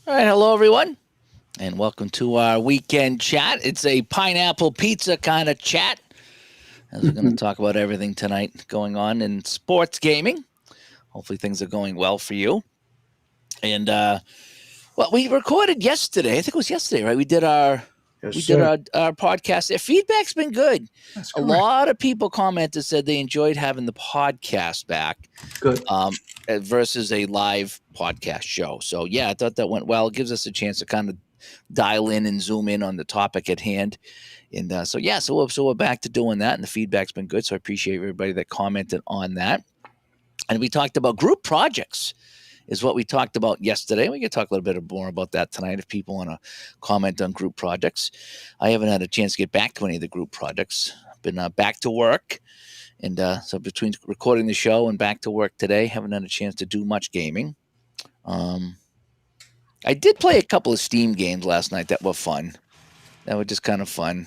All right, hello everyone, and welcome to our weekend chat. It's a pineapple pizza kind of chat, as we're going to talk about everything tonight going on in sports gaming. Hopefully, things are going well for you. And well, we recorded yesterday. I think it was yesterday, right? Yes, we did sir. our podcast. Their feedback's been good. That's A correct. lot of people commented said they enjoyed having the podcast back. Good. Versus a live podcast show. So yeah, I thought that went well. It gives us a chance to kind of dial in and zoom in on the topic at hand. And so we're back to doing that, and the feedback's been good. So I appreciate everybody that commented on that. And we talked about group projects. Is what we talked about yesterday. We can talk a little bit more about that tonight if people want to comment on group projects. I haven't had a chance to get back to any of the group projects. I've been back to work. And so between recording the show and back to work today, haven't had a chance to do much gaming. I did play a couple of Steam games last night that were fun. That were just kind of fun.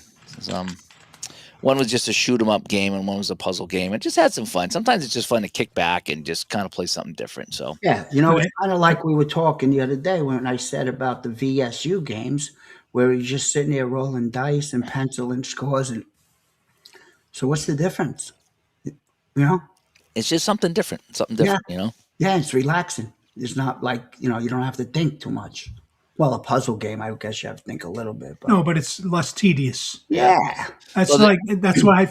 One was just a shoot 'em up game, and one was a puzzle game. It just had some fun. Sometimes it's just fun to kick back and just kind of play something different. So Yeah, it's kind of like we were talking the other day when I said about the VSU games, where you're just sitting there rolling dice and penciling scores. And so, what's the difference? You know? it's just something different. Something Yeah, different. yeah, it's relaxing. It's not like you don't have to think too much. Well, a puzzle game, I guess you have to think a little bit, but No, but it's less tedious. yeah, That's Well, like that's why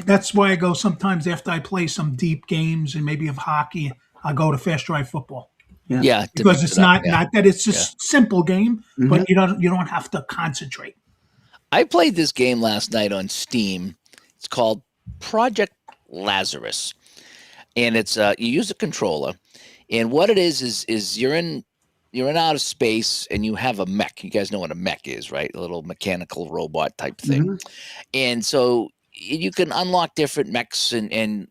that's why I go sometimes after I play some deep games and maybe of hockey. I go to fast drive football yeah, yeah, to because mix it's it up. not that it's just simple game, Mhm. but you don't have to concentrate. I played this game last night on Steam. It's called Project Lazarus, and it's you use a controller, and what it is you're in outer space and you have a mech. You guys know what a mech is, right? A little mechanical robot type thing. Mhm. And so you can unlock different mechs and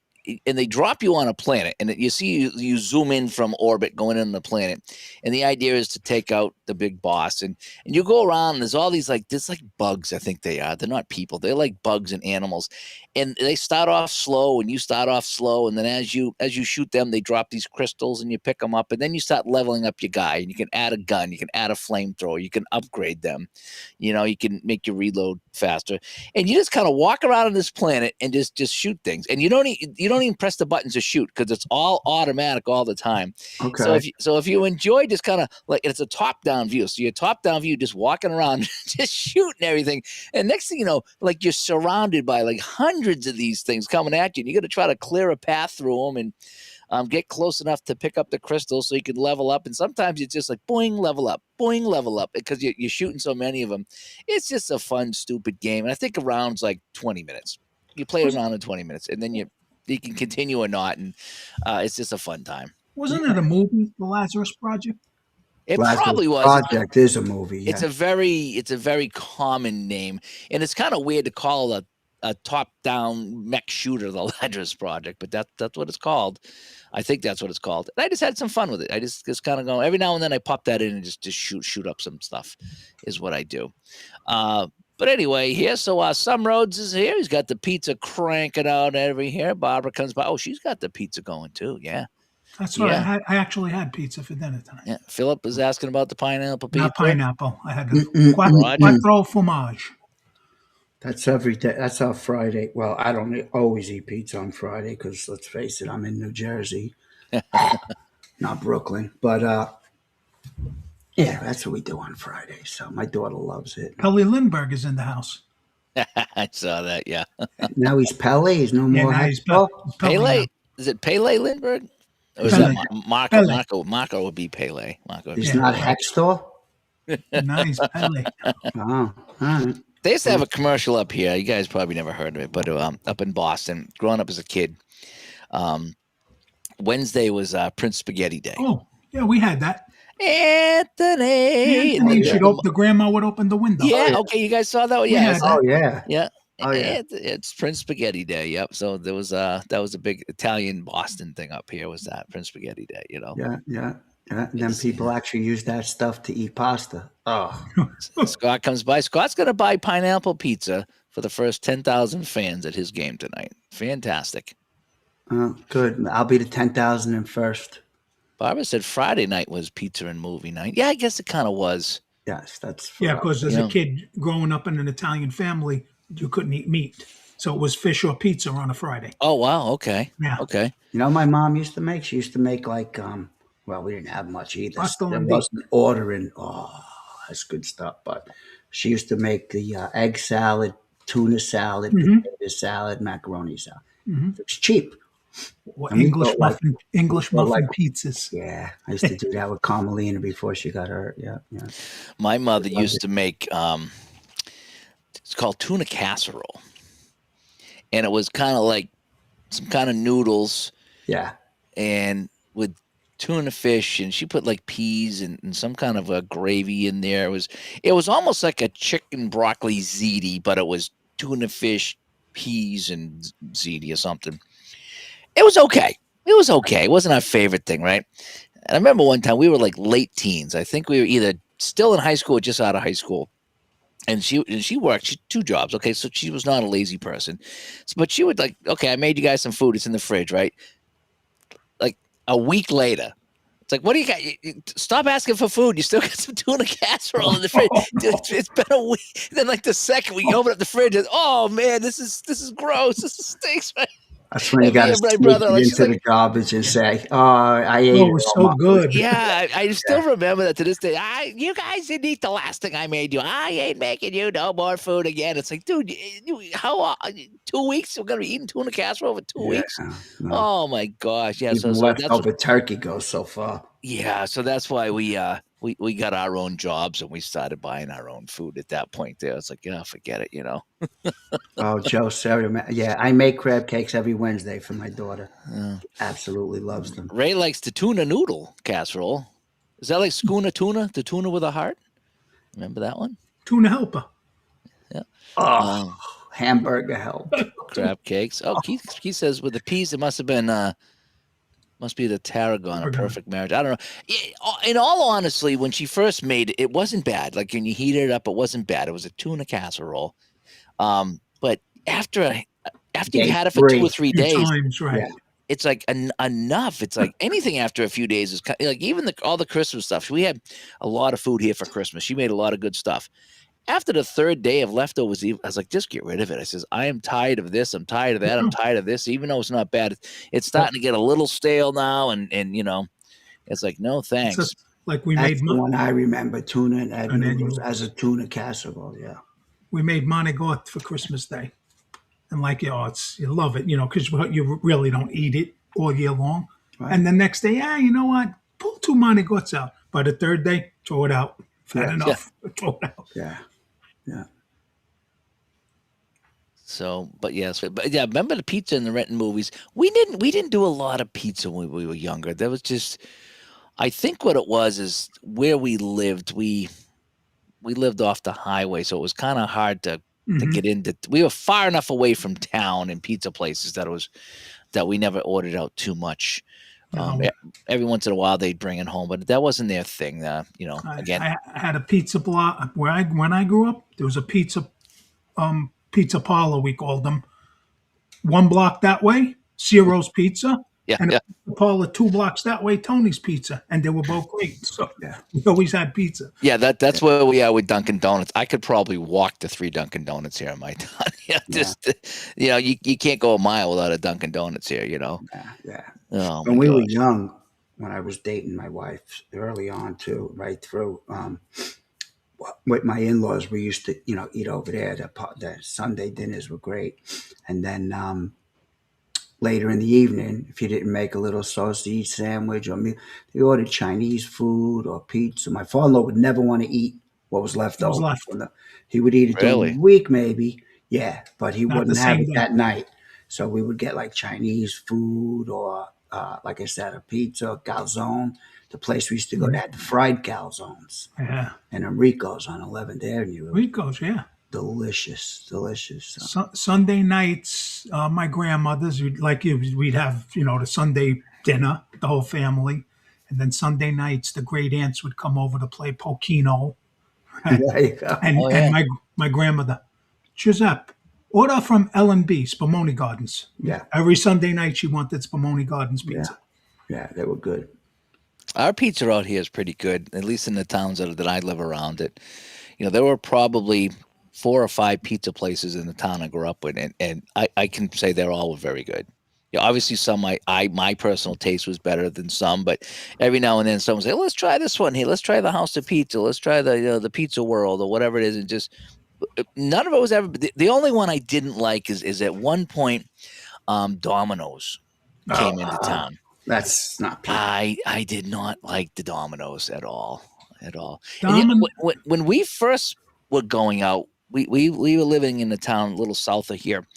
they drop you on a planet and you see you zoom in from orbit going in the planet, and the idea is to take out the big boss, and you go around and there's all these there's like bugs. I think they're not people, they're like bugs and animals, and they start off slow and you start off slow, and then as you shoot them they drop these crystals and you pick them up, and then you start leveling up your guy, and you can add a gun, you can add a flamethrower, you can upgrade them, you can make your reload faster, and you just kind of walk around on this planet and just shoot things, and you don't even press the buttons to shoot because it's all automatic all the time. So Okay. if you enjoy just kind of like, it's a top down view, so your top down view just walking around just shooting everything, and next thing you know, like, you're surrounded by like hundreds of these things coming at you, and you got to try to clear a path through them and get close enough to pick up the crystals so you can level up. And sometimes it's just like boing, level up, because you're shooting so many of them. It's just a fun, stupid game. And I think a round's like 20 minutes. You play a round in 20 minutes, and then you can continue or not. And it's just a fun time. Wasn't it a movie, The Lazarus Project? It Lazarus probably was. Project is a movie. It's Yeah. a very common name, and it's kind of weird to call a top down mech shooter the Lazarus Project, but that's what it's called. I think that's what it's called. And I just had some fun with it. I just kind of go every now and then I pop that in and just shoot up some stuff, is what I do. But anyway, here, so Some Roads is here. He's got the pizza cranking out every here. Barbara comes by. Oh, she's got the pizza going too. Yeah. That's what Yeah. I actually had pizza for dinner tonight. Yeah. Philip is asking about the pineapple pizza. Not pineapple. I had Mm-mm-mm. quattro fromage. That's every day. That's our Friday. Well, I don't always eat pizza on Friday because let's face it, I'm in New Jersey, not Brooklyn. But yeah, that's what we do on Friday. So my daughter loves it. Pelly Lindbergh is in the house. I saw that. Yeah. Now he's Pele. He's no Yeah, more now he's Hextall. Pelly Pele, now. is it Pele Lindbergh? Or is Pele. that Marco? Pele. Marco would be Pele. Marco would be He's Yeah. not Pele. Hextall. Now he's Pelly. Oh, all right. They used to have a commercial up here. You guys probably never heard of it, but up in Boston, growing up as a kid, Wednesday was Prince Spaghetti Day. Oh, yeah, we had that. Anthony. Anthony yeah. should open. The grandma would open the window. Yeah, yeah. okay, you guys saw that? We Yeah, had Oh yeah. yeah. Oh yeah. It's Prince Spaghetti Day. Yep. So there was that was a big Italian Boston thing up here. Was that Prince Spaghetti Day? Yeah. Yeah. Yeah. And then It's- people actually use that stuff to eat pasta. Oh, Scott comes by. Scott's going to buy pineapple pizza for the first 10,000 fans at his game tonight. Fantastic. good. I'll be the 10,000 and first. Barbara said Friday night was pizza and movie night. Yeah, I guess it kind of was. Yes, that's Yeah, for because as a kid growing up in an Italian family, you couldn't eat meat. So it was fish or pizza on a Friday. Oh wow. Okay. Yeah. Okay. You know, my mom used to make. She used to make like well, we didn't have much either. So Hostile there and wasn't ordering. Oh, that's good stuff. But she used to make the egg salad, tuna salad, Mm-hmm. potato salad, macaroni salad. Mm-hmm. It was cheap, Or and we thought like English thought like muffin pizzas. yeah. I used to do that with Carmelina before she got hurt. Yeah, yeah. My mother Loved used it. to make it's called tuna casserole, and it was kind of like some kind of noodles Yeah, and with tuna fish, and she put like peas and some kind of a gravy in there. It was almost like a chicken broccoli ziti, but it was tuna fish, peas, and ziti or something. It was okay. It was okay. It wasn't our favorite thing, right? And I remember one time we were like late teens. I think we were either still in high school or just out of high school. And she worked two jobs. Okay, so she was not a lazy person, but she would like, okay, I made you guys some food. It's in the fridge, right? Like a week later, it's like, what do you got? Stop asking for food. You still got some tuna casserole in the fridge. Dude, it's been a week. Then like the second week, you open up the fridge, and oh man, this is gross. This stinks. Right? that's when you And me got to and my sneak brother, it like, she's into like, the garbage and say, "Oh, I ate Oh, it it was all, so Mom." good. yeah, I still remember that to this day. You guys didn't eat the last thing I made you. I ain't making you no more food again. It's like, dude, how 2 weeks? We're gonna be eating tuna casserole for two Yeah, weeks? no. Oh my gosh, yeah. Even So that's leftover turkey goes so far. yeah. So that's why we got our own jobs and we started buying our own food at that point. There, it's like, yeah, forget it. Oh, Joe Sarah, yeah, I make crab cakes every Wednesday for my daughter. Absolutely loves them. Ray likes the tuna noodle casserole. Is that like schooner tuna? The tuna with a heart? Remember that one? Tuna helper. Yeah. Oh, hamburger help. Crab cakes. Oh, Keith says with the peas, it must have been must be the tarragon, a Tarragon. perfect marriage. I don't know. In all honesty, when she first made it, it wasn't bad. Like when you heated it up, it wasn't bad. It was a tuna casserole. But after you've Day had it for 2 or three. 3 Few days, times, right? Yeah. it's like enough. It's like anything after a few days is like even all the Christmas stuff. We had a lot of food here for Christmas. She made a lot of good stuff. After the third day of leftovers, I was like, just get rid of it. I says, I am tired of this. I'm tired of that. I'm tired of this. Even though it's not bad, it's starting to get a little stale now. And it's like, no, It's thanks. just like we That's made the one I remember, tuna and egg And egg noodles noodles. as a tuna casserole. Yeah. we made manigot for Christmas Day, and like it's you love it, because you really don't eat it all year long. Right. And the next day, you know what? Pull 2 manigots out. By the third day, throw it out. Had Yeah. enough. Throw it out. Yeah. Yeah. So, but yes, but yeah, remember the pizza in the Renton movies? We didn't do a lot of pizza when we were younger. That was just, I think what it was is where we lived. We lived off the highway, so it was kind of hard to Mhm. get into. We were far enough away from town and pizza places that we never ordered out too much. No. Every once in a while they'd bring it home, but that wasn't their thing. Again, I had a pizza block when I grew up. There was a pizza parlor, we called them. 1 block that way, Ciro's Pizza, yeah, and yeah. a pizza parlor 2 blocks that way, Tony's Pizza, and they were both great. So Yeah. we always had pizza. Yeah, that's where we are with Dunkin' Donuts. I could probably walk to 3 Dunkin' Donuts here in my town. You can't go a mile without a Dunkin' Donuts here. Yeah. Yeah. Oh When my we were gosh. young, when I was dating my wife early on too, right through, with my in-laws, we used to, eat over there. The Sunday dinners were great. And then later in the evening, if you didn't make a little sausage sandwich or meal, they ordered Chinese food or pizza. My father-in-law would never want to eat what was left What was over. left. He would eat it during Really? the week, maybe. Yeah, but he Not the wouldn't have same it day. that night. So we would get like Chinese food or, like I said, a pizza, calzone. The place we used to go to had the fried calzones Yeah. and Enrico's on 11th Avenue. Ricos, yeah. Delicious, delicious. Sunday nights, my grandmother's, we'd have, the Sunday dinner, the whole family. And then Sunday nights, the great aunts would come over to play Pokino. There you go. And, Oh, yeah. and my grandmother, Giuseppe, order from L&B, Spumoni Gardens. Yeah, Every Sunday night, she wanted Spumoni Gardens pizza. yeah, they were good. Our pizza out here is pretty good, at least in the towns that I live around. It, there were probably 4 or 5 pizza places in the town I grew up in, and I can say they're all very good. Yeah, obviously some my personal taste was better than some, but every now and then someone say, "Let's try this one here. Let's try the House of Pizza. Let's try the Pizza World or whatever it is." And just none of it was ever. The only one I didn't like is at one point, Domino's Oh, came into town. That's not pizza. I did not like the Domino's at all, at all. And yet, Domin- when we first were going out, we were living in a town a little south of here,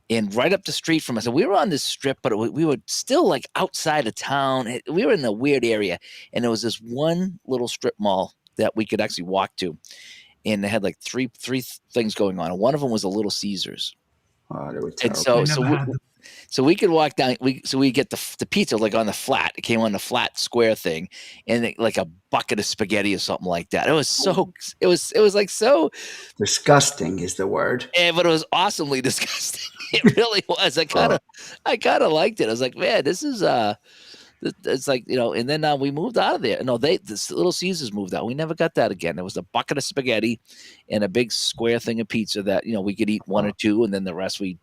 and right up the street from us. And we were on this strip, but we were still like outside of town. We were in a weird area, and there was this one little strip mall that we could actually walk to, and they had like three things going on. And one of them was a Little Caesars. Oh, they were And terrible. I so never had them. so we could walk down. We get the pizza like on the flat. It came on the flat square thing, and like a bucket of spaghetti or something like that. It was so. It was like so. Disgusting is the word. But it was awesomely disgusting. It really was. I kind of liked it. I was like, man, this is it's like And then we moved out of there. No, this Little Caesars moved out. We never got that again. There was a bucket of spaghetti and a big square thing of pizza that we could eat one or two, and then the rest we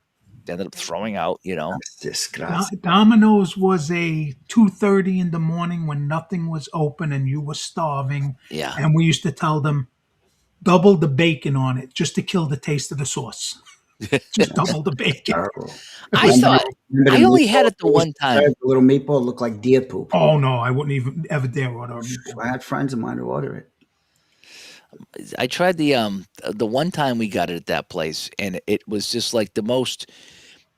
ended up throwing out. That's disgusting. Domino's was a 2:30 in the morning when nothing was open and you were starving, Yeah. and we used to tell them double the bacon on it just to kill the taste of the sauce. Just double the bacon. Terrible. I thought Remember I the only had meatball? it the one time. The little meatball looked like deer poop. Oh no, I wouldn't even ever dare order a meatball. I had friends of mine who order it. I tried the one time we got it at that place, and it was just like the most.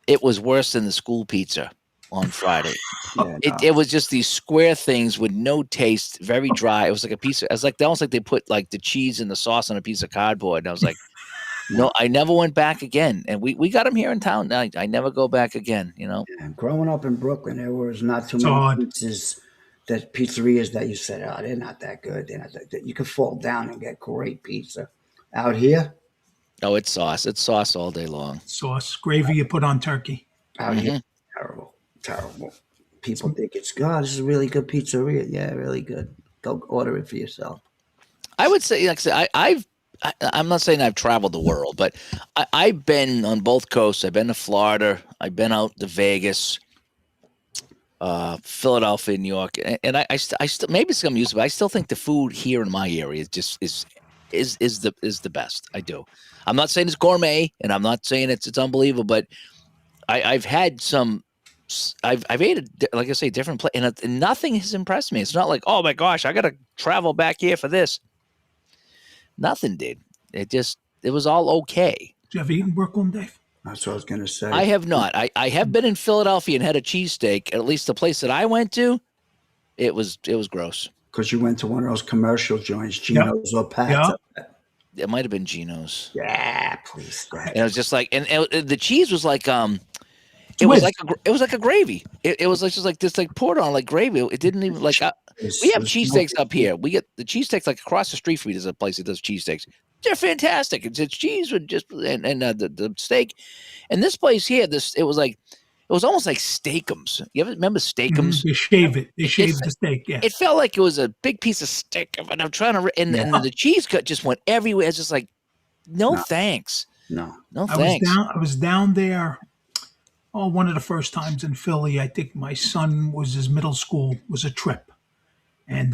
It was worse than the school pizza on Friday. Yeah, It was just these square things with no taste, very dry. It was like a piece of. It was like almost like they put like the cheese and the sauce on a piece of cardboard. And I was like, no, I never went back again. And we got them here in town. I never go back again. yeah. Growing up in Brooklyn, there was not too It's many odd. pizzerias that you said, oh, they're not that good. They're not that good. You could fall down and get great pizza. Out here, Oh, it's sauce. It's sauce all day long. Sauce, gravy you put on turkey. out here, terrible, terrible. People think it's God. This is a really good pizzeria. Yeah, really good. Go order it for yourself. I would say, like I said, I'm not saying I've traveled the world, but I've been on both coasts. I've been to Florida. I've been out to Vegas, Philadelphia, New York, and I still maybe some used, but I still think the food here in my area is the best. I do. I'm not saying it's gourmet, and I'm not saying it's unbelievable, but I've had some. I've ate like I say, different place, and nothing has impressed me. It's not like, oh my gosh, I got to travel back here for this. Nothing did. It was all okay. Did you ever eat in Brooklyn, Dave? That's what I was going to say. I have not. I have been in Philadelphia and had a cheesesteak. At least the place that I went to, it was gross. Because you went to one of those commercial joints, Geno's or Pat's. Yeah. It might have been Geno's. Yeah, please. Go ahead. And it was just like, and the cheese was like, it was like a gravy. It was like just like this, like poured on like gravy. It didn't even like. We have cheesesteaks up here. We get the cheesesteaks like across the street from me. There's a place that does cheesesteaks. They're fantastic. It's cheese with just and the steak. And this place here, it was almost like steakums. You ever remember steakums? They shave it. They shave the steak. Yeah. It felt like it was a big piece of steak, and I'm trying to, and the cheese cut just went everywhere. It's just like, no thanks, No. thanks. I was down there. Oh, one of the first times in Philly. I think my son was his middle school was a trip, and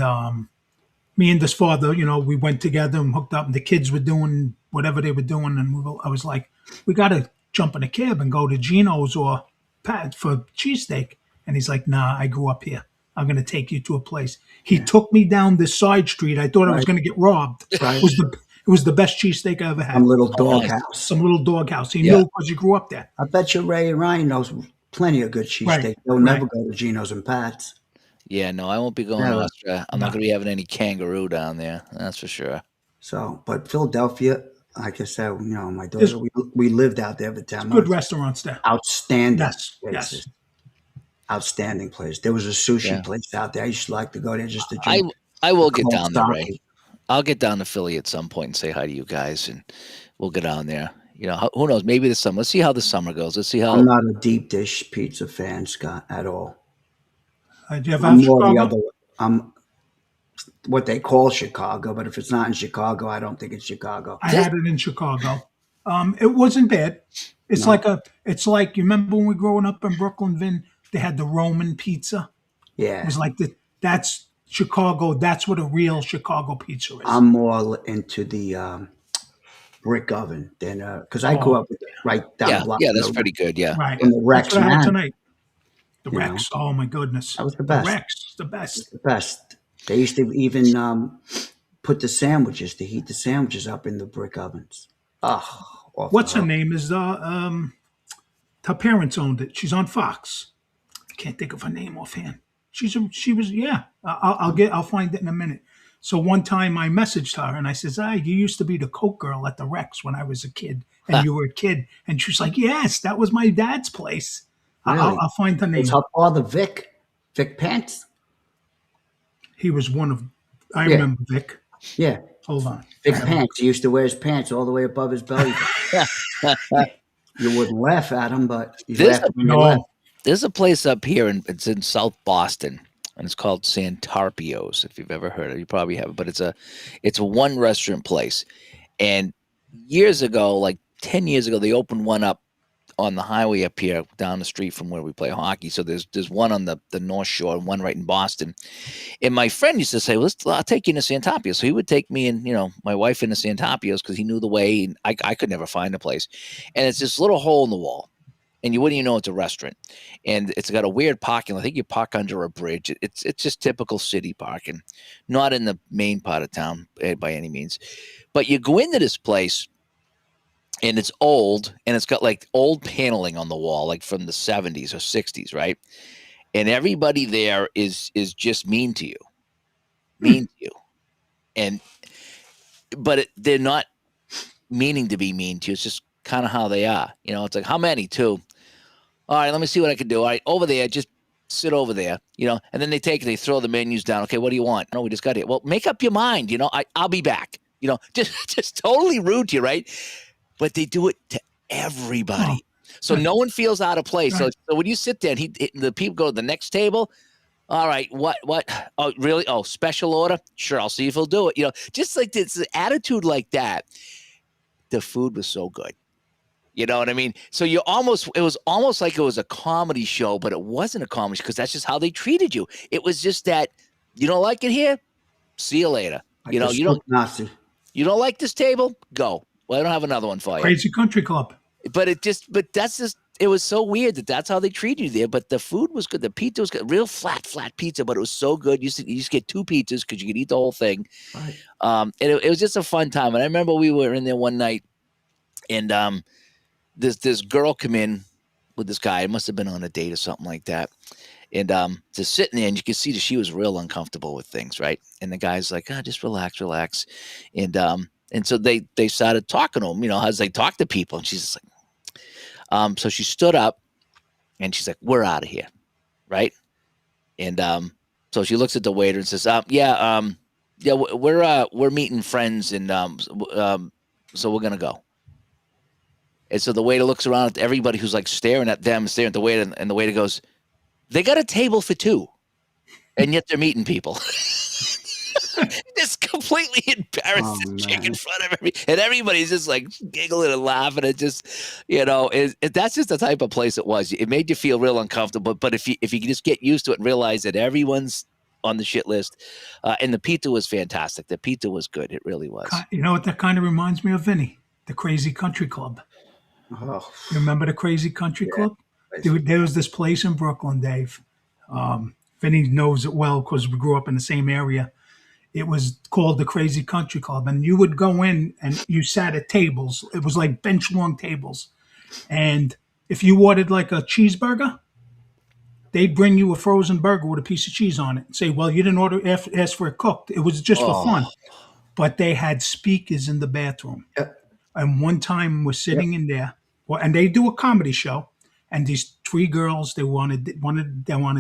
me and his father, we went together and hooked up, and the kids were doing whatever they were doing, and I was like, we got to jump in a cab and go to Geno's or Pat for cheesesteak. And he's like, nah, I grew up here. I'm going to take you to a place. He took me down this side street. I thought I was going to get robbed. Right. It was the best cheesesteak I ever had. Some little doghouse. Some little doghouse. He knew because he grew up there. I bet you Ray and Ryan knows plenty of good cheesesteak. Right, They'll never go to Geno's and Pat's. Yeah, no, I won't be going to Austria. I'm not going to be having any kangaroo down there. That's for sure. So, but Philadelphia, like I said, my daughter, we lived out there for 10 months. Good restaurants there. Outstanding Yes, places. Outstanding place. There was a sushi place out there. I used to like to go there just to drink. I will get down there, sake. Ray. I'll get down to Philly at some point and say hi to you guys, and we'll get down there. Who knows? Maybe this summer. Let's see how the summer goes. Let's see how. I'm not a deep dish pizza fan, Scott, at all. Did you ever I'm have more the Chicago? other way. I'm what they call Chicago, but if it's not in Chicago, I don't think it's Chicago. I This, had it in Chicago. It wasn't bad. It's No. it's like you remember when we growing up in Brooklyn, Vin, they had the Roman pizza. It Yeah, was like that's Chicago. That's what a real Chicago pizza is. I'm more into the brick oven than because I grew Oh, up with right down the yeah, block yeah, that's pretty good. Yeah. right. from the That's Rex what I had Man. tonight. The You know, Rex. Oh my goodness. that was the The best. Rex, the best. The best. They used to even put the sandwiches to heat the sandwiches up in the brick ovens. Oh, off the What's her hook. name? Is her parents owned it. She's on Fox. I can't think of her name offhand. She was yeah. I'll find it in a minute. So one time I messaged her and I says, "Ah, you used to be the Coke girl at the Rex when I was a kid, and you were a kid." And she was like, "Yes, that was my dad's place." Really? I'll find her Was name. her father Vic Pants? He was one of. I Yeah, remember Vic. yeah. Hold on. I Vic have a, Pants. He used to wear his pants all the way above his belly button. You wouldn't laugh at him, but you There's laughed a when you left. no. there's a place up here, and it's in South Boston, and it's called Santarpio's. If you've ever heard of it, you probably have. But it's a one restaurant place. And years ago, like 10 years ago, they opened one up on the highway up here down the street from where we play hockey. So there's one on the North Shore and one right in Boston. And my friend used to say, well, I'll take you into Santopia. So he would take me and, my wife into Santopia's because he knew the way. And I could never find a place. And it's this little hole in the wall. And you wouldn't even know it's a restaurant. And it's got a weird parking lot. I think you park under a bridge. It's just typical city parking, not in the main part of town by any means. But you go into this place and it's old and it's got like old paneling on the wall, like from the 70s or 60s, right? And everybody there is just mean to you, mean to you. And they're not meaning to be mean to you. It's just kind of how they are. It's like, how many? Two. All right, let me see what I can do. All right, over there, just sit over there, and then they throw the menus down. Okay, what do you want? No, we just got here. Well, make up your mind, I'll be back. Just totally rude to you, right? But they do it to everybody. So Right. no one feels out of place. Right. So when you sit there and the people go to the next table, all right, what? Oh, really? Oh, special order? Sure, I'll see if he'll do it. Just like this attitude like that. The food was so good. You know what I mean? So it was almost like it was a comedy show, but it wasn't a comedy because that's just how they treated you. It was just that, you don't like it here? See you later. Like You a don't Nazi. like this table? Go. Well, I don't have another one for you. Crazy Country Club. But it was so weird that's how they treated you there. But the food was good. The pizza was good. Real flat pizza, but it was so good. You just get two pizzas because you could eat the whole thing. Right. And it was just a fun time. And I remember we were in there one night and this girl come in with this guy. It must have been on a date or something like that. And just sitting there, and you could see that she was real uncomfortable with things, right? And the guy's like, just relax. And so they started talking to him, as they talk to people. And she's just like, so she stood up and she's like, we're out of here. Right. And so she looks at the waiter and says, we're meeting friends. And so we're going to go. And so the waiter looks around at everybody who's like staring at them, staring at the waiter. And the waiter goes, they got a table for two. And yet they're meeting people. Just completely embarrassed Oh, the chick in man. front of and everybody's just like giggling and laughing. It just, that's just the type of place it was. It made you feel real uncomfortable. But if you could just get used to it and realize that everyone's on the shit list, and the pizza was fantastic. The pizza was good. It really was. You know what that kind of reminds me of, Vinny? The Crazy Country Club. Oh, You remember the Crazy Country Club? Dude, there was this place in Brooklyn, Dave. Vinny knows it well because we grew up in the same area. It was called the Crazy Country Club, and you would go in and you sat at tables. It was like bench long tables, and if you ordered like a cheeseburger, they'd bring you a frozen burger with a piece of cheese on it and say, "Well, you didn't ask for it cooked. It was just for fun." But they had speakers in the bathroom. Yep. And one time we're sitting in there, and they do a comedy show. And these three girls, they wanted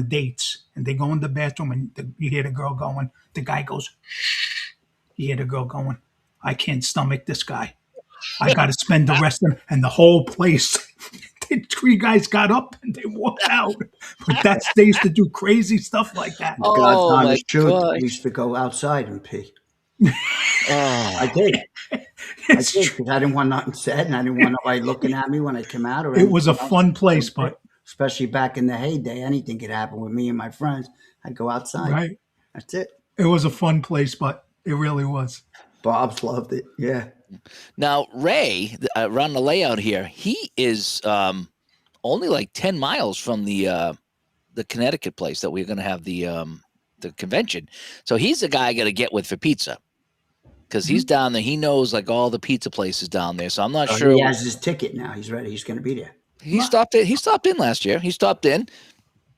dates, and they go in the bathroom, and you hear the girl going. The guy goes, "Shh." You hear the girl going, "I can't stomach this guy. I got to spend the rest of," and the whole place, The three guys got up and they walked out. But they used to do crazy stuff like that. God's Oh my honest truth. I gosh. used to go outside and pee. Oh. I did. I It's did true. because I didn't want nothing said, and I didn't want nobody looking at me when I came out. Or It was a anything else. fun place, but Especially back in the heyday, anything could happen with me and my friends. I'd go outside. right. That's it. It was a fun place, but it really was. Bob's loved it. Yeah. Now Ray, around the layout here, he is only like 10 miles from the Connecticut place that we're going to have the convention. So he's the guy I got to get with for pizza because he's down there. He knows like all the pizza places down there. So I'm not sure. He has his ticket now. He's ready. He's going to be there. He stopped in. He stopped in last year. He stopped in.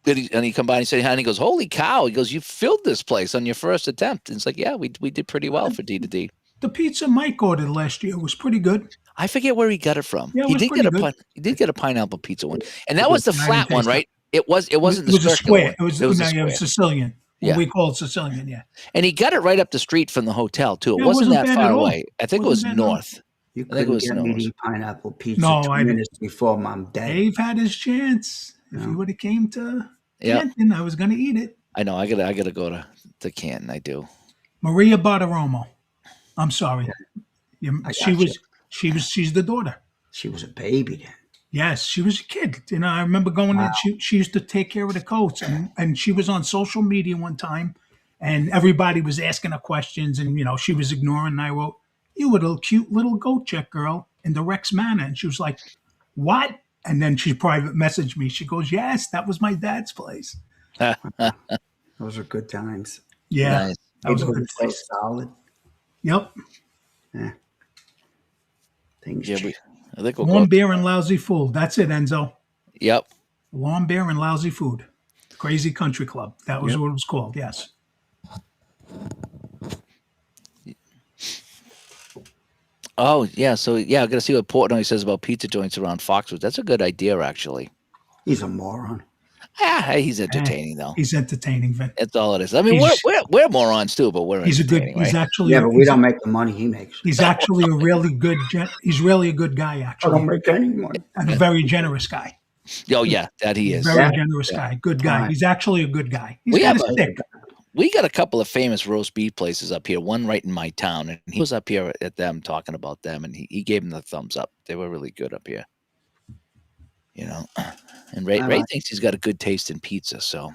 And he come by and he said hi, and he goes, "Holy cow!" He goes, "You filled this place on your first attempt." And it's like, yeah, we did pretty well for D2D. The pizza Mike ordered last year was pretty good. I forget where he got it from. Yeah, it he was did pretty get good. he did get a pineapple pizza one, and that was the I didn't flat one, taste right? It wasn't It was the a circular square. one. It was, a no, square. it was Sicilian. Yeah. What we call it Sicilian, yeah. And he got it right up the street from the hotel too. It Yeah, it wasn't wasn't that bad far at all. away. I think it was Wasn't bad at all. north. You I think it couldn't was get me Snows. to eat pineapple pizza No, 2 I didn't. minutes before Mom dead. Dave had his chance. If he would have came to Yeah, Canton, I was going to eat it. I know. I gotta go to Canton. I do. Maria Bartiromo. I'm sorry. I She gotcha. she's the daughter. She was a baby then. Yes, she was a kid. You know, I remember going in. She used to take care of the coats, and she was on social media one time, and everybody was asking her questions, and she was ignoring. And I wrote, "You were the cute little goat check girl in the Rex Manor," and she was like, "What?" And then she private messaged me. She goes, "Yes, that was my dad's place." Those are good times. Yeah, Nice. that was a People good were so place. solid. Yep, Things Yeah, change. I think we'll warm go. beer and lousy food. That's it, Enzo. Yep. Warm beer and lousy food. Crazy Country Club. That was what it was called. Yes. Oh yeah. So yeah, I gotta see what Portnoy says about pizza joints around Foxwoods. That's a good idea, actually. He's a moron. Yeah, hey, he's entertaining though. He's entertaining, Vin. That's all it is. I mean, He's- we're morons too, but we're He's a good. entertaining, He's right? actually. Yeah, but we don't make the money he makes. He's actually a really good. He's really a good guy. I don't Actually, make any money. and a very generous guy. Oh yeah, that he is. Very Yeah. generous guy. Good guy. Right. He's actually a good guy. He's We got have a stick. We got a couple of famous roast beef places up here. One right in my town, and he was up here at them talking about them, and he gave them the thumbs up. They were really good up here. And Ray thinks he's got a good taste in pizza. So,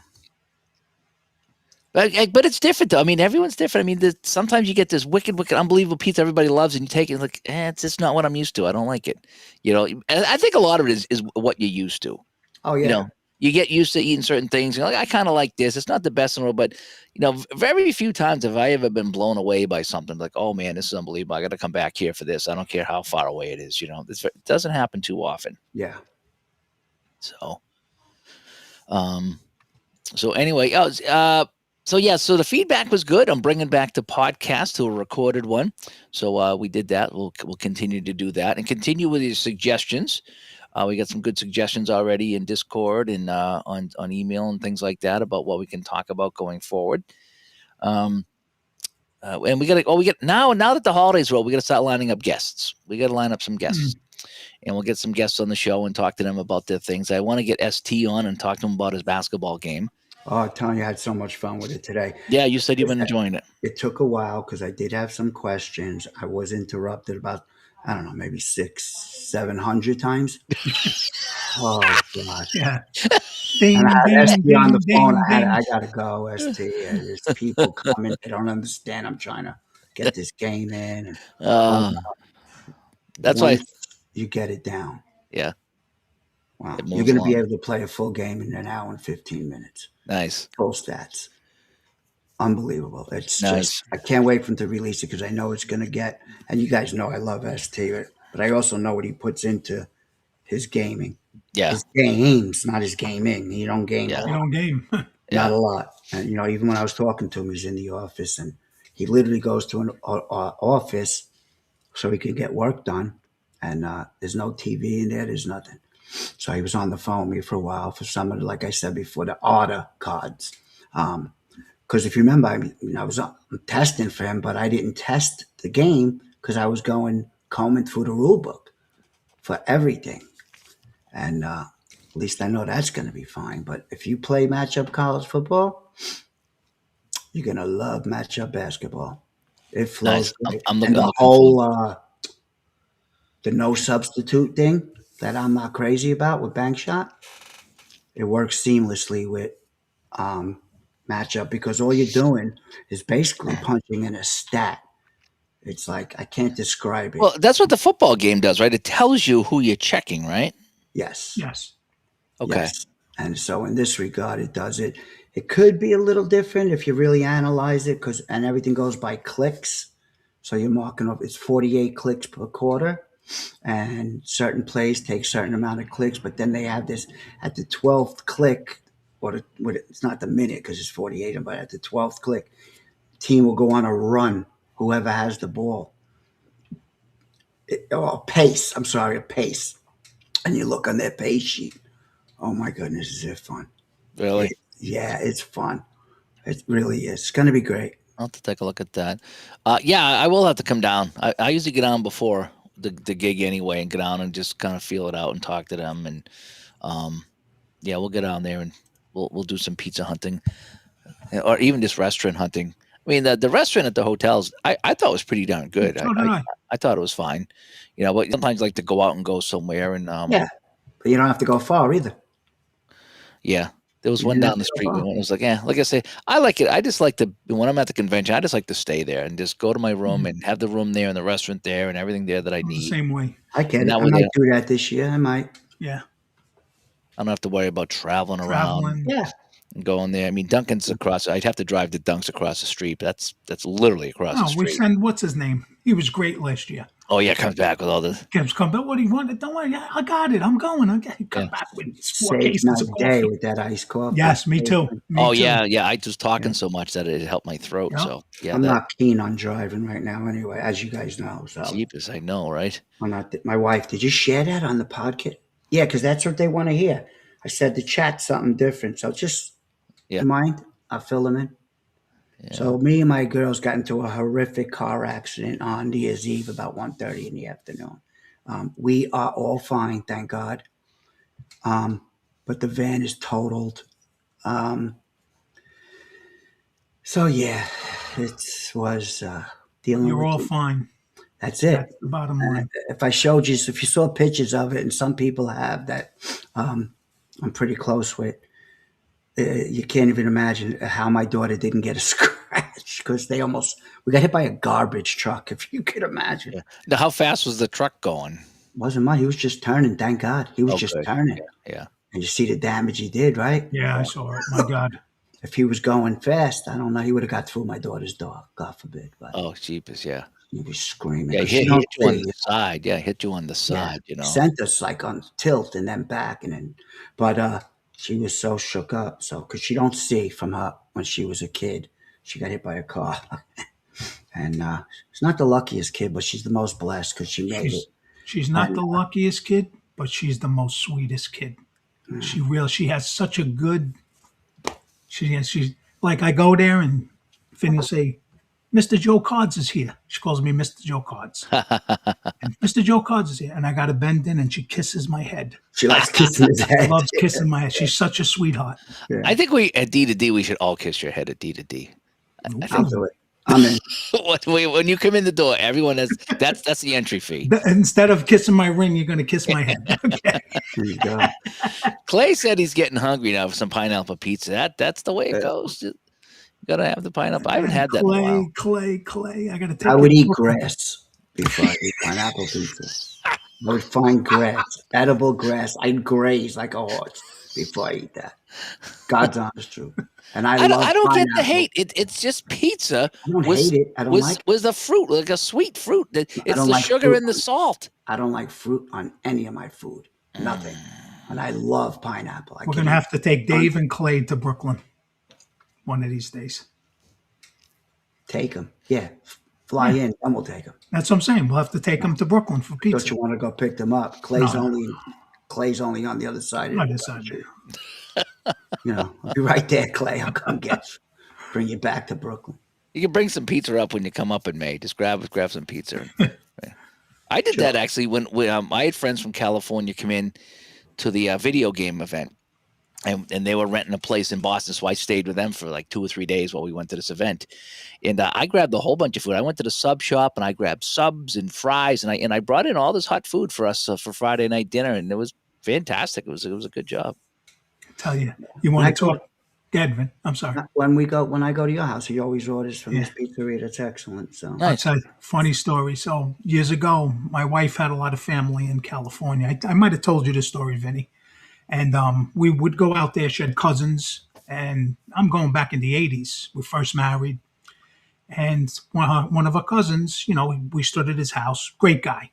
but it's different though. I mean, everyone's different. I mean, sometimes you get this wicked, unbelievable pizza everybody loves, and you take it like, it's just not what I'm used to. I don't like it. And I think a lot of it is what you're used to. Oh yeah. You get used to eating certain things. You're like, I kind of like this. It's not the best in the world, but very few times have I ever been blown away by something like, oh man, this is unbelievable. I got to come back here for this. I don't care how far away it is. It doesn't happen too often. Yeah. So, anyway, so the feedback was good. I'm bringing back the podcast to a recorded one. So we did that. We'll continue to do that and continue with your suggestions. We got some good suggestions already in Discord and on email and things like that about what we can talk about going forward. And we got now that the holidays roll, we got to start lining up guests. We got to line up some guests, and we'll get some guests on the show and talk to them about their things. I want to get ST on and talk to him about his basketball game. Oh, I'm telling you, I had so much fun with it today. Yeah, you said you've been enjoying it. It took a while because I did have some questions. I was interrupted about, I don't know, maybe 600-700 times. Oh, God. Yeah. Ding, And I had ST on the ding, phone. ding. I got to go, ST. There's people coming. They don't understand. I'm trying to get this game in. And That's why. once you get it down. Yeah. Wow. It You're moves going to be along. able to play a full game in an hour and 15 minutes. Nice. Full stats. Unbelievable. It's Nice. just, I can't wait for him to release it because I know it's going to get, and you guys know I love ST, but I also know what he puts into his gaming. Yeah. His games, not his gaming. He don't game Yeah. a Your lot. own game. Yeah. Not a lot. And, even when I was talking to him, he's in the office and he literally goes to an office so he could get work done. And there's no TV in there. There's nothing. So he was on the phone with me for a while for some of the, like I said before, the ARDA cards. Because if you remember, I was testing for him, but I didn't test the game because I was combing through the rule book for everything. and at least I know that's going to be fine. But if you play matchup college football, you're going to love matchup basketball. It flows Nice. great, I'm and looking. I'm the looking forward. whole the no substitute thing that I'm not crazy about with bank shot, it works seamlessly with um, matchup because all you're doing is basically punching in a stat. It's like I can't describe it. Well, that's what the football game does, right? It tells you who you're checking, right? Yes, Yes. Okay. yes. And so in this regard, it does it. It could be a little different if you really analyze it, because and everything goes by clicks. So you're marking up. It's 48 clicks per quarter, and certain plays take certain amount of clicks. But then they have this at the 12th click, or it's not the minute because it's 48, but at the 12th click, team will go on a run. Whoever has the ball, or a pace. I'm sorry, a pace. And you look on their pace sheet. Oh my goodness, is it fun? Really? Yeah, it's fun. It really is. It's going to be great. I'll have to take a look at that. Yeah, I will have to come down. I usually get on before the gig anyway, and get on and just kind of feel it out and talk to them. And yeah, we'll get on there and we'll do some pizza hunting, or even just restaurant hunting. I mean, the restaurant at the hotels, I thought was pretty darn good. So did I. I thought it was fine, but sometimes I like to go out and go somewhere. And Yeah, but you don't have to go far either. yeah, there was You one didn't down have the to go street. far. When it was like, like I say, I like it. I just like to when I'm at the convention, I just like to stay there and just go to my room and have the room there and the restaurant there and everything there that I I'm the need. same way. I get And it. that I way might there, do that this year. I might. Yeah. I don't have to worry about traveling around Traveling. Yeah. and going there. I mean, Duncan's across. I'd have to drive to Dunk's across the street, but that's literally across the Oh, we street. send what's his name? He was great last year. Oh yeah, comes back with all the Kevin's come back. What do you want? Don't worry, I got it. I'm going. Okay. He come yeah. back with 4 Saved my cases of day coffee. with that iced coffee. Yes, me too. Me Oh too. yeah. I was talking Yeah. so much that it helped my throat. Yep. So yeah, I'm that not keen on driving right now anyway, as you guys know. So cheapest I know, right? I'm not. My wife, did you share that on the podcast? Yeah, because that's what they want to hear. I said the chat something different. So just, Yeah. you mind? I'll fill them in. Yeah. So me and my girls got into a horrific car accident on New Year's Eve about 1:30 in the afternoon. We are all fine, thank God. But the van is totaled. So yeah, it was dealing You're with all it. fine. That's it. That's the bottom line. If I showed you, if you saw pictures of it, and some people have that, I'm pretty close with. You can't even imagine how my daughter didn't get a scratch because we got hit by a garbage truck. If you could imagine, Yeah. Now, how fast was the truck going? wasn't much. He was just turning. Thank God, he was Oh, just good. turning. Yeah. And you see the damage he did, right? Yeah, I saw it. My God. If he was going fast, I don't know. He would have got through my daughter's door. God forbid. But Oh, jeepers, yeah. he was screaming. Yeah, 'cause he she hit don't you on see. the side. Yeah, hit you on the Yeah, side, sent us like on tilt and then back and then, but she was so shook up. So because she don't see from her when she was a kid, she got hit by a car, and she's not the luckiest kid, but she's the most blessed because she made it. She's not And the luckiest kid, but she's the most sweetest kid. She has such a good. She's like I go there and Finn will say, "Mr. Joe Cards is here." She calls me Mr. Joe Cards, and Mr. Joe Cards is here, and I got to bend in, and she kisses my head. she likes kissing his head. Loves kissing my head. She's such a sweetheart. I think we at D to D we should all kiss your head at D to D. I'll do it. I'm in. When you come in the door, everyone has that's the entry fee. Instead of kissing my ring, you're going to kiss my head. Okay. There you go. Clay said he's getting hungry now for some pineapple pizza. That's the way it goes. You gotta have the pineapple. I haven't had that in a while. Clay. I got to take. I would it. eat grass before I eat pineapple pizza. I would find grass, edible grass. I'd graze like a horse before I eat that. God's honest truth. And I love I don't get the pineapple. hate. It's just pizza. I don't with- hate it. I don't like it. with a fruit, like a sweet fruit. It's don't the like sugar fruit. and the salt. I don't like fruit on any of my food. Nothing. And I love pineapple. We're going to have to take Dave and Clay to Brooklyn one of these days. take them. Yeah. Fly in, and we'll take them. That's what I'm saying. We'll have to take them to Brooklyn for Don't pizza. you want to go pick them up? Clay's No. only on the other side. Other side. You know, I'll be right there, Clay. I'll come get you. Bring you back to Brooklyn. You can bring some pizza up when you come up in May. Just grab some pizza. I did that actually when I had friends from California come in to the video game event. And they were renting a place in Boston, so I stayed with them for like 2 or 3 days while we went to this event. And I grabbed a whole bunch of food. I went to the sub shop and I grabbed subs and fries, and I brought in all this hot food for us for Friday night dinner, and it was fantastic. It was a good job. Tell you, you want to talk, Edvin? I'm sorry. When I go to your house, he always orders from this pizzeria. That's excellent. So I'll tell you a funny story. So years ago, my wife had a lot of family in California. I might have told you this story, Vinny. And we would go out there. She had cousins, and I'm going back in the '80s. We first married, and one of our cousins, we stood at his house. Great guy.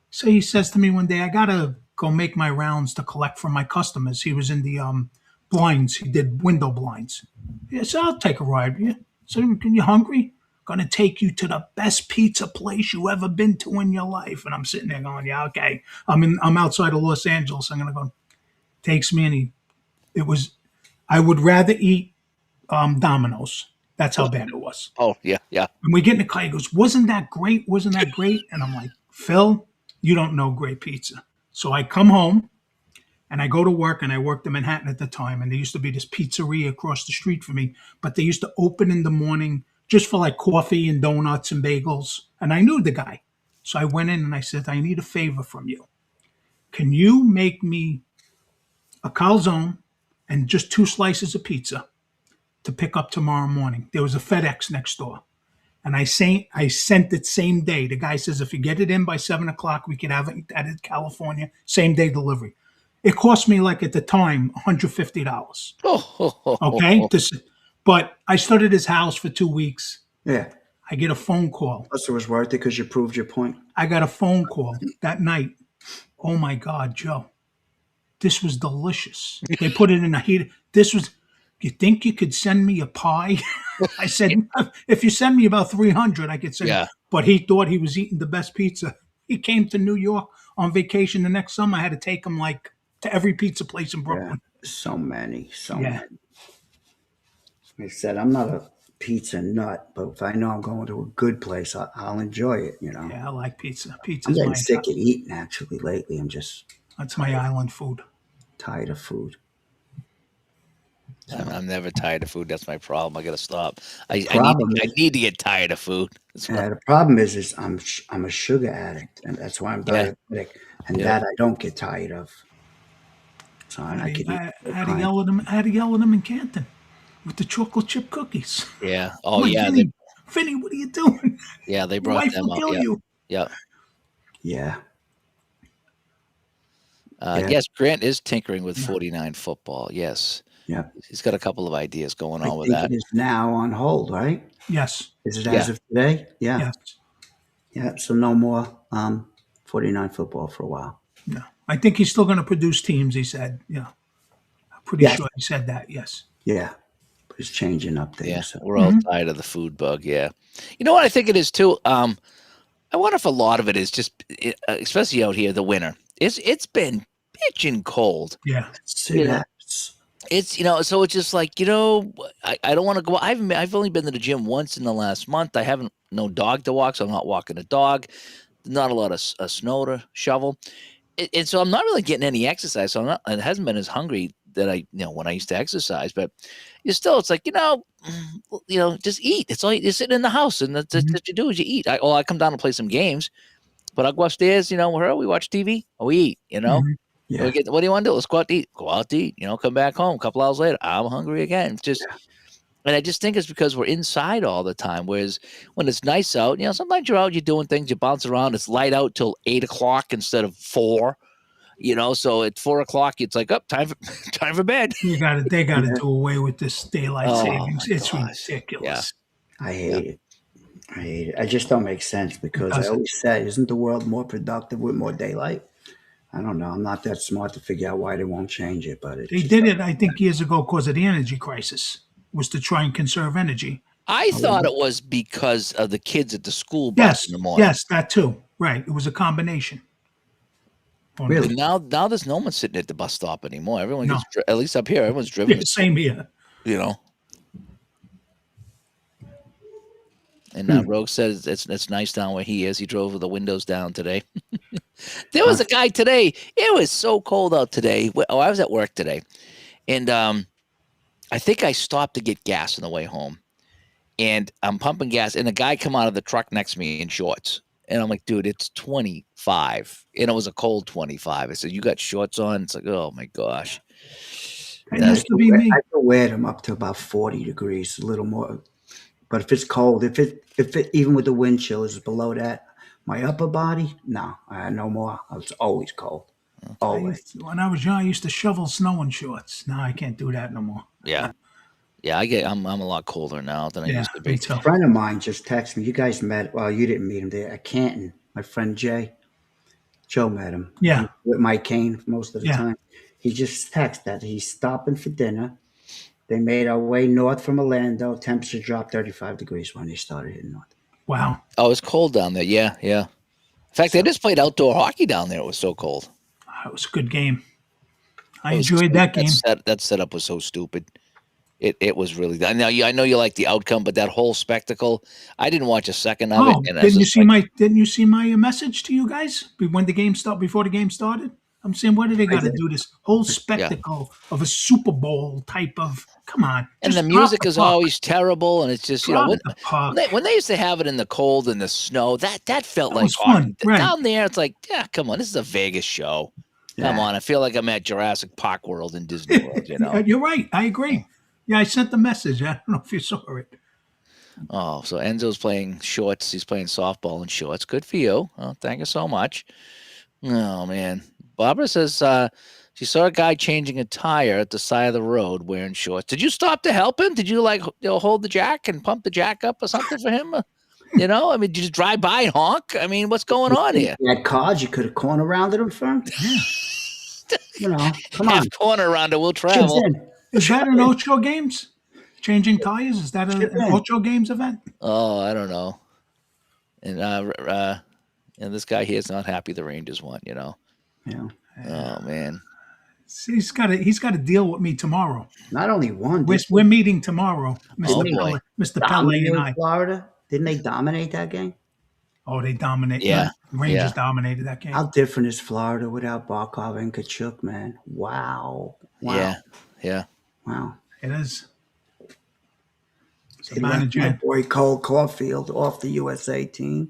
So he says to me one day, "I gotta go make my rounds to collect from my customers." He was in the blinds. He did window blinds. Yes, I'll take a ride with you. So, can you hungry? Gonna take you to the best pizza place you ever been to in your life. And I'm sitting there going, "Yeah, okay." I'm outside of Los Angeles. I'm gonna go. Takes me, and I would rather eat Domino's. That's how bad it was. Oh, yeah. And we get in the car, he goes, "Wasn't that great? Wasn't that great?" And I'm like, "Phil, you don't know great pizza." So I come home and I go to work, and I worked in Manhattan at the time. And there used to be this pizzeria across the street from me, but they used to open in the morning just for like coffee and donuts and bagels. And I knew the guy. So I went in and I said, "I need a favor from you. Can you make me a calzone and just 2 slices of pizza to pick up tomorrow morning?" There was a FedEx next door. And I sent it same day. The guy says, "If you get it in by 7 o'clock, we can have it at California, same day delivery." It cost me, like at the time, $150. Okay? But I stood at his house for 2 weeks. yeah, I get a phone call. plus it was worth it because you proved your point. I got a phone call that night. "Oh my God, Joe. This was delicious. They put it in a heater. You think you could send me a pie?" I said, "If you send me about 300, I could send." Yeah. But he thought he was eating the best pizza. He came to New York on vacation the next summer. I had to take him like to every pizza place in Yeah, Brooklyn. so many. Yeah. Like I said, I'm not a pizza nut, but if I know I'm going to a good place, I'll enjoy it. Yeah, I like pizza. I'm Pizza's getting sick of eating actually lately. I'm just that's my island food. tired of food. I'm never tired of food. That's my problem. I got to stop. I Problem need, I is- need to get tired of food. That's what- The problem is I'm a sugar addict, and that's why I'm Yeah. diabetic, and Yeah. that I don't get tired of. So I can I eat. had to yell at him. I had to yell at him in Canton with the chocolate chip cookies. Yeah. I'm Oh, like, yeah. Vinny, what are you doing? They Your brought wife them will out. kill Yeah. you. Yeah. Yeah, Yes, Grant is tinkering with 49 football. Yes. yeah. He's got a couple of ideas going I on with think that. it is now on hold, right? Yes. Is it Yeah. as of today? Yeah, Yes. yeah. So no more 49 football for a while. No. I think he's still going to produce teams, he said. Yeah. I'm pretty Yes. sure he said that. Yes. Yeah, but it's changing up there. Yeah. So We're all tired of the food bug. Yeah. You know what I think it is too? I wonder if a lot of it is just, especially out here, the winter. It's been bitching cold. Yeah. see Yeah. that. It's so it's just like I don't want to go. I've only been to the gym once in the last month. I haven't no dog to walk, so I'm not walking a dog. Not a lot of snow to shovel, and so I'm not really getting any exercise. So it hasn't been as hungry that I when I used to exercise. But it's like just eat. It's all you're sitting in the house, and that's what you do is you eat. I come down and play some games, but I'll go upstairs. With her, we watch TV or we eat. Mhm. Yeah, What do you want to do? Let's go out to eat. Go out to eat. Come back home. A couple hours later, I'm hungry again. And I just think it's because we're inside all the time. Whereas when it's nice out, sometimes you're out, you're doing things, you bounce around. It's light out till 8 o'clock instead of 4. So at 4 o'clock, it's like, time for bed. They got to do away with this daylight Oh, savings. my It's gosh. ridiculous. I hate it. I hate it. I just don't make sense because I doesn't. always say, isn't the world more productive with more daylight? I don't know. I'm not that smart to figure out why they won't change it, but They did it, I think, years ago because of the energy crisis, was to try and conserve energy. I thought it was because of the kids at the school bus Yes, in the morning. yes, that too. Right. It was a combination. Really? And now there's no one sitting at the bus stop anymore. Everyone No. gets, at least up here, everyone's driven. Yeah, same here. And Rogue says it's nice down where he is. He drove with the windows down today. There was a guy today. It was so cold out today. Oh, I was at work today, and I think I stopped to get gas on the way home, and I'm pumping gas, and a guy come out of the truck next to me in shorts, and I'm like, dude, it's 25, and it was a cold 25. I said, you got shorts on? It's like, oh my gosh. It used to be me. I can wear them up to about 40 degrees, a little more. But if it's cold, if it even with the wind chill is below that, my upper body, no, no more. It's always cold. Always. When I was young, I used to shovel snow in shorts. Now I can't do that no more. Yeah. I'm a lot colder now than I Yeah, used to me be. too. A friend of mine just texted me. You guys met, well, you didn't meet him there at Canton. My friend Jay. Joe met him. Yeah. With Mike Kane most of the Yeah. time. He just texted that he's stopping for dinner. They made our way north from Orlando. Temperature dropped 35 degrees when they started hitting north. Wow. Oh, it's cold down there. Yeah. In fact, they just played outdoor hockey down there. It was so cold. It was a good game. I It was- enjoyed that game. That setup was so stupid. It was really. I know you like the outcome, but that whole spectacle, I didn't watch a second of it. Oh, And didn't you see my message to you guys when the game started? Before the game started, I'm saying, what do they got to did. do this whole spectacle of a Super Bowl type of? Come on, And just the drop music the is puck. always terrible, and it's just Drop when, the puck. when they used to have it in the cold and the snow, that felt That like was fun, hockey. right. Down there, it's like, yeah, come on, this is a Vegas show. Come Yeah. on, I feel like I'm at Jurassic Park World in Disney World. You know. You're right. I agree. Yeah, I sent the message. I don't know if you saw it. Oh, so Enzo's playing shorts. He's playing softball in shorts. Good for you. Oh, thank you so much. Oh man, Barbara says she saw a guy changing a tire at the side of the road wearing shorts. Did you stop to help him? Did you hold the jack and pump the jack up or something for him? I mean, did you just drive by and honk? I mean, what's going on here? You had cards, you could have corner rounded him for him. Come on. Half corner around it, we'll Chips travel. in. Is that an Ocho Games? Changing tires? Is that an in. Ocho Games event? Oh, I don't know. And this guy here is not happy the Rangers won. Yeah. Oh man. See, he's got to deal with me tomorrow. Not only one. We're meeting tomorrow, Oh, Mr. boy. Pelle, Mr. Pelle and I. Florida. Didn't they dominate that game? Oh, they dominate. Yeah. The Rangers Yeah. dominated that game. How different is Florida without Barkov and Kachuk, man? Wow. Yeah. Wow. It is. It's They a left my manager. boy Cole Caulfield off the USA team.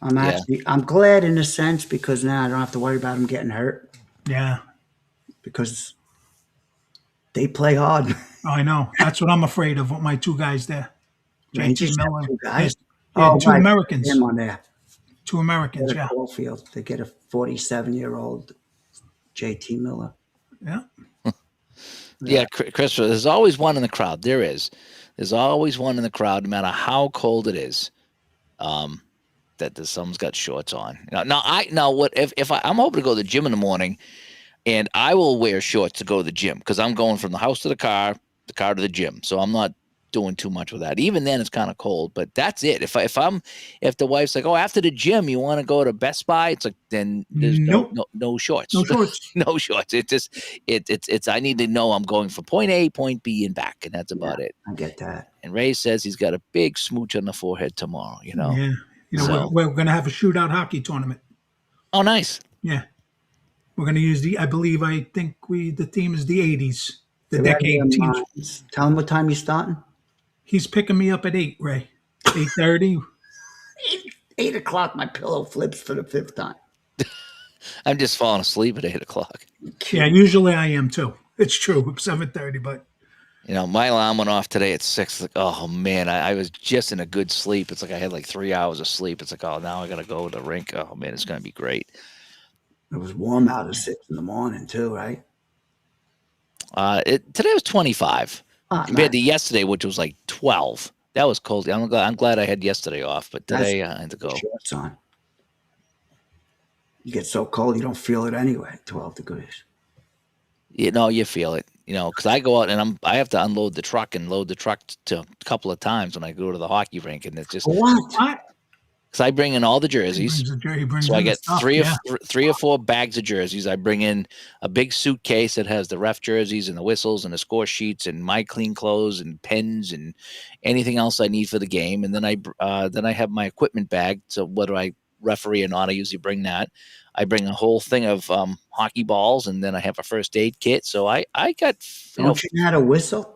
I'm glad in a sense because now I don't have to worry about him getting hurt Yeah. because they play hard. Oh, I know. That's what I'm afraid of with my two guys there. Rangers JT have Miller. two guys. Two right. Americans. Him on there. Two Americans, Get a yeah. Caulfield. They get a 47-year-old JT Miller. Yeah. Yeah, Chris, there's always one in the crowd. There is. There's always one in the crowd, no matter how cold it is. That someone's got shorts on. I'm hoping to go to the gym in the morning, and I will wear shorts to go to the gym because I'm going from the house to the car to the gym. So I'm not doing too much with that. Even then, it's kind of cold, but that's it. If the wife's like, oh, after the gym, you want to go to Best Buy? It's like then there's Nope. no shorts. No shorts. No shorts. It's I need to know I'm going from point A, point B, and back, and that's about it. I get that. And Ray says he's got a big smooch on the forehead tomorrow. Yeah. So- We're going to have a shootout hockey tournament. Oh, nice. Yeah. We're going to use the team is the 80s, the They're ready decade in teams. minds. Tell him what time you're starting. He's picking me up at 8, Ray. 8:30. 8 o'clock, my pillow flips for the 5th time. I'm just falling asleep at 8:00. Yeah, usually I am too. It's true. 7:30, but My alarm went off today at 6. Like, oh man, I was just in a good sleep. It's like I had like 3 hours of sleep. It's like, oh, now I gotta go to the rink. Oh man, it's gonna be great. It was warm out at 6 in the morning too, right? Today was 25 compared to Nice. yesterday, which was like 12. That was cold. I'm glad I had yesterday off, but today I had to go. Shorts on. You get so cold, you don't feel it anyway. 12 degrees. You feel it. Because I go out and I have to unload the truck and load the truck to a couple of times when I go to the hockey rink, and it's just What? because I bring in all the he jerseys. brings So I in the get stuff, three yeah. or four bags of jerseys. I bring in a big suitcase that has the ref jerseys and the whistles and the score sheets and my clean clothes and pens and anything else I need for the game. And then I have my equipment bag. So what do I referee or not. I usually bring that. I bring a whole thing of hockey balls, and then I have a first aid kit. So I got Don't you know how to whistle?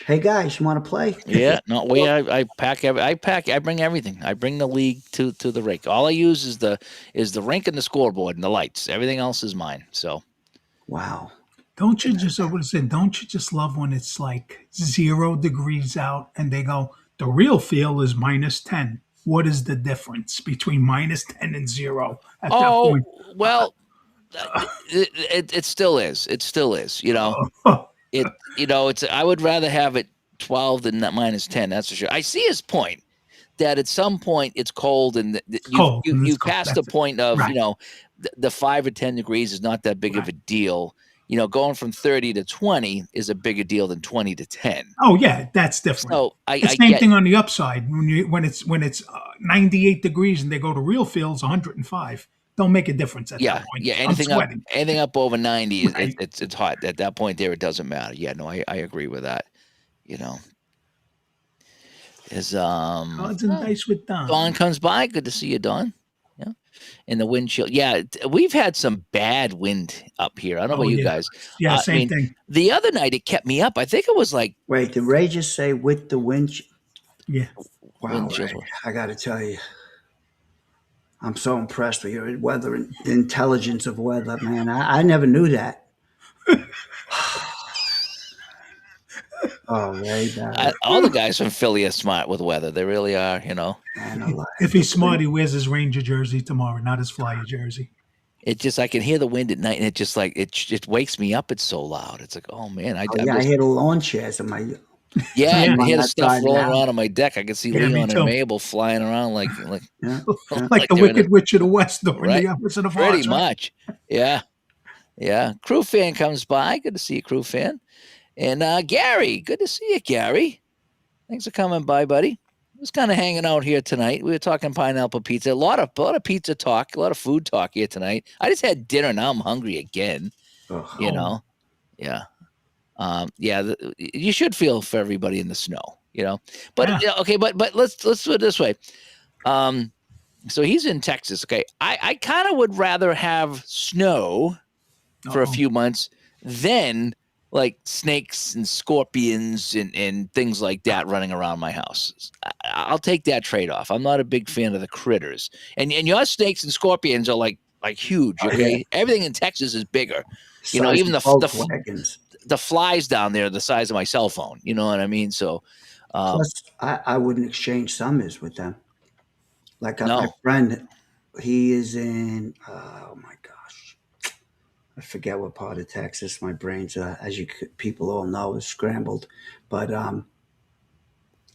Hey guys, you want to play? yeah, no, I pack I bring everything. I bring the league to the rink. All I use is the rink and the scoreboard and the lights. Everything else is mine. So Wow. Don't you just, I would have said, don't you just love when it's like 0 degrees out and they go, the real feel is -10. What is the difference between -10 and 0 at that oh point? well, it still is. It still is. It's I would rather have it 12 than that -10. That's for sure. I see his point that at some point it's cold and Cold, and it's you cold. passed the That's it. point of Right. the 5 or 10 degrees is not that big of a Right. deal. Going from 30 to 20 is a bigger deal than 20 to 10. Oh yeah, that's different. So The I same get thing on the upside when it's 98 degrees and they go to real fields 105. Don't make a difference at yeah that point. yeah I'm sweating. anything up over 90 Right. it's hot at that point. There it doesn't matter. Yeah, no, I agree with that. You know, is Odds and dice with Don. Dawn comes by. Good to see you, Dawn. Yeah. And the wind chill. Yeah, we've had some bad wind up here. I don't know Oh, about you yeah. guys. Yeah, I same mean, thing. The other night it kept me up. I think it was like Wait, did Ray just say with the wind? Yeah. Wow, wind chill. Ray, I got to tell you, I'm so impressed with your weather and the intelligence of weather, man. I never knew that. Oh, Ray, that All the guys from Philly are smart with weather. They really are. man alive. If he's smart, he wears his Ranger jersey tomorrow, not his Flyer jersey. It just I can hear the wind at night, and it just like it wakes me up. It's so loud. It's like, oh man, Oh, yeah, I hear the lawn chairs in my. yeah, I Yeah. can hear the On that stuff side rolling now. around on my deck. I can see Yeah, me Leon too. and Mabel flying around like Yeah, yeah. Like the they're in Wicked Witch of the West during Right. the Wizard of pretty Oz. Right? much. Yeah. Crew fan comes by. Good to see you, crew fan. And Gary, good to see you, Gary. Thanks for coming by, buddy. Just kind of hanging out here tonight. We were talking pineapple pizza. A lot of pizza talk, a lot of food talk here tonight. I just had dinner. Now I'm hungry again. Ugh. Yeah. You should feel for everybody in the snow. But Yeah. okay, but let's do it this way. So he's in Texas. Okay, I kind of would rather have snow for a Uh-oh. few months than like snakes and scorpions and things like that running around my house. I'll take that trade off. I'm not a big fan of the critters. And your snakes and scorpions are like huge. Oh, Okay, yeah. Everything in Texas is bigger. Size Even of the Volkswagens. the flies down there are the size of my cell phone. You know what I mean? So, Plus, I wouldn't exchange summers with them. Like my No. friend, he is in. Oh my gosh, I forget what part of Texas. My brain's, as people all know, is scrambled. But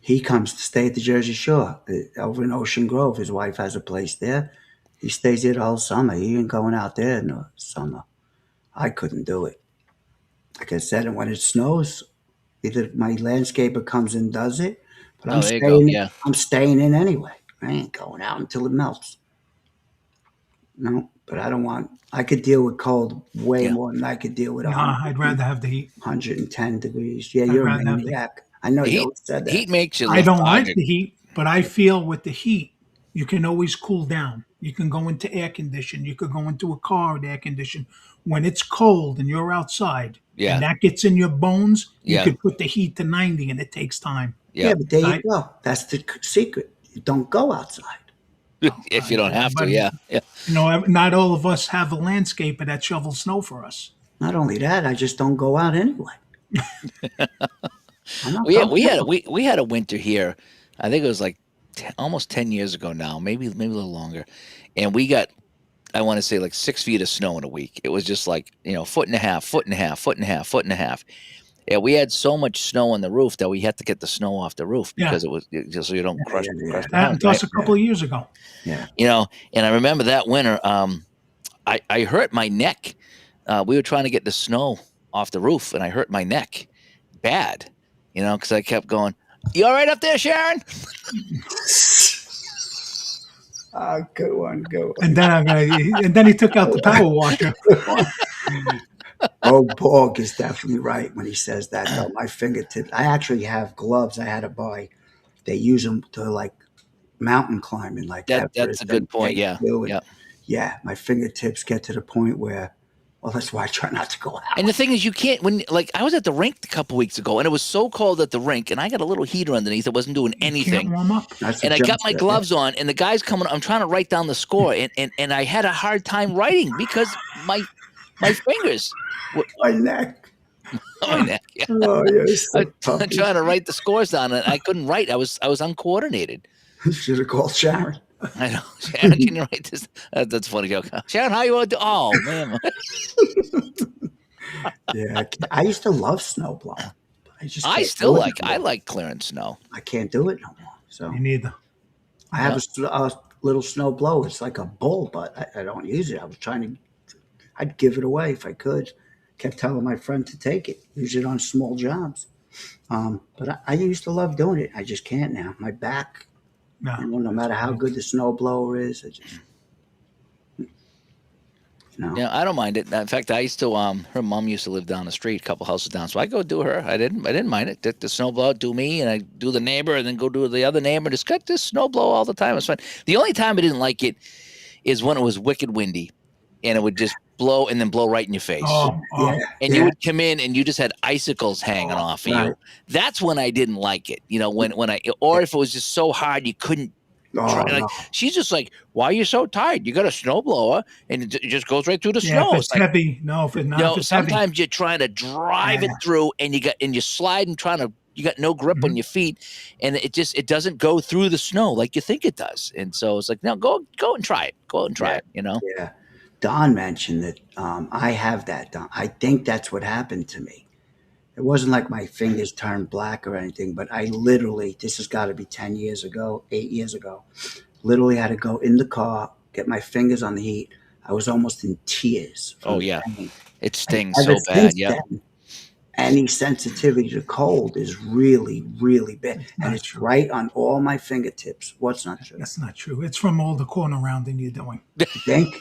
he comes to stay at the Jersey Shore over in Ocean Grove. His wife has a place there. He stays there the whole summer. He ain't going out there in the summer. I couldn't do it. Like I said, and when it snows, either my landscaper comes and does it, but I'm there you go. staying. Yeah. I'm staying in anyway. I ain't going out until it melts. No, but I don't want. I could deal with cold way Yeah. more than I could deal with Nah, I'd rather have the heat. 110 degrees. Yeah, I'd you're a rather have the- maniac. I know The you always said that. Heat makes you. I don't like lethargic. the heat, but I feel with the heat, you can always cool down. You can go into air condition. You could go into a car with air condition. When it's cold and you're outside, Yeah. and that gets in your bones, you Yeah. could put the heat to 90, and it takes time. Yeah, but there you I- go. That's the secret. You don't go outside. If you don't have to. But- Yeah. Not all of us have a landscaper that shovels snow for us. Not only that, I just don't go out anyway. I'm not Well, yeah, comfortable. we had a winter here. I think it was like almost 10 years ago now, maybe a little longer, and we got, I want to say like 6 feet of snow in a week. It was just like foot and a half, foot and a half, foot and a half, foot and a half. Yeah, we had so much snow on the roof that we had to get the snow off the roof Yeah. because it was just so you don't crush yeah. the That house, happened to us right? a couple of years ago. Yeah. And I remember that winter, I hurt my neck. We were trying to get the snow off the roof, and I hurt my neck bad, because I kept going, "You all right up there, Sharon?" Good one. Good one. And then he took out the power washer. Oh, Borg is definitely right when he says that, though. My fingertips. I actually have gloves I had to buy. They use them to, like, mountain climbing like That's Everest a good and point. Yeah. K2 and Yeah. yeah, my fingertips get to the point where, well, that's why I try not to go out. And the thing is, you can't like I was at the rink a couple weeks ago, and it was so cold at the rink, and I got a little heater underneath. It wasn't doing You can't anything, warm up. That's and what I got John my said. gloves on, and the guy's coming. I'm trying to write down the score, and I had a hard time writing because my fingers. My neck. My neck. Yeah. Oh, you're so I'm puppy. trying to write the scores down, and I couldn't write. I was uncoordinated. Should have called Sharon. I know. Sharon, can you write this? That's a funny joke. Sharon, how you want to? Oh man. Yeah, I used to love snowblowing. I just I can't still do it like. no I more. like clearing snow. I can't do it no more. So Me neither. I have a little snow blower. It's like a bull, but I don't use it. I was trying to. I'd give it away if I could. Kept telling my friend to take it, use it on small jobs. But I used to love doing it. I just can't now. My back, No. no matter how good the snow blower is, I just. No. Yeah, I don't mind it. In fact, I used to. Her mom used to live down the street, a couple houses down, so I go do her. I didn't mind it. The snowblower do me, and I do the neighbor, and then go do the other neighbor. Just got this snowblower all the time. It's fun. The only time I didn't like it is when it was wicked windy, and it would just blow and then blow right in your face. Oh, Yeah. And you would come in and you just had icicles hanging off of you. right. That's when I didn't like it. You know, when I or if it was just so hard you couldn't. Oh, Like, no. she's just like, why are you so tired? You got a snowblower and it just goes right through the yeah, snow. if It's it's like, heavy. No, if it's not, if it's heavy. sometimes you're trying to drive it Yeah. through and you're sliding, you got no grip on your feet, and it doesn't go through the snow like you think it does. And so it's like, no, go and try it. Go out and try it. You know. Yeah. Don mentioned that I have that. Don. I think that's what happened to me. It wasn't like my fingers turned black or anything, but I literally, this has got to be 10 years ago, 8 years ago, literally had to go in the car, get my fingers on the heat. I was almost in tears. from Oh the yeah, pain. it stings Ever so bad. since Yeah. then, any sensitivity to cold is really, really bad. not And it's true. right on all my fingertips. What's not true? That's not true. It's from all the corner rounding you're doing. You think?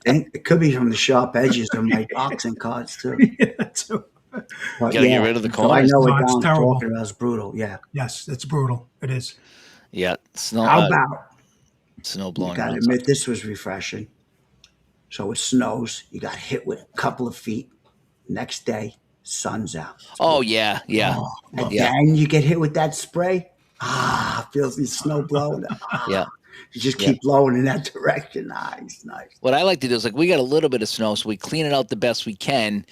It could be from the sharp edges of my boxing cards, too. Yeah, too. But Gotta get rid of the so I corners. know No, what it's Don's terrible. talking about is brutal. Yeah. Yes, it's brutal. It is. Yeah, snow. How about, snow you blowing got to around. admit, this was refreshing. So it snows. You got hit with a couple of feet. Next day, sun's out. Oh yeah, yeah, And yeah. then you get hit with that spray. Feels the snow blowing. Yeah. You just Yeah. keep blowing in that direction. Nice. What I like to do is like we got a little bit of snow, so we clean it out the best we can,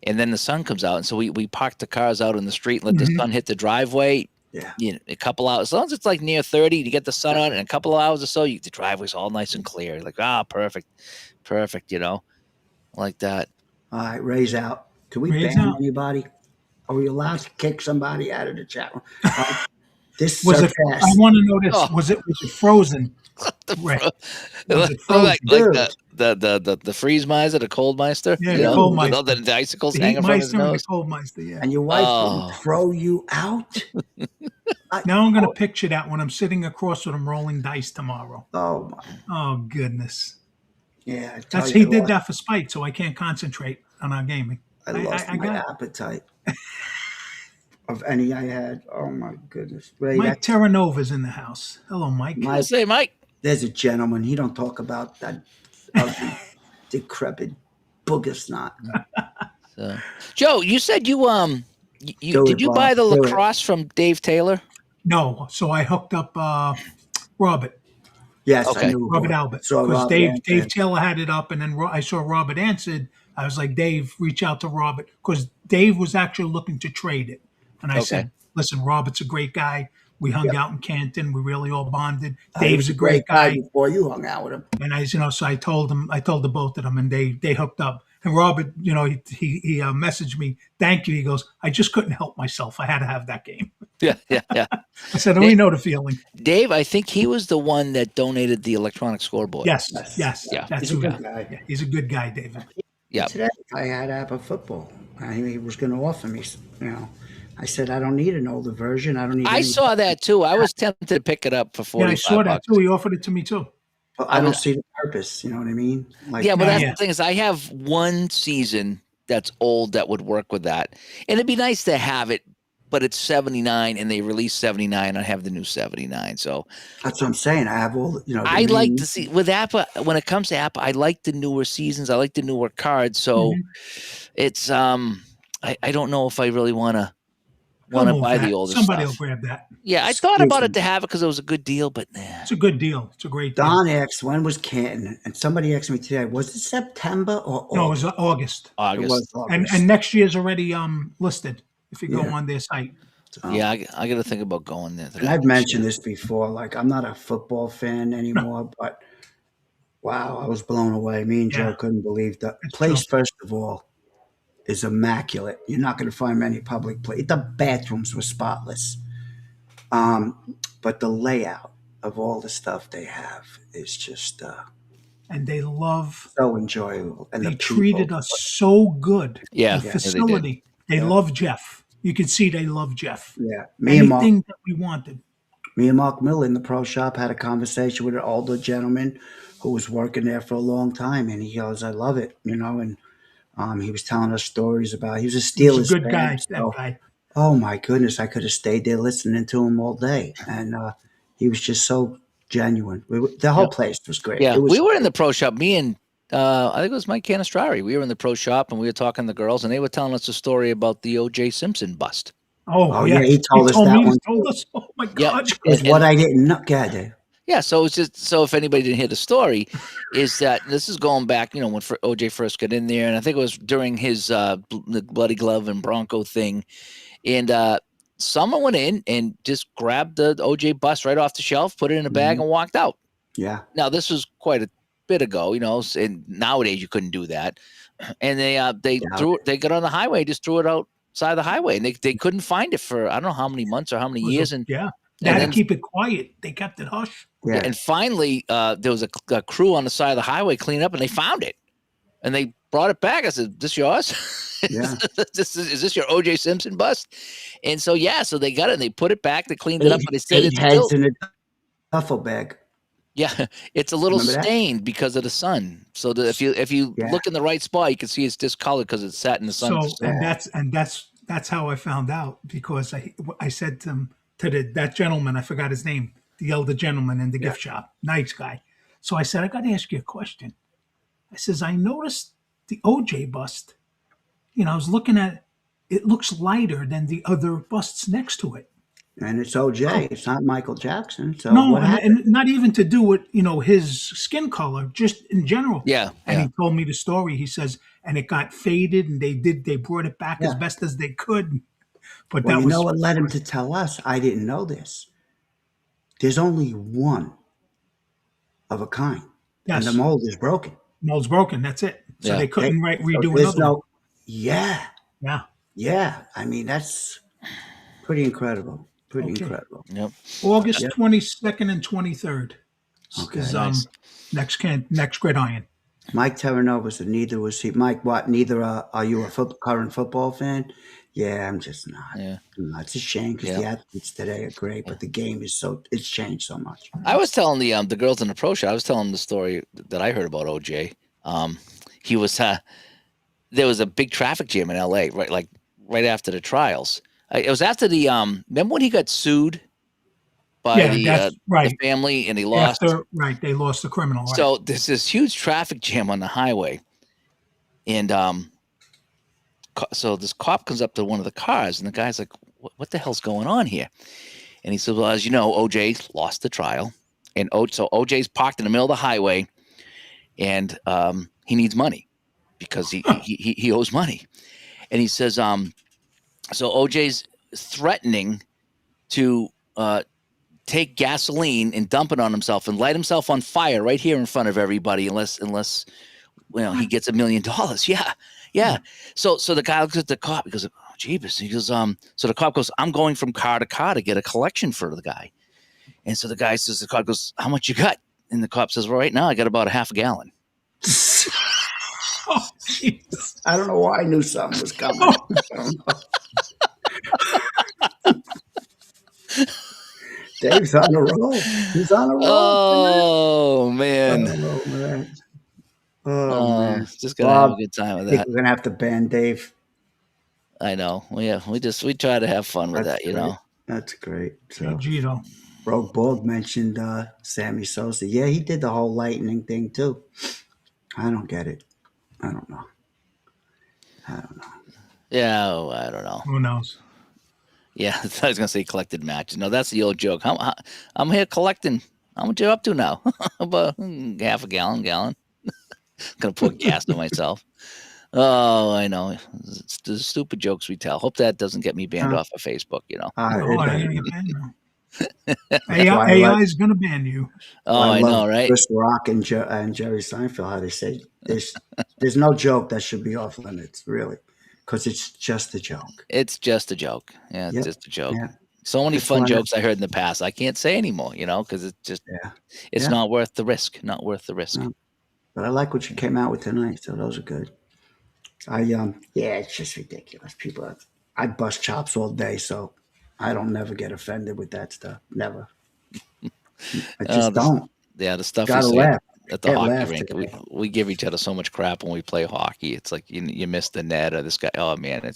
and then the sun comes out, and so we park the cars out in the street, and let the sun hit the driveway. Yeah. You know, a couple hours, as long as it's like near 30, you get the sun on, in a couple of hours or so, the driveway's all nice and clear. Like perfect. You know, like that. All right, Ray's out. Can we Ray's ban out. anybody? Are we allowed to kick somebody out of the chat room? This Was it? surpassed. I want to know this. Oh. Was it frozen? Right. Was it frozen? like the freeze miser, the cold meister. Yeah, you the know, cold with all meister. the icicles The hanging heat from his meister and the nose. cold meister. Yeah. And your wife Oh. didn't throw you out? Now I'm going to picture that when I'm sitting across with him rolling dice tomorrow. Oh, my. Oh goodness. Yeah. I tell That's you, he I did lost- that for spite, so I can't concentrate on our gaming. I lost I my got it. appetite of any I had. Oh, my goodness. Ray, Mike Terranova's in the house. Hello, Mike. My- Say, Mike. there's a gentleman. He don't talk about that ugly, decrepit booger snot. So, Joe, you said you Do did it, you Bob. buy the Do it. lacrosse from Dave Taylor? No, so I hooked up Robert Yes, Okay. I knew. Robert Albert So because Robert Dave answered. Taylor had it up, and then I saw Robert answered. I was like, Dave, reach out to Robert because Dave was actually looking to trade it, and I Okay. said, listen, Robert's a great guy. We hung out in Canton. We really all bonded. He Dave's was a great guy. before you hung out with him. And so I told the both of them, and they hooked up. And Robert, he messaged me, thank you. He goes, I just couldn't help myself. I had to have that game. Yeah. I said, we know the feeling. Dave, I think he was the one that donated the electronic scoreboard. Yes. Yeah. That's He's a who good got it. guy. Yeah, he's a good guy, David. Yeah. Today, I had to have a football. He was going to offer me, I said, I don't need an older version. I don't need I any- saw that too. I was tempted to pick it up for 45 Yeah, I saw that bucks. too. He offered it to me too. But I don't see the purpose. You know what I mean? Like, Yeah, but that's Yeah. the thing is I have one season that's old that would work with that. And it'd be nice to have it but it's 79, and they released 79. I have the new 79. So That's what I'm saying. I have all the I like main. to see with Appa. When it comes to Appa, I like the newer seasons. I like the newer cards. So Mhm. it's I don't know if I really want He'll to move buy the that. older Somebody will stuff. grab that. Yeah, I thought Excuse about it me. to have it because it was a good deal, but nah. It's a good deal. It's a great deal. Don asked, when was Canton? And somebody asked me today, was it September or No, it was August? August, It was August. and August. next year's already listed if you go Yeah. on their site. Yeah, I got to think about going there. To And that I've next mentioned year. this before. Like, I'm not a football fan No, anymore, but wow, I was blown away. Me and Joe yeah, couldn't believe the it's true. place. First of all, is immaculate. You're not going to find many public places. The bathrooms were spotless. But the layout of all the stuff they have is just And they love. so enjoyable, and the They people. treated us so good. Yeah, The Yeah, yeah, they did. facility. They yeah, love Jeff. You could see they love Jeff. yeah. Anything that we wanted. Me and Mark Miller in the pro shop had a conversation with an older gentleman who was working there for a long time, and he goes, "I love it," and he was telling us stories about. He was a He was a Steelers good fan, guy. That so guy. oh my goodness, I could have stayed there listening to him all day, and he was just so genuine. The whole Yep. place was great. Yeah, It was we were in great. the pro shop. Me and I think it was Mike Canistrari. We were in the pro shop and we were talking to the girls, and they were telling us a story about the O.J. Simpson bust. Oh Oh yeah, yeah. he He told us told that me. He one told too. us. Oh my Yep. God. Because what I didn't know, God, Yeah, so it's just so if anybody didn't hear the story, is that this is going back, when OJ first got in there, and I think it was during his the Bloody Glove and Bronco thing, and someone went in and just grabbed the OJ bust right off the shelf, put it in a bag, Mhm. and walked out. Yeah, Now this was quite a bit ago, and nowadays you couldn't do that. And they doubt threw it. it. They got on the highway, just threw it outside the highway, and they couldn't find it for I don't know how many months or how many years, Yeah. They and had to then keep it quiet. They kept it hush. yeah, Yeah, and finally, there was a crew on the side of the highway cleaning up, and they found it, and they brought it back. I said, "This yours? yeah. Is this your O.J. Simpson bust?" And so yeah, so they got it, and they put it back, they cleaned it up, Eight but they said eight it's heads still in a duffel bag. yeah, it's a little Remember that? stained because of the sun. So if you Yeah, look in the right spot, you can see it's discolored because it's sat in the sun. So yeah. that's how I found out because I said to that gentleman, I forgot his name, the elder gentleman in the Yeah. gift shop, nice guy. So I said, I got to ask you a question. I says, I noticed the OJ bust. I was looking at it, looks lighter than the other busts next to it. And it's OJ. It's not Michael Jackson. So No, what happened? and not even to do with his skin color, just in general. Yeah, And yeah. he told me the story. He says, and it got faded, and they brought it back as Yeah. best as they could. But Well, that you know was what led him to tell us? I didn't know this. There's only one of a kind, and the yes, mold is broken. mold's broken. That's it. So Yeah. they couldn't So redo there's another one. no. Yeah, Yeah. yeah. I mean, that's pretty incredible. Pretty Okay. incredible. Yep. August Yep. 22nd and 23rd Okay. is Nice. next gridiron. Mike Terranova said neither was he. Mike, what? Neither are you a current football fan? Yeah, I'm just not. Yeah. No, it's a shame because Yeah. the athletes today are great, but the game is it's changed so much. I was telling the girls in the pro shop. I was telling them the story that I heard about OJ. He was there was a big traffic jam in L.A. right after the trials. It was after the remember when he got sued by Yeah, that's the right. family and he lost. They lost the criminal. Right. So there's this huge traffic jam on the highway, and so this cop comes up to one of the cars, and the guy's like, "What the hell's going on here?" And he said, "Well, as you know, OJ lost the trial, and so OJ's parked in the middle of the highway, and he needs money because he owes money." And he says, so OJ's threatening to take gasoline and dump it on himself and light himself on fire right here in front of everybody, unless he gets $1 million. Yeah, yeah. So the guy looks at the cop. He goes, "Oh, jeebus." He goes, so the cop goes, "I'm going from car to car to get a collection for the guy." And so the guy says, the cop goes, "How much you got?" And the cop says, "Well, right now I got about a half a gallon." Oh, jeez. I don't know why I knew something was coming. I don't know. Dave's on a roll. He's on a roll. Oh man. Oh, man. Oh, man. Just gonna have a Bob, good time I with think that. we're going to have to ban Dave. I know. We try to have fun with That's that, you great. know. That's great. Yeah, So Gito. Rogue Bald mentioned Sammy Sosa. Yeah, he did the whole lightning thing too. I don't get it. I don't know. I don't know. Yeah, oh, I don't know. Who knows? Yeah, I was gonna say collected matches. No, that's the old joke. I'm here collecting. How much you up to now? About half a gallon. Gonna put gas on myself. Oh, I know. It's the stupid jokes we tell. Hope that doesn't get me banned Uh, off of Facebook. You know. No, it I doesn't. gotta get banned now. That's why I AI like. is gonna ban you. Oh, I I love know, right? Chris Rock and, and Jerry Seinfeld. How they say there's no joke that should be off limits, really, because it's just a joke. It's just a joke. Yeah, it's Yep. just a joke. Yeah. So many That's fun why. jokes I heard in the past. I can't say anymore. You know, because Yeah. it's Yeah. not worth the risk. Not worth the risk. No. But I like what you came out with tonight. So those are good. Yeah, it's just ridiculous. I bust chops all day, so I don't never get offended with that stuff. Never. I Uh, just the, don't. yeah, the stuff we Gotta say laugh. at the Can't hockey laugh rink, today. we give each other so much crap when we play hockey. It's like you missed the net or this guy. Oh man,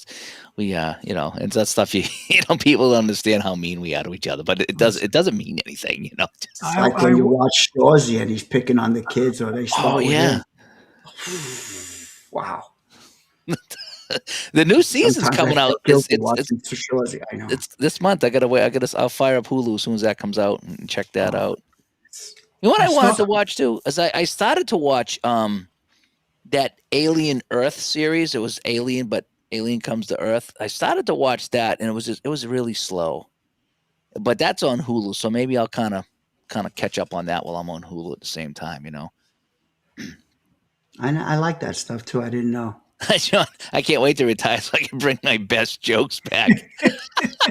you know, it's that stuff. People don't understand how mean we are to each other, but it doesn't mean anything. You know. Just, It's like when you watch Shorzy and he's picking on the kids, or they start oh with yeah, him. Wow. the new season's Sometimes I coming feel out. guilty watching Shorzy. I know. It's this month. I gotta wait. I'll fire up Hulu as soon as that comes out and check that out. It's- You know what I wanted saw- to watch too? Is I started to watch that Alien Earth series. It was Alien, but Alien Comes to Earth. I started to watch that, and it was really slow. But that's on Hulu, so maybe I'll kind of catch up on that while I'm on Hulu at the same time. You know, I like that stuff too. I didn't know. John, I can't wait to retire so I can bring my best jokes back.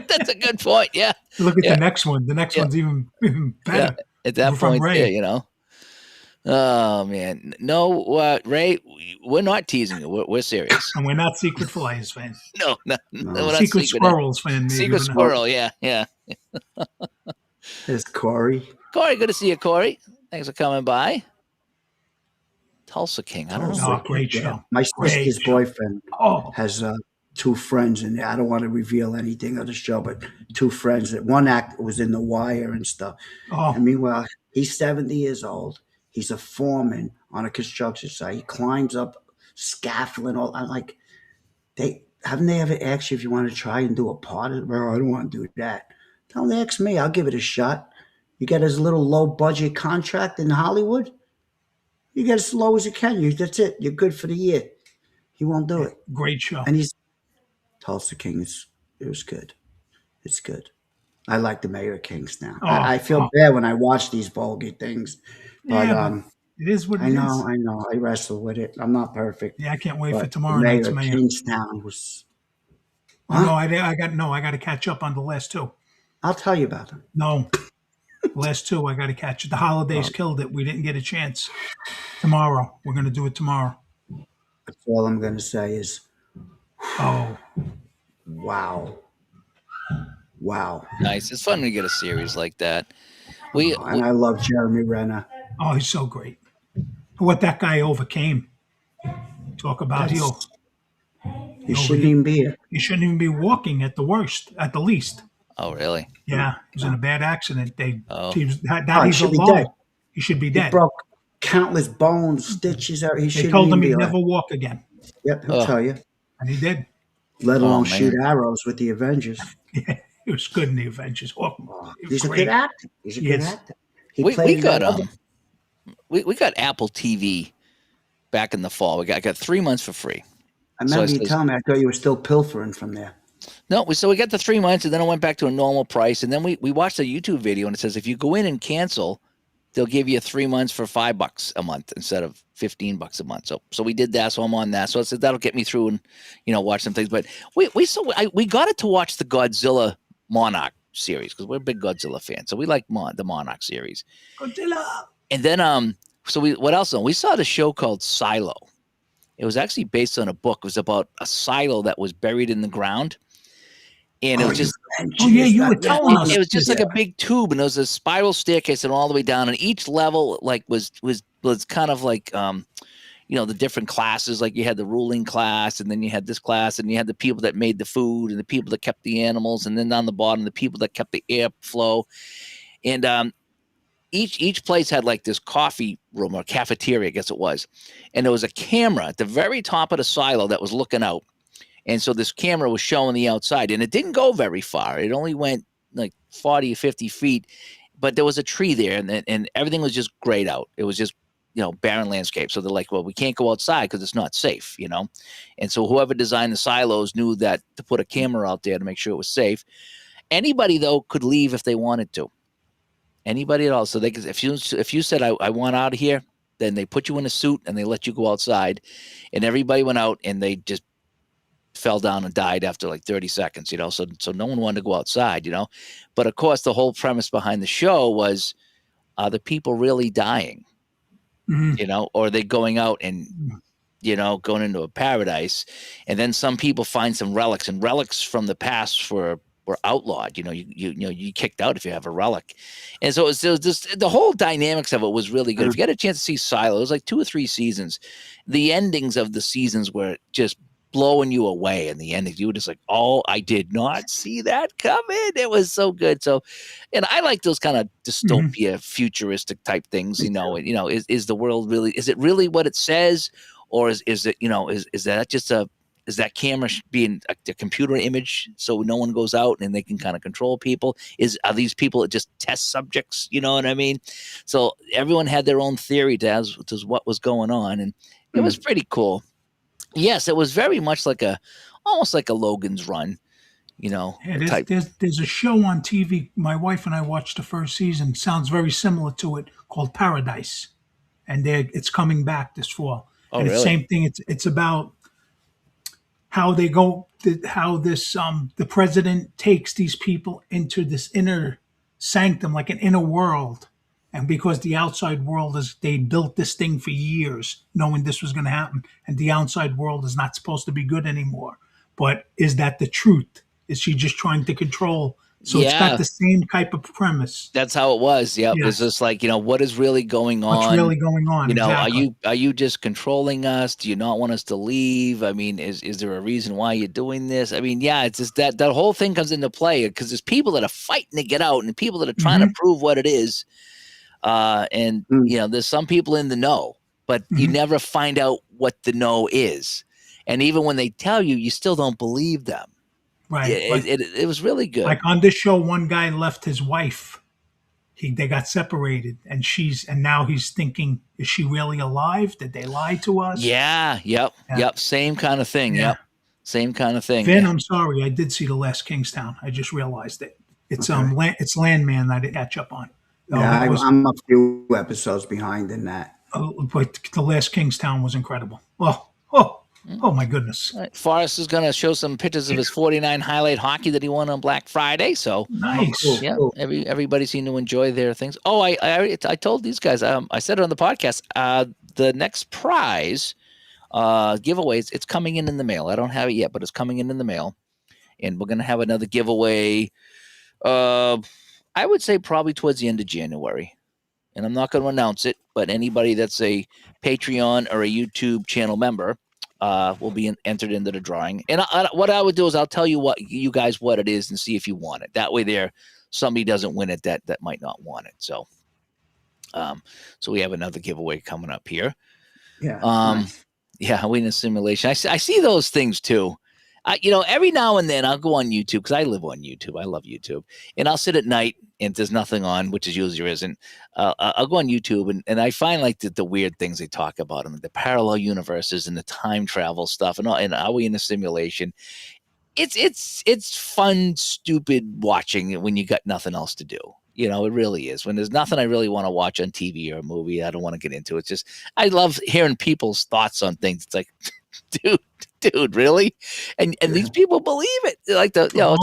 That's a good point. Yeah, Look at Yeah. the next one. The next Yeah. one's even better. at that From point, Ray. yeah, you know. Oh man, no, Ray, we're not teasing you. We're serious. And we're not Secret Flyers fans. No, No. we're not Secret secret. Squirrels fan. Maybe, Secret but no. Squirrel, yeah. There's Corey. Corey, good to see you, Corey. Thanks for coming by. Tulsa King. I don't know. Oh, great show. My Great sister's show. boyfriend Oh, has two friends in there. I don't want to reveal anything of the show, but two friends. That one act was in The Wire and stuff. oh, And meanwhile, he's 70 years old. He's a foreman on a construction site. He climbs up scaffolding. All I'm like, they ever asked you if you want to try and do a part of it? Well, I don't want to do that. Don't ask me. I'll give it a shot. You get his little low budget contract in Hollywood. You get as low as you can. That's it. You're good for the year. He won't do it. great show. And he's Tulsa King. It was good. It's good. I like the Mayor of Kings now. I feel bad when I watch these vulgar things, but Yeah, but it is what it I is. know. I wrestle with it. I'm not perfect. Yeah, I can't wait But for the tomorrow Mayor night's of Mayor. Kingstown was. Oh, no, I got to catch up on the last two. I'll tell you about them. No, last two I got to catch it. The holidays killed it. We didn't get a chance. Tomorrow, we're gonna do it tomorrow. That's all I'm going to say is, Oh, wow. Nice. It's fun when you get a series like that. And I love Jeremy Renner. oh, he's so great. What that guy overcame. Talk about he'll. He shouldn't even be here. He shouldn't even be walking at the worst, at the least. Oh, really? Yeah, he was in a bad accident. Oh. He He should be alone. dead. He should be He dead. broke countless bones, stitches. He They shouldn't told even him be he'd alive. never walk again, Yep, he'll Ugh. tell you. and he did. Let alone man. shoot arrows with the Avengers. He was good in the Avengers. Oh, he was He's a great. good actor. He's a good Yes. actor. He We played got that other- we got Apple TV back in the fall. I got 3 months for free. I remember so you telling me. I thought you were still pilfering from there. No, so we got the 3 months, and then I went back to a normal price, and then we watched a YouTube video, and it says if you go in and cancel, they'll give you 3 months for $5 a month instead of $15 a month. So we did that. So I'm on that. So I said that'll get me through and watch some things. But we got it to watch the Godzilla Monarch series because we're big Godzilla fans. So we like the Monarch series. Godzilla. And then what else? We saw the show called Silo. It was actually based on a book. It was about a silo that was buried in the ground. And it was just You were telling us. it was just like a big tube, and there was a spiral staircase and all the way down, and each level was kind of like the different classes. Like you had the ruling class, and then you had this class, and you had the people that made the food, and the people that kept the animals, and then down the bottom, the people that kept the airflow. And each place had like this coffee room or cafeteria, I guess it was, and there was a camera at the very top of the silo that was looking out. And so this camera was showing the outside, and it didn't go very far. It only went like 40 or 50 feet, but there was a tree there, and everything was just grayed out. It was just, barren landscape. So they're like, well, we can't go outside because it's not safe, And so whoever designed the silos knew that to put a camera out there to make sure it was safe. Anybody, though, could leave if they wanted to. Anybody at all. So they could, if you said, I want out of here, then they put you in a suit and they let you go outside. And everybody went out and they just fell down and died after like 30 seconds, so no one wanted to go outside, but of course the whole premise behind the show was, are the people really dying, or are they going out and, going into a paradise? And then some people find some relics, and relics from the past were outlawed. You kicked out if you have a relic. And so it was just, the whole dynamics of it was really good. If you had a chance to see Silo, it was like 2 or 3 seasons. The endings of the seasons were just blowing you away. In the ending, you were just like, oh, I did not see that coming. It was so good. So, and I like those kind of dystopia, futuristic type things. Is the world really, is it really what it says, or is it, is that just is that camera being a computer image so no one goes out and they can kind of control people? Are these people just test subjects? You know what I mean? So everyone had their own theory to what was going on, and it was pretty cool. Yes, it was very much almost like a Logan's Run, type. There's a show on TV. My wife and I watched the first season. Sounds very similar to it, called Paradise, and it's coming back this fall. Oh, and really? It's the same thing. It's about how they go, how the president takes these people into this inner sanctum, like an inner world. And because the outside world they built this thing for years, knowing this was going to happen, and the outside world is not supposed to be good anymore. But is that the truth? Is she just trying to control? So It's got the same type of premise. That's how it was. Yep. Yeah. It's just like, what is really going on? What's really going on? Exactly. Are you just controlling us? Do you not want us to leave? I mean, is there a reason why you're doing this? I mean, yeah, it's just that whole thing comes into play because there's people that are fighting to get out and people that are trying to prove what it is. There's some people in the know, but you never find out what the know is. And even when they tell you, you still don't believe them. Right. It was really good. Like on this show, one guy left his wife. They got separated, and now he's thinking, is she really alive? Did they lie to us? Yeah. Yep. Same kind of thing. Yeah. Yep. Same kind of thing. Vin, I'm sorry. I did see The Last Kingstown. I just realized it. It's Okay. It's Landman that I didn't catch up on. Yeah, I'm a few episodes behind in that. But The Last Kingstown was incredible. Oh my goodness. Right. Forrest is going to show some pictures of his 49 highlight hockey that he won on Black Friday. So nice. Cool, yeah, cool. Everybody seemed to enjoy their things. Oh, I told these guys, I said it on the podcast, the next prize giveaways, it's coming in the mail. I don't have it yet, but it's coming in the mail. And we're going to have another giveaway, I would say probably towards the end of January. And I'm not going to announce it, but anybody that's a Patreon or a YouTube channel member will be entered into the drawing. And what I would do is I'll tell you what it is and see if you want it. That way somebody doesn't win it that might not want it. So we have another giveaway coming up here. Yeah. Nice. Yeah, Arena Simulation. I see those things too. Every now and then I'll go on YouTube because I live on YouTube. I love YouTube. And I'll sit at night and there's nothing on, which is usually there isn't. I'll go on YouTube and I find like the weird things they talk about and the parallel universes and the time travel stuff and are we in a simulation? It's fun, stupid watching when you got nothing else to do. It really is. When there's nothing I really want to watch on TV or a movie, I don't want to get into it. It's just, I love hearing people's thoughts on things. It's like, dude, really? And these people believe it. Like yeah.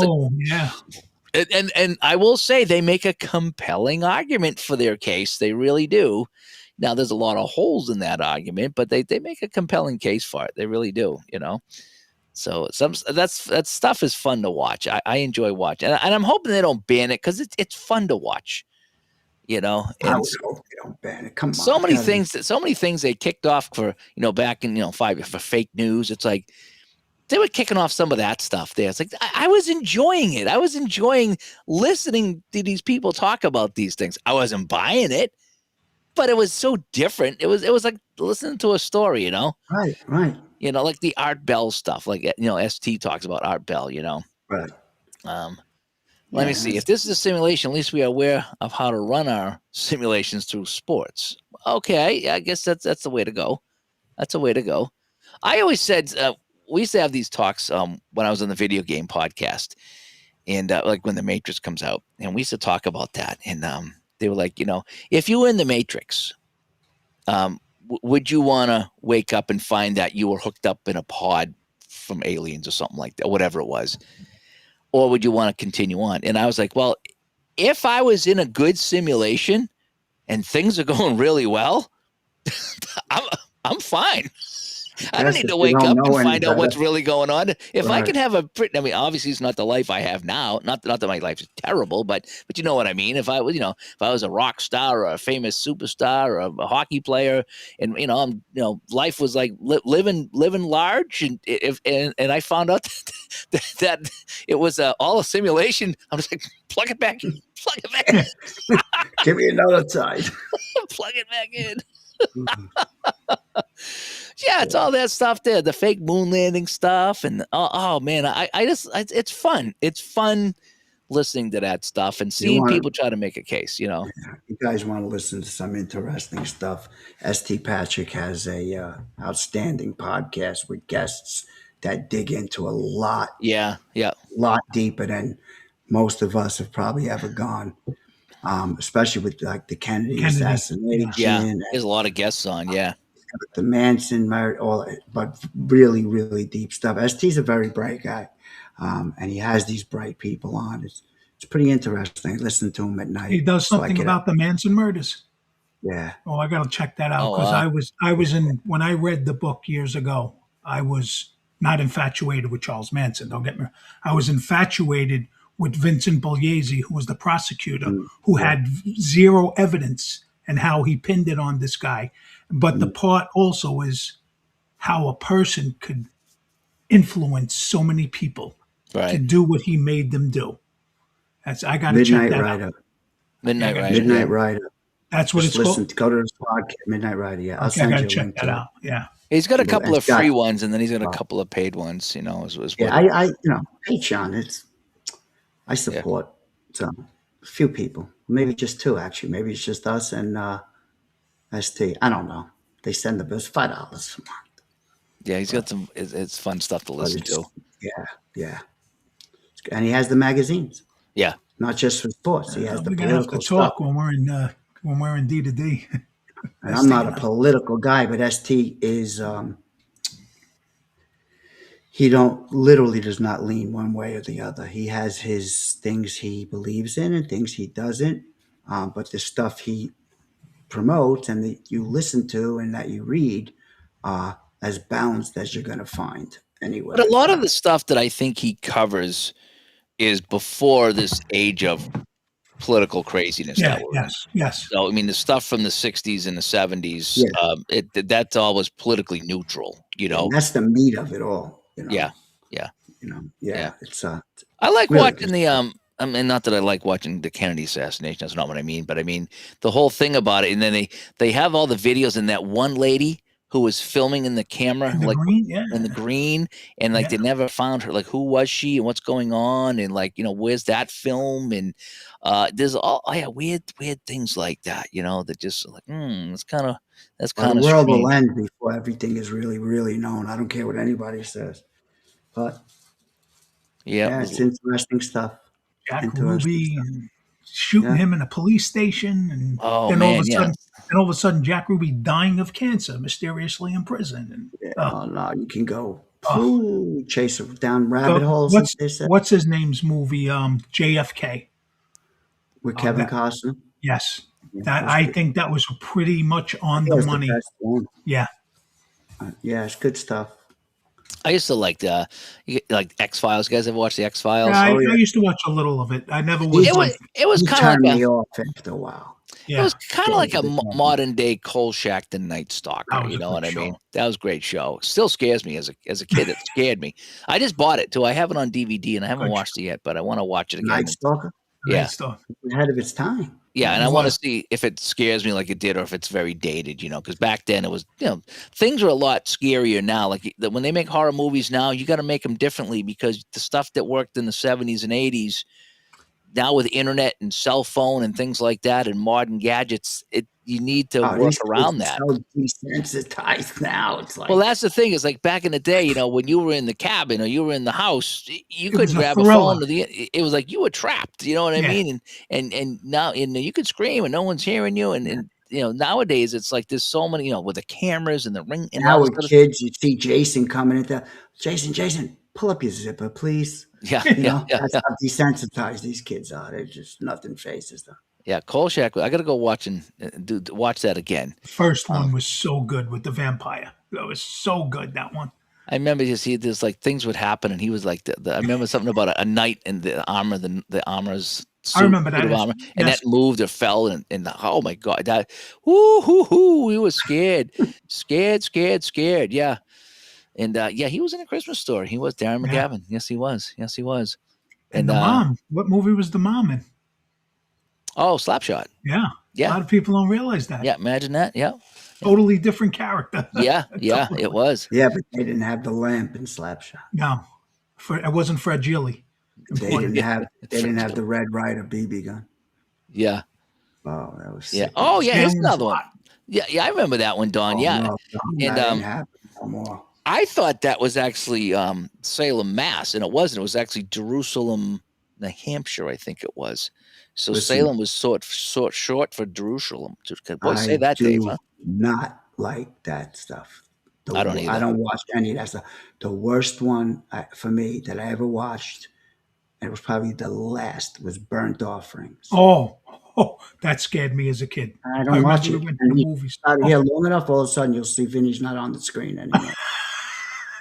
And I will say they make a compelling argument for their case. They really do. Now there's a lot of holes in that argument, but they make a compelling case for it. They really do, So that stuff is fun to watch. I enjoy watching, and I'm hoping they don't ban it because it's fun to watch. I and would hope they don't ban it. Come so on. many things they kicked off for, back in, 5 for fake news. It's like they were kicking off some of that stuff there. It's like I was enjoying it. I was enjoying listening to these people talk about these things. I wasn't buying it, but it was so different. It was like listening to a story, Right. like the Art Bell stuff, like, ST talks about Art Bell, Right. Let me Yeah, see. If this is a simulation, at least we are aware of how to run our simulations through sports. Okay, yeah, I guess that's the way to go. That's a way to go. I always said we used to have these talks when I was on the video game podcast, and like when the Matrix comes out, and we used to talk about that. And they were like, if you were in the Matrix, would you want to wake up and find that you were hooked up in a pod from aliens or something like that, whatever it was? Or would you want to continue on? And I was like, well, if I was in a good simulation and things are going really well, I'm fine. I don't Yes, need if to you wake don't up know and any find out what's better. really going on. If I Right. can have obviously it's not the life I have now. Not that my life is terrible, but you know what I mean. If I was, if I was a rock star or a famous superstar or a hockey player, and life was like living large, and and I found out that it was all a simulation. I'm just like, plug it back in, Give me another time. plug it back in. Yeah, it's all that stuff there, the fake moon landing stuff, and oh man, it's fun. It's fun listening to that stuff and seeing wanna- people try to make a case. You guys want to listen to some interesting stuff? ST Patrick has a outstanding podcast with guests that dig into a lot Yeah. deeper than most of us have probably ever gone. Especially with like the Kennedy Kennedy, assassination, Yeah, and there's a lot of guests on. Yeah, the Manson murder, but really, really deep stuff. ST's a very bright guy, and he has these bright people on. It's pretty interesting. I listen to him at night. He does so I something get about the Manson murders. Yeah, Oh, I got to check that out Oh, because wow. I was in when I read the book years ago. I was not infatuated with Charles Manson. Don't get me. I was infatuated with Vincent Bugliese, who was the prosecutor, who had zero evidence, and how he pinned it on this guy. But the part also is how a person could influence so many people to right. do what he made them do. I got to check Midnight that out. Rider. Midnight Yeah, Rider. Midnight yeah. Rider. That's what Just it's listen. called. Go to this podcast, Midnight Rider. Yeah, I'll Okay, I send got you to a check link that to it. out. Yeah. He's got a couple of It's got- free ones, and then he's got a couple of paid ones. Is Yeah, what I Patreon. I support some a few people, maybe just two actually. Maybe it's just us and ST. I don't know. They send the bills $5 a month. yeah, he's got some. It's fun stuff to But listen it's, to. yeah. And he has the magazines, Yeah, not just for sports. He has the We're gonna have to political stuff. talk when we're in D2D. And I'm not a political guy, but ST is. He literally does not lean one way or the other. He has his things he believes in and things he doesn't. But the stuff he promotes and that you listen to and that you read are as balanced as you're going to find anywhere. but a lot of the stuff that I think he covers is before this age of political craziness. Yeah. that we're in. Yes. So I mean, the stuff from the '60s and the '70s, Yeah. That's all was politically neutral. And that's the meat of it all. Yeah. Yeah. It's I like Really watching the I mean, not that I like watching the Kennedy assassination. That's not what I mean. But I mean the whole thing about it. And then they have all the videos, and that one lady who was filming in the camera, The like green, yeah. in the green, and like they never found her. Like, who was she and what's going on? And like, where's that film? And there's all weird things like that. That just like, that's kind of the world will end before everything is really, really known. I don't care what anybody says. But yeah, it's interesting stuff. Jack Interesting Ruby stuff. and shooting him in a police station, and Oh, then man, all of a sudden, Jack Ruby dying of cancer mysteriously in prison. And No, you can go chase down rabbit holes. What's his name's movie? JFK with Kevin Costner. Yes, I think that was pretty much on the money. The best one. Yeah, Yeah, it's good stuff. I used to like like X-Files. You guys ever watch the X-Files? Yeah, Oh yeah, I used to watch a little of it. I never he, was It was like, it was he kind of turned like me off after a while. it was yeah, kind of Yeah, like a he did. modern day Kolchak the Night Stalker. that was You a know good what I show. mean? That was a great show. Still scares me as a kid. It scared me. I just bought it too. I have it on DVD and I haven't Good watched it yet, but I want to watch it again. Night Stalker, Yeah, Night stuff. ahead of its time. yeah, and It I want to was. see if it scares me like it did, or if it's very dated. Because back then it was, things are a lot scarier now. Like when they make horror movies now, you got to make them differently because the stuff that worked in the 70s and 80s now with internet and cell phone and things like that and modern gadgets, you need to Oh, work these kids around are that. so desensitized now. It's Well, like, that's the thing. Is like back in the day, when you were in the cabin or you were in the house, you It was couldn't a grab a thriller. phone. It was like you were trapped. You know what I Yeah. mean? And now you could scream and no one's hearing you. And nowadays it's like there's so many with the cameras and the ring and now all this with other. kids, you see Jason coming at the Jason, pull up your zipper, please. Yeah, You yeah, know, yeah, that's yeah. how desensitized these kids are. They're just nothing faces them. Yeah, Kolchak. I got to go watch and watch that again. The first Um, one was so good with the vampire. That was so good, that one. I remember there's like things would happen, and he was like, I remember something about a knight in the armor, the armor's I remember suit that. of armor, and that Yes. moved or fell, and oh my god, that whoo hoo hoo, we were scared, scared, yeah, and yeah, he was in a Christmas Story. He was Darren Yeah. McGavin. Yes, he was. And And the mom. What movie was the mom in? oh, Slapshot. Yeah. A Yeah, lot of people don't realize that. yeah. Imagine that. Yeah, Totally different character. yeah. Totally. It was. Yeah, but they didn't have the lamp in Slapshot. No. It wasn't fragile. They didn't have the Red Ryder BB gun. Yeah, Oh, that was yeah. sick. Oh yeah, here's Scaling another was one. Yeah. I remember that one, Don. Oh, Yeah, no, and that ain't happening no more. I thought that was actually Salem, Mass, and it wasn't. It was actually Jerusalem, New Hampshire, I think it was. So Listen. Salem was short for Jerusalem. Boy, say I that, Dave. do Huh? not like that stuff. I don't either. I don't watch any of that stuff. The worst one for me that I ever watched, and it was probably the last, was Burnt Offerings. Oh, that scared me as a kid. I I don't watch remember it. we went to And the you movies. out Oh, here long enough, all of a sudden you'll see Vinny's not on the screen anymore.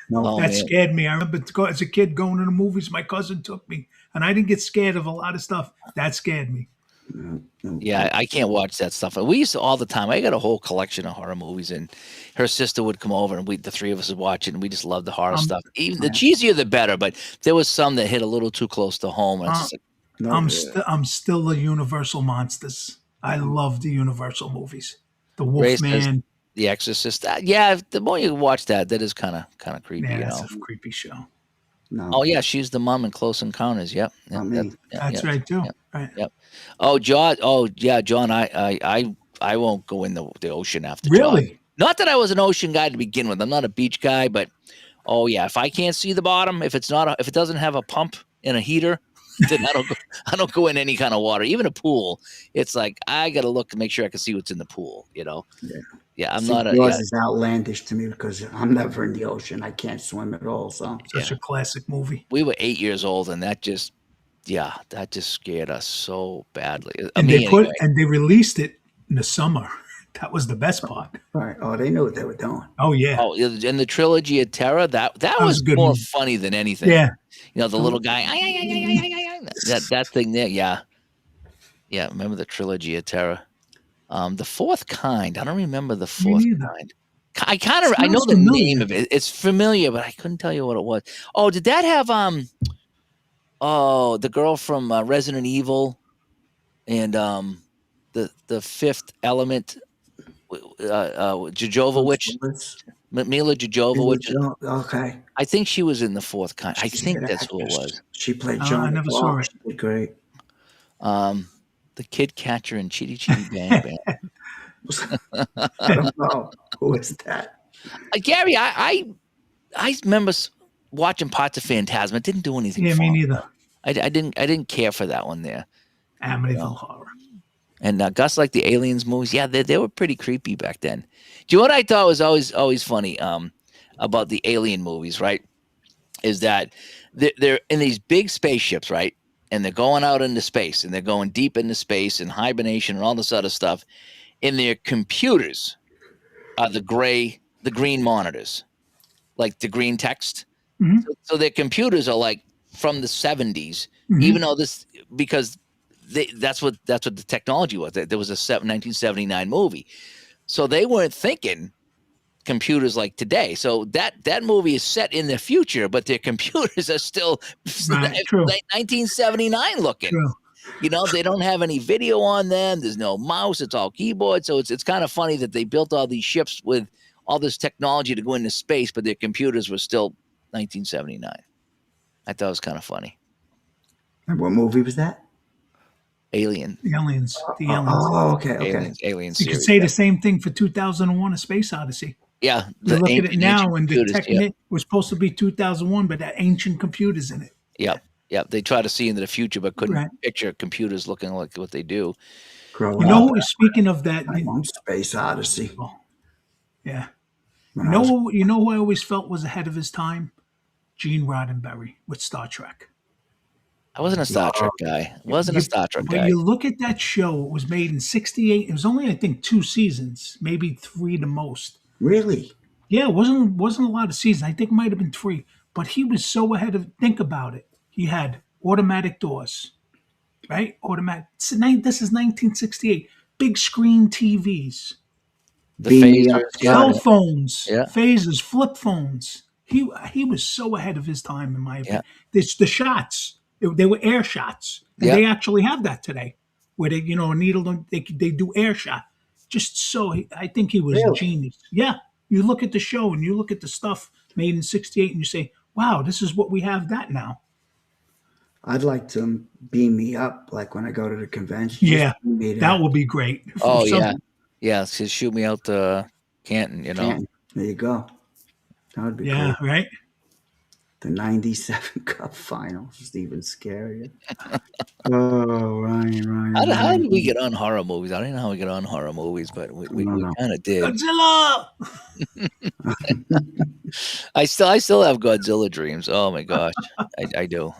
No, Oh that man, scared me. I remember as a kid going to the movies. My cousin took me, and I didn't get scared of a lot of stuff. That scared me. no, no. yeah, I can't watch that stuff. We used to all the time. I got a whole collection of horror movies, and her sister would come over, and the three of us would watch it, and we just loved the horror stuff. Even the cheesier, the better. But there was some that hit a little too close to home. And it's just like, No, I'm still the Universal monsters. I love the Universal movies. The Ray says Wolfman. The Exorcist. Yeah, the more you watch that is kind of creepy. Yeah, You that's know. a creepy show. no. Oh yeah, she's the mom in Close Encounters. Yep. Not me. That's right too. Right. Yep. Oh, John. Oh yeah, John. I won't go in the ocean after John. Really? Not that I was an ocean guy to begin with. I'm not a beach guy, but oh yeah, if I can't see the bottom, if it doesn't have a pump and a heater, then I don't go in any kind of water, even a pool. It's like I got to look to make sure I can see what's in the pool. Yeah, I'm See, not yours is outlandish to me because I'm never in the ocean. I can't swim at all. So Such a classic movie. We were 8 years old, and that just scared us so badly. And Anyway. they released it in the summer. That was the best part. right. Oh, they knew what they were doing. Oh yeah. Oh, and the trilogy of terror that was was a good more movie. funny than anything. Yeah. The little guy, that thing there. Yeah. Remember the trilogy of terror? The Fourth Kind. I don't remember the Fourth neither. Kind. I know Sounds the familiar. name of it. It's familiar, but I couldn't tell you what it was. Oh, did that have the girl from Resident Evil and the Fifth Element, Jovovich, Mila Jovovich. Okay. I think she was in the Fourth Kind. I She's think an that's who it actress. was. She played I Joan. never saw it. She did great. The Kid Catcher and Chitty Chitty Bang Bang. I don't know who is that. Gary, I remember watching parts of Phantasm. It didn't do anything. Yeah, for me me. neither. I didn't care for that one there. Amityville Horror. And Gus liked the Aliens movies. Yeah, they were pretty creepy back then. Do you know what I thought was always funny about the Alien movies? Right, is that they're in these big spaceships, right? And they're going out into space, and they're going deep into space and hibernation and all this other stuff. And their computers are the green monitors. like the green text. Mhm. So their computers are like from the 70s, Mhm. even though because that's what the technology was. There was a 1979 movie, so they weren't thinking computers like today. So that movie is set in the future, but their computers are still Right. True. 1979 looking. True. They don't have any video on them. There's no mouse. It's all keyboard. So it's kind of funny that they built all these ships with all this technology to go into space, but their computers were still 1979. I thought it was kind of funny. And what movie was that? Alien. The aliens. The Oh, aliens. okay. Alien You series. could say the same thing for 2001: A Space Odyssey. Yeah. You look at it ancient now, and the computers, tech yeah. in it was supposed to be 2001, but that ancient computers in it. Yep. Yep. They try to see into the future, but couldn't Right. picture computers looking like what they do. Growing You know, up, speaking of that, I love Space Odyssey. yeah. When I was- You know who I always felt was ahead of his time? Gene Roddenberry with Star Trek. I wasn't a Star Trek guy. Wasn't a Star Trek But guy. you look at that show, it was made in 68. It was only, I think, 2 seasons, maybe 3 the most. Really? Yeah, it wasn't a lot of seasons. I think it might have been 3. But he was so ahead of, think about it. He had automatic doors, right? Automatic. This is 1968. Big screen TVs, The Beam me up, phasers. Scott. Yeah. cell phones, Yeah. phasers, flip phones. He was so ahead of his time, in my opinion. It's the shots. They were air shots. And Yeah. they actually have that today, where they, a needle, they do air shot. Just so, I think he was a Really? genius. Yeah. You look at the show and you look at the stuff made in 68 and you say, wow, this is what we have that now. I'd like to beam me up, like when I go to the convention. Yeah. Just beam me to That would be great. Oh, For yeah. something- Yeah. Just shoot me out to Canton, Canton. There you go. That would be Yeah, cool. right? The 97 Cup Finals is even scarier. Oh, Ryan. How did we get on horror movies? I don't know how we get on horror movies, but we don't know. kind of did. Godzilla! I still have Godzilla dreams. Oh my gosh, I do.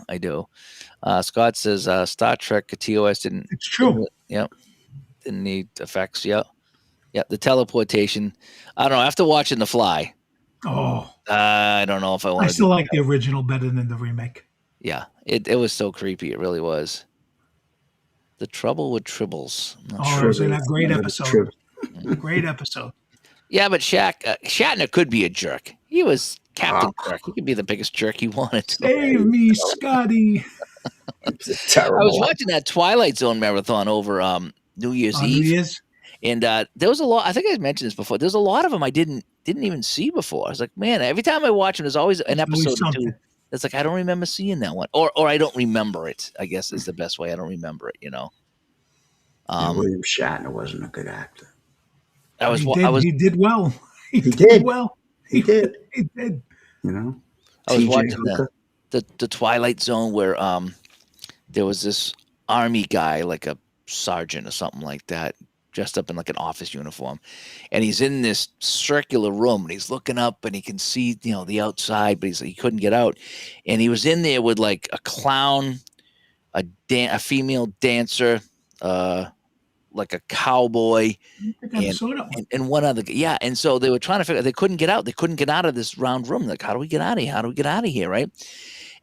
Scott says Star Trek TOS didn't. It's true. Yep, didn't need effects. Yep. The teleportation. I don't know. After watching The Fly, Oh, I don't know if I want I to. still like the original better than the remake. Yeah, it was so creepy. It really was. The Trouble with Tribbles. I'm not Oh, sure. it was in a great Another episode. trip. Great episode. Yeah, but Shatner could be a jerk. He was Captain Jerk. He could be the biggest jerk he wanted to. Save me, Scotty. It's terrible. I was watching that Twilight Zone marathon over New Year's On New Eve, Year's. and there was a lot. I think I mentioned this before. There's a lot of them I didn't even see before. I was like, man, every time I watch them, there's always an Always episode or two something. that's like I don't remember seeing that one, or I don't remember it. I guess is the best way. I don't remember it. William Shatner wasn't a good actor. He did well. He did. well. He did. He did. You know? I was TJ watching Hooker. the Twilight Zone where there was this army guy, like a sergeant or something like that, dressed up in like an office uniform, and he's in this circular room and he's looking up and he can see the outside, but he couldn't get out, and he was in there with like a clown, a female dancer, like a cowboy, I think I saw that one. and one other. Yeah, and so they were trying to figure. They couldn't get out. They couldn't get out of this round room. Like, how do we get out of here? How do we get out of here? Right?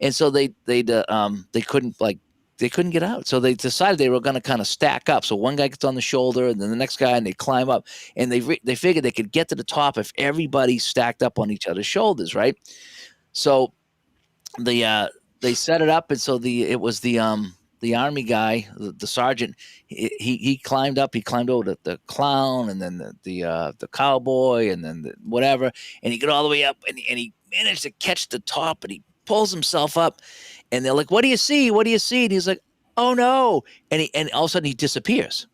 And so they couldn't they couldn't get out. So they decided they were going to kind of stack up. So one guy gets on the shoulder, and then the next guy, and they climb up. And they figured they could get to the top if everybody stacked up on each other's shoulders, right? So they set it up, and so it was the army guy, the sergeant. He climbed up. He climbed over the clown, and then the cowboy, and then whatever. And he got all the way up, and he managed to catch the top, and he pulls himself up. And they're like, "What do you see? What do you see?" And he's like, "Oh no!" And all of a sudden he disappears.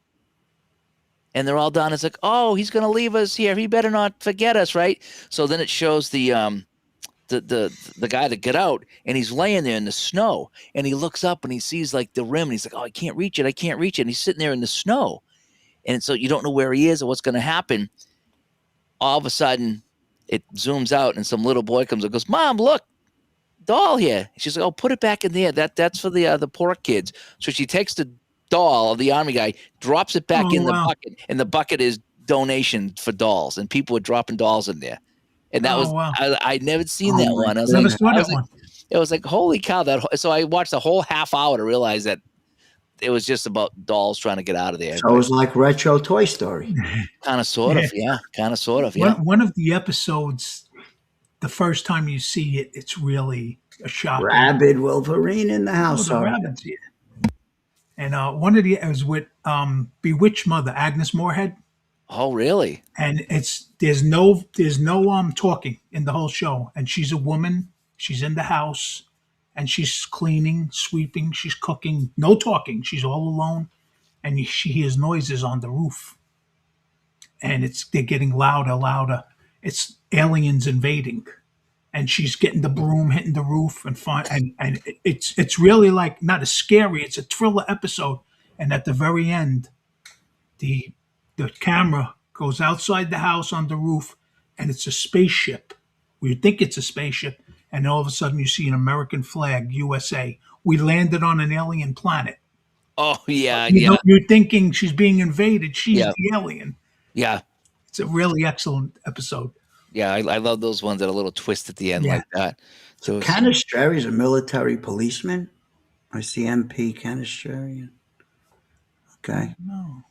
And they're all done. It's like, "Oh, he's gonna leave us here. He better not forget us, right?" So then it shows the guy that got out, and he's laying there in the snow, and he looks up and he sees like the rim, and he's like, "Oh, I can't reach it. I can't reach it." And he's sitting there in the snow, and so you don't know where he is or what's going to happen. All of a sudden, it zooms out, and some little boy comes and goes, "Mom, look, doll here." She's like, "Oh, put it back in there. That's for the poor kids." So she takes the doll of the army guy, drops it back in the bucket, and the bucket is donation for dolls, and people are dropping dolls in there. and that was Oh wow. I'd never seen Oh that my one. I was Never like, goodness. saw I that was like, one. it was like, holy cow! So I watched the whole half hour to realize that it was just about dolls trying to get out of there. So it was like retro Toy Story. Kind of, sort Yeah. of, yeah, kind of, sort of, yeah. One of the episodes, the first time you see it, it's really a shocking. Rabid Wolverine in the Oh, house. the Sorry. rabbits, yeah. And one of the it was with Bewitched Mother, Agnes Moorehead. Oh, really? And there's no talking in the whole show, and she's a woman, she's in the house, and she's cleaning, sweeping, she's cooking, no talking, she's all alone, and she hears noises on the roof, and they're getting louder. It's aliens invading, and she's getting the broom, hitting the roof, and it's really like not as scary, it's a thriller episode. And at the very end, the the camera goes outside the house on the roof, and it's a spaceship. We think it's a spaceship, and all of a sudden you see an American flag, USA. We landed on an alien planet. Oh, yeah, You yeah, know, you're thinking she's being invaded. She's yeah, the alien. yeah, It's a really excellent episode. yeah. I love those ones that are a little twist at the end Yeah. like that. So it's- Canistrari's a military policeman. I see MP Canistrari. Okay. No.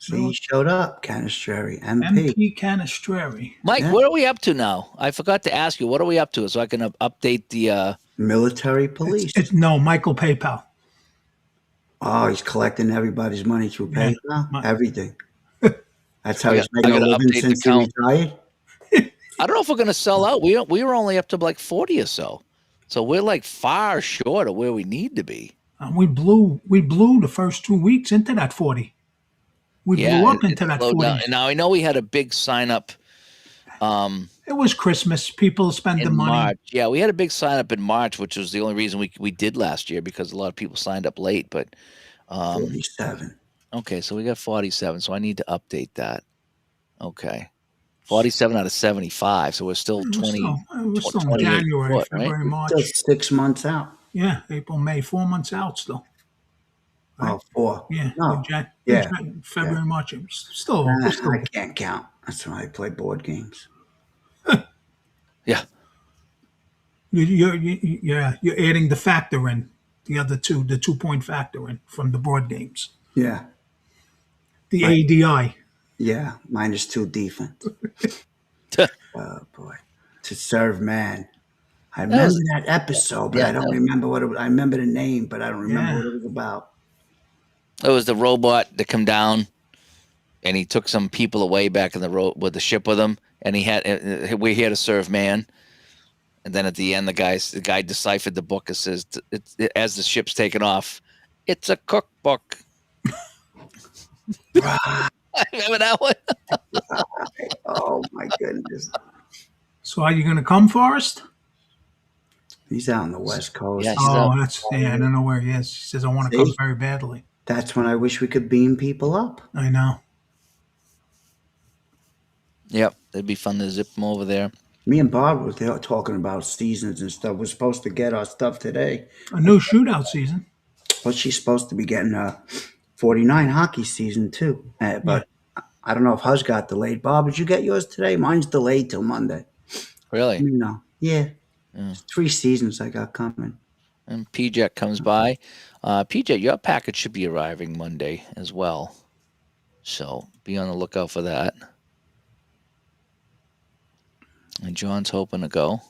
So he showed up, Canistrari, MP. MP Canistrari. Mike, Yeah. what are we up to now? I forgot to ask you. What are we up to so I can update the? Military police. It's no Michael PayPal. Oh, he's collecting everybody's money through Yeah. PayPal. Everything. That's how I he's got- making I a gotta living update the since he count. retired. I don't know if we're gonna sell out. We were only up to like 40 or so, so we're like far short of where we need to be. We blew the first 2 weeks into that 40. We Yeah, blew up it into that slowed 40. down. And now I know we had a big sign up It was Christmas. People spend the in money. March. Yeah, we had a big sign up in March, which was the only reason we did last year because a lot of people signed up late. But 47. okay, so we got 47. So I need to update that. Okay, 47 out of 75. So we're still 20. We're still in 28 January, short, right? February, March. Still 6 months out. Yeah, April, May, 4 months out still. Oh, 4. Yeah, No. yeah. February, March. We're still I can't count. That's why I play board games. Yeah. You're adding the factor in, the other two, the 2 point factor in from the board games. Yeah. The Right. ADI. Yeah. -2 defense. Oh, boy. To serve man. I remember that episode, but yeah, I don't remember what it was. I remember the name, but I don't remember what it was about. It was the robot that come down, and he took some people away back in the road with the ship with him, and we're here to serve man. And then at the end, the guy deciphered the book. It says, as the ship's taking off, it's a cookbook. Remember that one? Oh, my goodness. So are you going to come, Forrest? He's out on the West Coast. Yeah, Oh, I don't know where he is. He says, I want to come See? very badly. That's when I wish we could beam people up. I know. Yep, it'd be fun to zip him over there. Me and Bob were there talking about seasons and stuff. We're supposed to get our stuff today. A new shootout season. But she's supposed to be getting a 49 hockey season too. But I don't know if hers got delayed. Bob, did you get yours today? Mine's delayed till Monday. Really? No. Yeah. 3 seasons I got coming. And PJet comes by. PJ, your package should be arriving Monday as well. So be on the lookout for that. And John's hoping to go.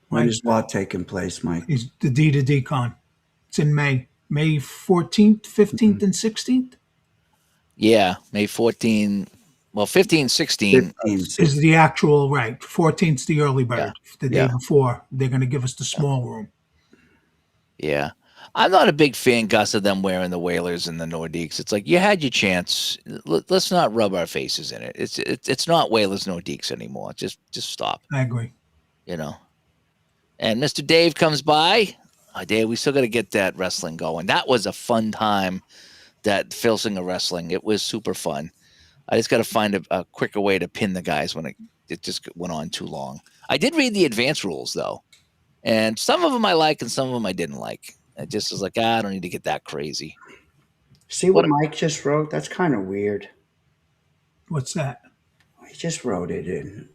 When is what taking place, Mike? Is the D to D con. It's in May. May 14th, 15th, and 16th Yeah, May 14. Well, 15, 16. 15. is the actual, right. 14th's the early bird. Yeah. The day Yeah. before, they're going to give us the small room. Yeah. I'm not a big fan, Gus, of them wearing the Whalers and the Nordiques. It's like you had your chance. Let's not rub our faces in it. It's not Whalers Nordiques anymore. Just stop. I agree. You know. And Mr. Dave comes by. Oh, Dave, we still got to get that wrestling going. That was a fun time. That Phil Singer wrestling. It was super fun. I just got to find a quicker way to pin the guys when it just went on too long. I did read the advance rules though, and some of them I like and some of them I didn't like. It just was like, I don't need to get that crazy. See what Mike just wrote? That's kind of weird. What's that? He just wrote it in.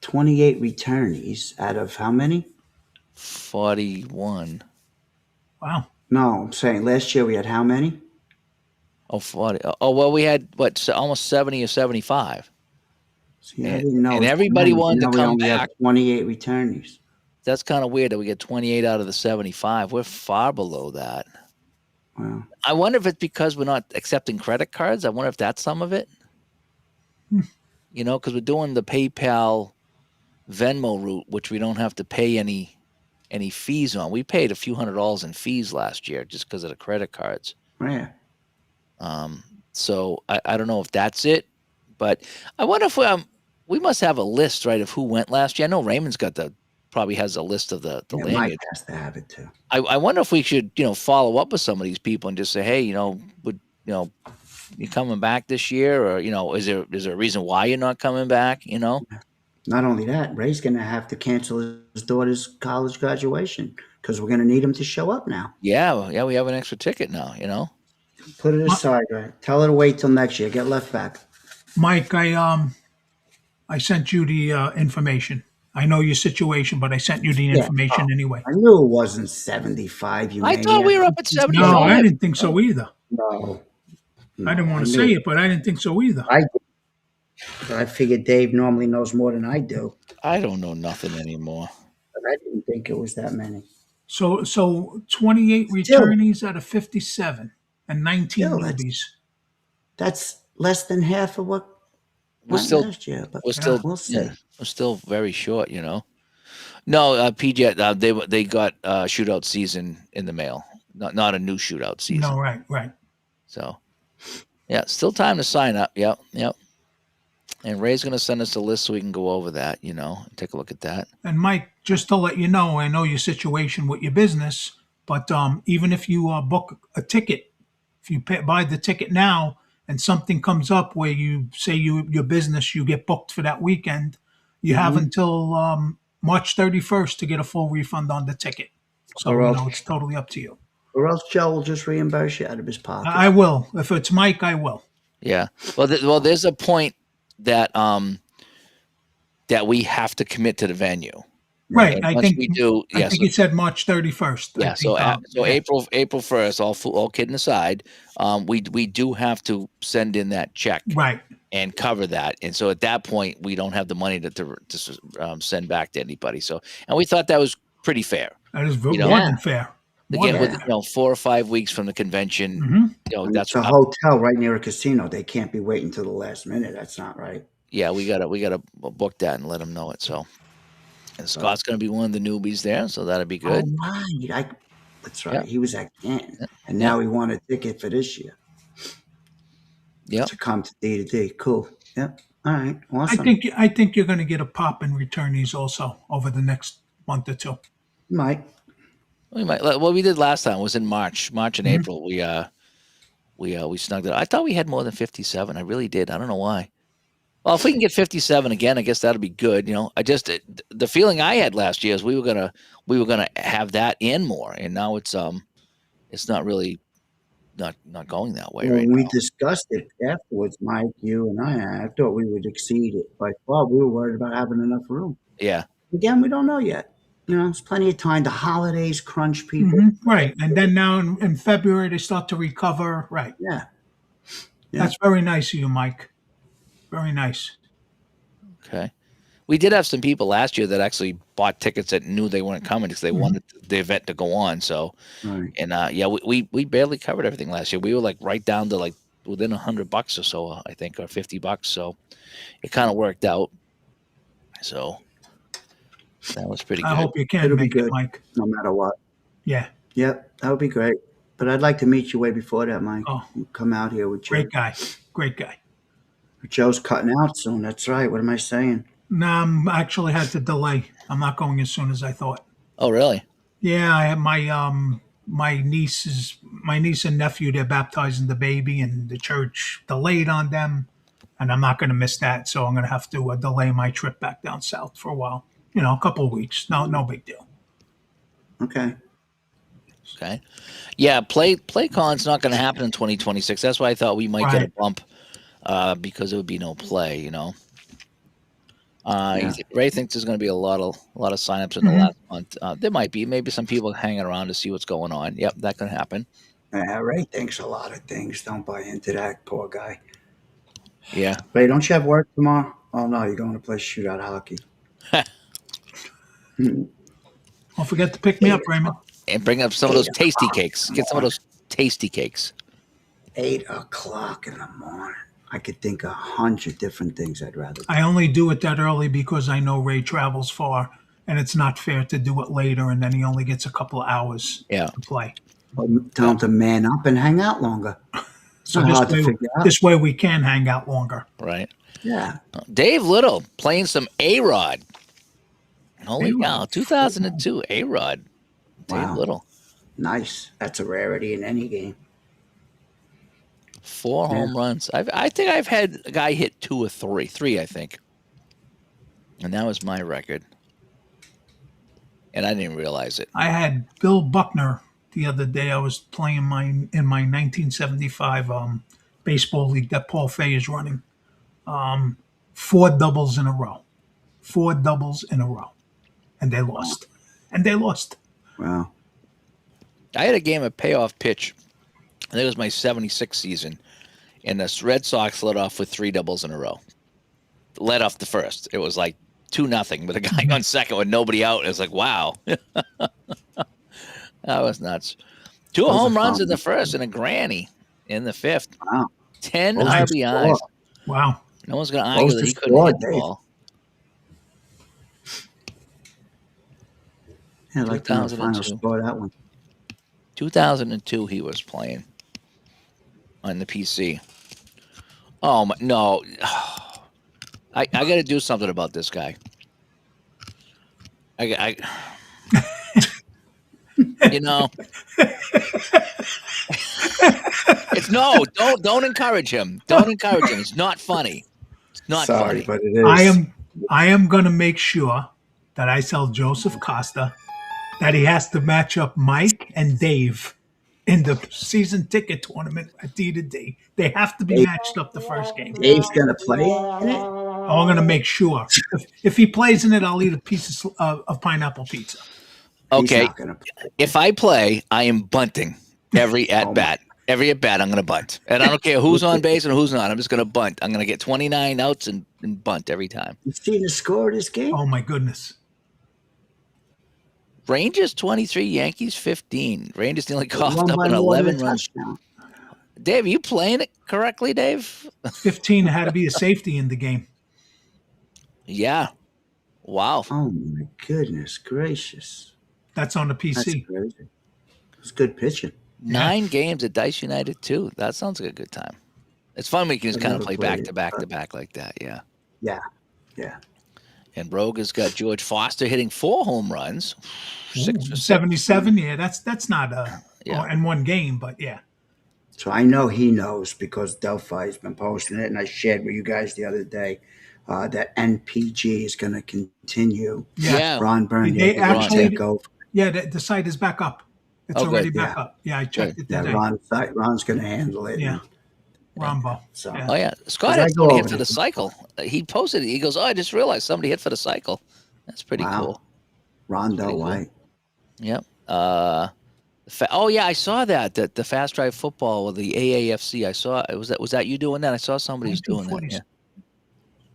28 returnees out of how many? 41. Wow. No, I'm saying last year we had how many? Oh, 40. Oh, well, we had almost 70 or 75. See, I And, didn't know and it was that everybody many. wanted to Now we come only have back. 28 returnees. That's kind of weird that we get 28 out of the 75. We're far below that. Wow. I wonder if it's because we're not accepting credit cards. I wonder if that's some of it. Hmm. You know, because we're doing the PayPal Venmo route, which we don't have to pay any fees on. We paid a few $100s in fees last year just because of the credit cards. Yeah. So I don't know if that's it, but I wonder if we must have a list, right, of who went last year. I know Raymond's probably has a list of the Yeah, lanyard. Mike has to have it too. I wonder if we should, follow up with some of these people and just say, hey, you coming back this year, or is there a reason why you're not coming back? Not only that, Ray's going to have to cancel his daughter's college graduation because we're going to need him to show up now. Yeah, we have an extra ticket now. Put it aside, Ray. Tell her to wait till next year. Get left back. Mike, I sent you the information. I know your situation, but I sent you the Yeah. information anyway. I knew it wasn't 75. You I thought we were up at 75. No, I didn't think so either. No. I didn't want to knew say it, but I didn't think so either. I figured Dave normally knows more than I do, I don't know nothing anymore. but I didn't think it was that many. So 28 Still. returnees out of 57 and 19 Still, that's- newbies. That's less than half of what We're went still last year. But we're still we'll see. yeah, we're still very short. No, PJ, they got shootout season in the mail. Not a new shootout season. No, right. So, yeah, still time to sign up. Yep. And Ray's going to send us a list so we can go over that, and take a look at that. And Mike, just to let you know, I know your situation with your business, but even if you book a ticket, if you buy the ticket now and something comes up where you say your business, you get booked for that weekend, you have until March 31st to get a full refund on the ticket. So, Or else- it's totally up to you. Or else Joe will just reimburse you out of his pocket. I will. If it's Mike, I will. Yeah. Well, there's a point that that we have to commit to the venue. Right. And I once think we do. I think it said March 31st. I Yeah. think, So April 1st. All kidding aside, we do have to send in that check Right. and cover that. And so at that point, we don't have the money to send back to anybody. So, and we thought that was pretty fair. That is You know? more than fair. More Again, than with fair. 4 or 5 weeks from the convention, Mhm. And that's it's a hotel right near a casino. They can't be waiting till the last minute. That's not right. yeah, we gotta book that and let them know it. So, and Scott's gonna be one of the newbies there, so that'll be good. Oh, right. That's right. Yeah. He was at Canton, and now he won a ticket for this year Yep. to come to D2D. Cool. Yep. All right. Awesome. I think you're going to get a pop in returnees also over the next month or two. Mike. We might. What we did last time was in March and April. We snugged it. I thought we had more than 57. I really did. I don't know why. Well, if we can get 57 again, I guess that'll be good. The feeling I had last year is we were gonna have that and more, and now it's not really not going that way right When we now. discussed it afterwards, Mike, you and I thought we would exceed it by far. We were worried about having enough room. Yeah. Again, we don't know yet. There's plenty of time. The holidays crunch people. Right. And then now in February, they start to recover. Right. Yeah. That's very nice of you, Mike. Very nice. Okay. We did have some people last year that actually bought tickets that knew they weren't coming because they wanted the event to go on. So, Right. and we barely covered everything last year. We were like right down to like within $100 or so, I think, or $50. So it kind of worked out. So that was pretty good. I hope you can It'll be make it, good. Mike. No matter what. Yeah. Yep. That would be great. But I'd like to meet you way before that, Mike. Oh. Come out here with Joe. Great guy. Great guy. Joe's cutting out soon. That's right. What am I saying? No, I actually had to delay. I'm not going as soon as I thought. Oh, really? Yeah, I have my niece and nephew, they're baptizing the baby, and the church delayed on them, and I'm not going to miss that, so I'm going to have to delay my trip back down south for a while. A couple of weeks. No big deal. Okay. Okay. Yeah, PlayCon's not going to happen in 2026. That's why I thought we might get a Right. bump because it would be no play, Yeah. Ray thinks there's going to be a lot of signups in the Mhm. last month. There might be maybe some people hanging around to see what's going on. Yep, that can happen. Ray thinks a lot of things. Don't buy into that, poor guy. Yeah, Ray, don't you have work tomorrow? Oh no, you're going to play shootout hockey. Hmm. Don't forget to pick me 8 up, Raymond. o'clock. and bring up some of 8 those tasty o'clock cakes. in the Get some of morning. those tasty cakes. 8 o'clock in the morning. I could think 100 different things I'd rather do. I only do it that early because I know Ray travels far, and it's not fair to do it later, and then he only gets a couple of hours Yeah. to play. Well, tell him to man up and hang out longer. So So hard to figure out. this way we can hang out longer. Right. Yeah. Dave Little playing some A-Rod. Holy A-Rod. cow. 2002 A-Rod. Dave Wow. Little. Nice. That's a rarity in any game. 4 home runs. I think I've had a guy hit 2 or 3. 3, I think. And that was my record. And I didn't realize it. I had Bill Buckner the other day. I was playing in my 1975 baseball league that Paul Fay is running. 4 doubles in a row. 4 doubles in a row. And they lost. Wow. I had a game of payoff pitch. I think it was my 76 season. And the Red Sox led off with 3 doubles in a row. Led off the first. It was like 2-0 with a guy on second with nobody out. It was like, wow. That was nuts. 2 Those are home runs fun. in the first and a granny in the 5th. Wow. 10 Those are RBIs. score. Wow. No one's going to argue Those that are he couldn't score, hit the Dave. ball. Yeah, I'd like to know the final 2002. score of that one. 2002 he was playing on the PC. Oh, my, no. I got to do something about this guy. You know, it's don't encourage him. Don't encourage him. It's not funny. It's not Sorry, funny. but it is. I am going to make sure that I tell Joseph Costa that he has to match up Mike and Dave in the season ticket tournament at D2D. They have to be Dave- matched up the first game. Dave's going to play in it? I'm going to make sure. If he plays in it, I'll eat a piece of pineapple pizza. Okay, He's not going to play. if I play, I am bunting every at bat. Every at bat, I'm going to bunt, and I don't care who's on base and who's not. I'm just going to bunt. I'm going to get 29 outs and bunt every time. You seen the score of this game? Oh, my goodness. Rangers 23, Yankees 15. Rangers nearly coughed Won up by an more than a 11 run. touchdown. Dave, are you playing it correctly, Dave? 15 had to be a safety in the game. Yeah. Wow. Oh, my goodness gracious. That's on the That's PC. crazy. It's good pitching. 9 games at Dice United too. That sounds like a good time. It's fun when you can just I've kind of never play played back it, to back but- to back like that. Yeah. Yeah. Yeah. And Rogue has got George Foster hitting 4 home runs. 6 for 77. Yeah, that's not Yeah. in one game, but yeah. So I know he knows because Delphi's been posting it, and I shared with you guys the other day that NPG is going to continue. Yeah. Ron Byrne They is going to actually- take over. Yeah, the site is back up. It's Oh, already good. back up. Yeah, I checked it Yeah, today. Ron's going to handle it. Yeah. Rombo. So Yeah. Oh yeah. Scott I had go somebody hit over for the this. cycle. He posted it. He goes, "Oh, I just realized somebody hit for the cycle." That's pretty Wow. cool. Rondo Pretty cool. White. Yep. Oh yeah, I saw that the Fast Drive Football with the AAFC. I saw was that you doing that? I saw somebody was doing that. 1940s. Yeah.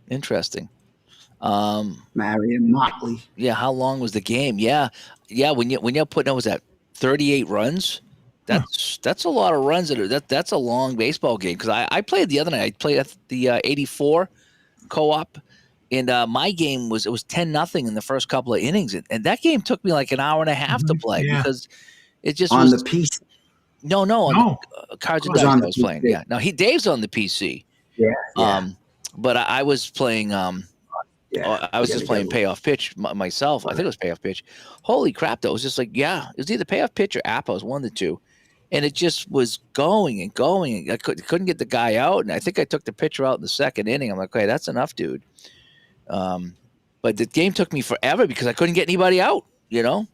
Interesting. Marion Motley. Yeah. How long was the game? Yeah. When you're putting out, was that 38 runs? That's a lot of runs. That's a long baseball game because I played the other night. I played at the 84 co-op. And my game was 10-0 in the first couple of innings, and that game took me like an hour and a half to play Yeah. because it just On was the piece. no on No. the Cards and Was Dice on I the was playing. PC. Yeah, now Dave's on the PC. Yeah. Yeah. But I was playing. yeah. I was You just gotta playing get- payoff pitch myself. I think it was payoff pitch. Holy crap! That was just like it was either payoff pitch or app. I was one of the two, and it just was going and going. I couldn't get the guy out, and I think I took the pitcher out in the second inning. I'm like, okay, that's enough, dude. But the game took me forever because I couldn't get anybody out. You know,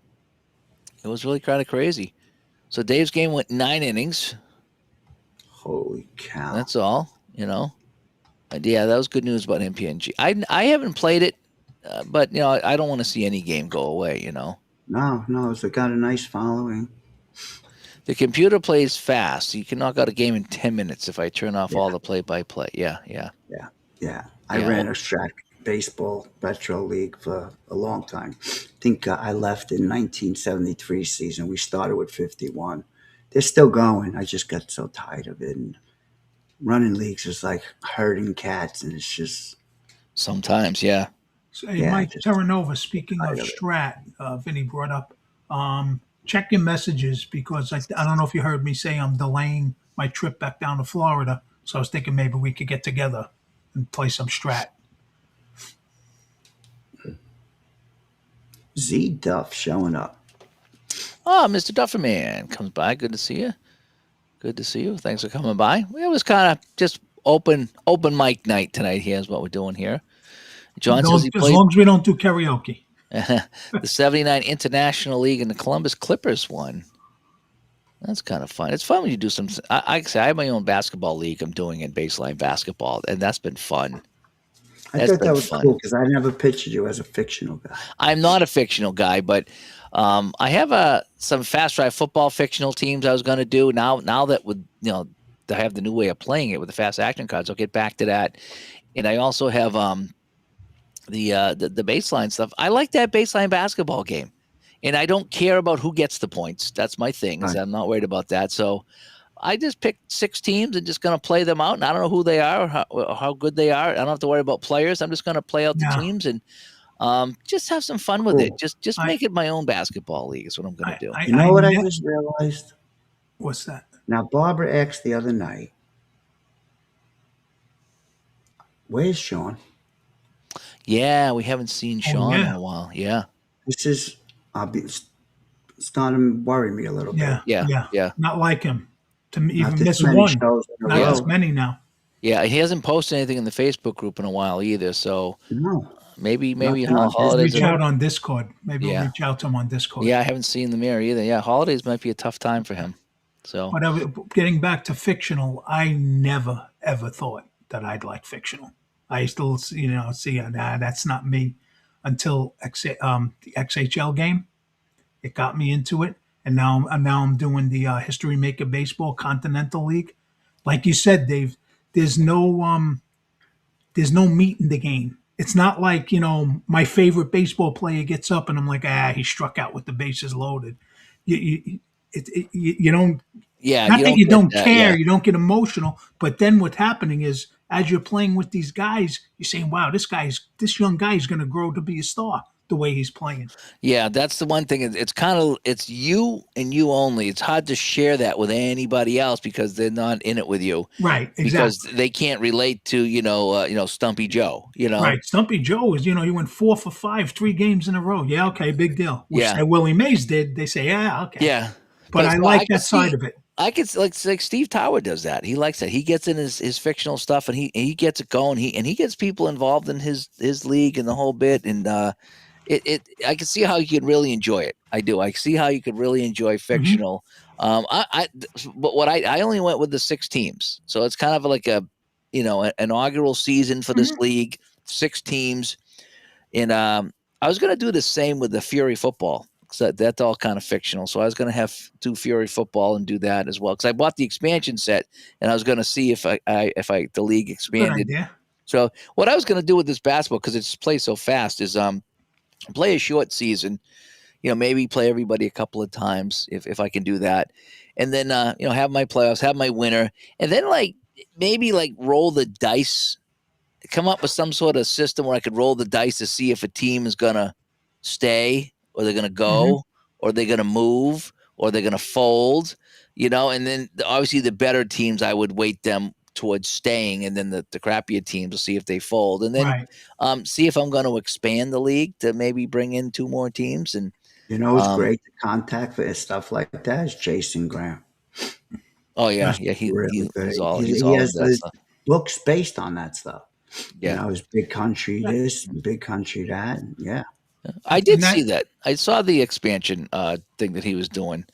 it was really kind of crazy. So Dave's game went 9 innings. Holy cow. That's all. You know. Yeah, that was good news about MPNG. I haven't played it. but I don't want to see any game go away. No, it's got a nice following. The computer plays fast. You can knock out a game in 10 minutes if I turn off Yeah, all the play-by-play. Yeah, yeah, yeah. I yeah. ran a strat baseball retro league for a long time. I think I left in 1973 season. We started with 51. They're still going. I just got so tired of it. And running leagues is like herding cats, and it's just Sometimes, yeah. So, hey, yeah, Mike just Terranova, speaking of tired of it. Strat, Vinny brought up, check your messages because I don't know if you heard me say I'm delaying my trip back down to Florida. So I was thinking maybe we could get together and play some Strat. Z Duff showing up. Oh, Mr. Dufferman comes by. Good to see you. Good to see you. Thanks for coming by. It was kind of just open mic night tonight. Here's what we're doing here. John says he As played long as we don't do karaoke. the 79 International League and the Columbus Clippers won. That's kind of fun. It's fun when you do some. I say I have my own basketball league I'm doing in baseline basketball, and that's been fun. I That's thought been that was fun. cool because I never pictured you as a fictional guy. I'm not a fictional guy, but I have some fast drive football fictional teams I was going to do. Now that I have the new way of playing it with the fast action cards, I'll get back to that. And I also have the baseline stuff. I like that baseline basketball game, and I don't care about who gets the points. That's my thing. Is Right. I'm not worried about that. So I just picked 6 teams and just going to play them out. And I don't know who they are or how good they are. I don't have to worry about players. I'm just going to play out the Yeah. teams and just have some fun with it. Cool. Just I, make it my own basketball league is what I'm going I, to do. I, You know I what I ne- just realized? What's that? Now, Barbara asked the other night, "Where's Sean?" Yeah, we haven't seen Oh, Sean in yeah. a while. Yeah, This is it's starting to worry me a little bit. Yeah. yeah, Yeah. yeah, Not like him to Not even this miss many one. shows in a Not this row. many now. yeah. He hasn't posted anything in the Facebook group in a while either. So No, maybe nothing on Just holidays. reach Discord. out on Discord. Maybe we'll Yeah, reach out to him on Discord. yeah. I haven't seen the mirror either. Yeah, holidays might be a tough time for him. So Getting back to fictional, I never ever thought that I'd like fictional. I still, see, that's not me until the XHL game. It got me into it, and now I'm doing the History Maker Baseball Continental League. Like you said, Dave, there's no there's no meat in the game. It's not like my favorite baseball player gets up and I'm like, he struck out with the bases loaded. You don't. yeah, Not you that don't you get don't that. care, Yeah, you don't get emotional, but then what's happening is as you're playing with these guys, you're saying, "Wow, this young guy is going to grow to be a star." The way he's playing, yeah. That's the one thing. It's you and you only. It's hard to share that with anybody else because they're not in it with you. right? Because Exactly, they can't relate to Stumpy Joe. right. Stumpy Joe is, he went 4 for 5, 3 games in a row. Yeah, okay, big deal. Which Yeah, Willie Mays did. They say, yeah, okay, yeah. but But I so I like could that side see, of it. like Steve Tower does that. He likes that. He gets in his fictional stuff and he gets it going. He gets people involved in his league and the whole bit. And I can see how you could really enjoy it. I do. I see how you could really enjoy Hmm. fictional. But I only went with the 6 teams, so it's kind of like an inaugural season for this Hmm. league. 6 teams. And I was going to do the same with the Fury football. So that's all kind of fictional. So I was going to do Fury football and do that as well. Because I bought the expansion set, and I was going to see if the league Good expanded. idea. So what I was going to do with this basketball, because it's plays so fast, is play a short season. Maybe play everybody a couple of times if I can do that, and then have my playoffs, have my winner, and then maybe roll the dice, come up with some sort of system where I could roll the dice to see if a team is gonna stay or they're gonna Hmm. go or they're gonna move or they're gonna fold, and then obviously the better teams I would weight them towards staying, and then the crappier teams will see if they fold, and then Right. see if I'm going to expand the league to maybe bring in 2 more teams, and You know who's um, great to contact for stuff like that is Jason Graham. oh yeah, Yes. yeah, Really good. he's He all into has that the stuff. books based on that stuff. Yeah, His big country That- this, big country that. Yeah. I And did see that that. I saw the expansion thing that he was doing.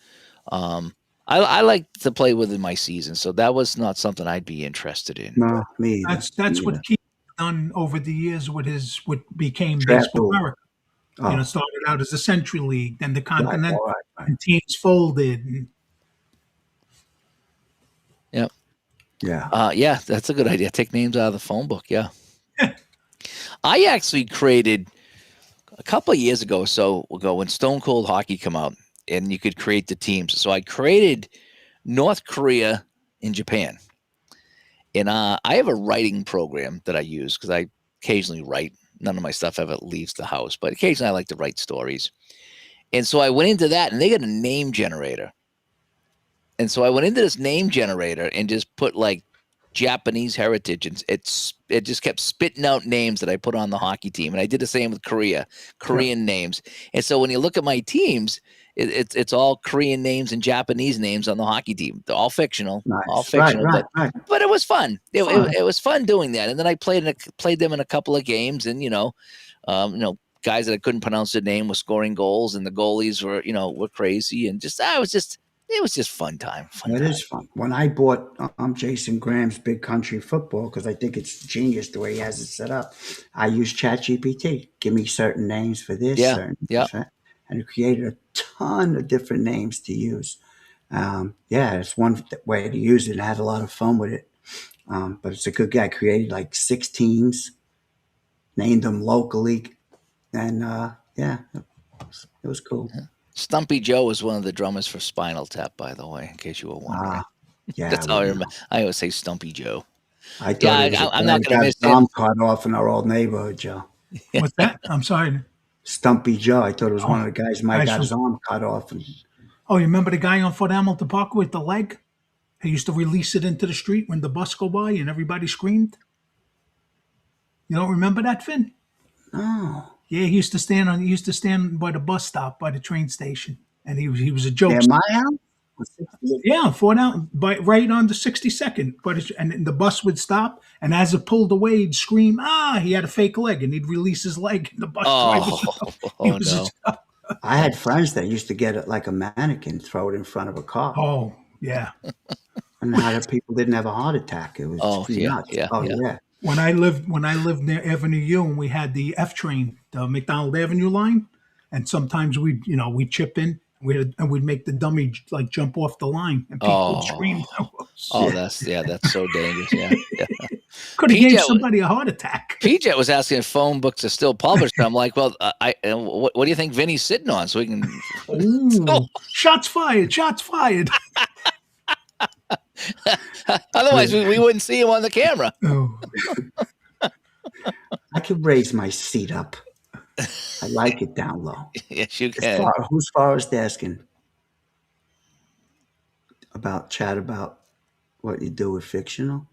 Um, I like to play within my season, so that was not something I'd be interested in. No, me either. that's Me what either. keeps done over the years with what became Draft Baseball rule. America. Oh, Started out as the Century League, then the right, Continental, all right. and teams folded. And Yeah. Yeah. Yeah, that's a good idea. Take names out of the phone book. Yeah. I actually created a couple of years ago, when Stone Cold Hockey come out, and you could create the teams. So I created North Korea and Japan, and I have a writing program that I use because I occasionally write. None of my stuff ever leaves the house, but occasionally I like to write stories. And so I went into that, and they got a name generator. And so I went into this name generator and just put like Japanese heritage, and it just kept spitting out names that I put on the hockey team. And I did the same with Korean names. And so when you look at my teams, it's all Korean names and Japanese names on the hockey team. They're all fictional, Nice. Right. but it was fun. Fun. It was fun doing that. And then I played them in a couple of games, and guys that I couldn't pronounce their name were scoring goals, and the goalies were crazy, and it was just fun time. It is fun. When I bought Jason Graham's Big Country Football, because I think it's genius the way he has it set up, I used ChatGPT. Give me certain names for this, Yeah, certain yeah. names for that. And it created a ton of different names to use. It's one way to use it, and I had a lot of fun with it. But it's a good guy. Created like 6 teams, named them locally, and it was cool. Stumpy Joe was one of the drummers for Spinal Tap, by the way, in case you were wondering. Yeah, That's how I remember. I always say Stumpy Joe. I thought I'm not going to miss him. him. Cut off in our old neighborhood, Joe. what's that? I'm sorry. Stumpy Joe. I thought it was one of the guys might got his arm cut off. Oh, you remember the guy on Fort Hamilton Park with the leg? He used to release it into the street when the bus go by and everybody screamed. You don't remember that, Finn? No. Yeah, he used to stand by the bus stop by the train station, and he was a joke. Yeah, my house. Yeah, right on the 62nd. And the bus would stop, and as it pulled away, he'd scream, "Ah!" He had a fake leg, and he'd release his leg, and the bus driver. No. I had friends that used to get it like a mannequin, throw it in front of a car. Oh, yeah. And how the people didn't have a heart attack. It was nuts. Yeah. When I lived near Avenue U, and we had the F train, the McDonald Avenue line, and sometimes we'd chip in, and we'd make the dummy like jump off the line, and people would scream. That's so dangerous. Yeah. Could have gave somebody a heart attack. PJ was asking if phone books are still published. I'm like, well, what do you think Vinny's sitting on? So we can. Ooh, shots fired! Shots fired! Otherwise, we wouldn't see him on the camera. Oh. I could raise my seat up. I like it down low. Yes, you can. Who's Forrest asking chat about what you do with fictional?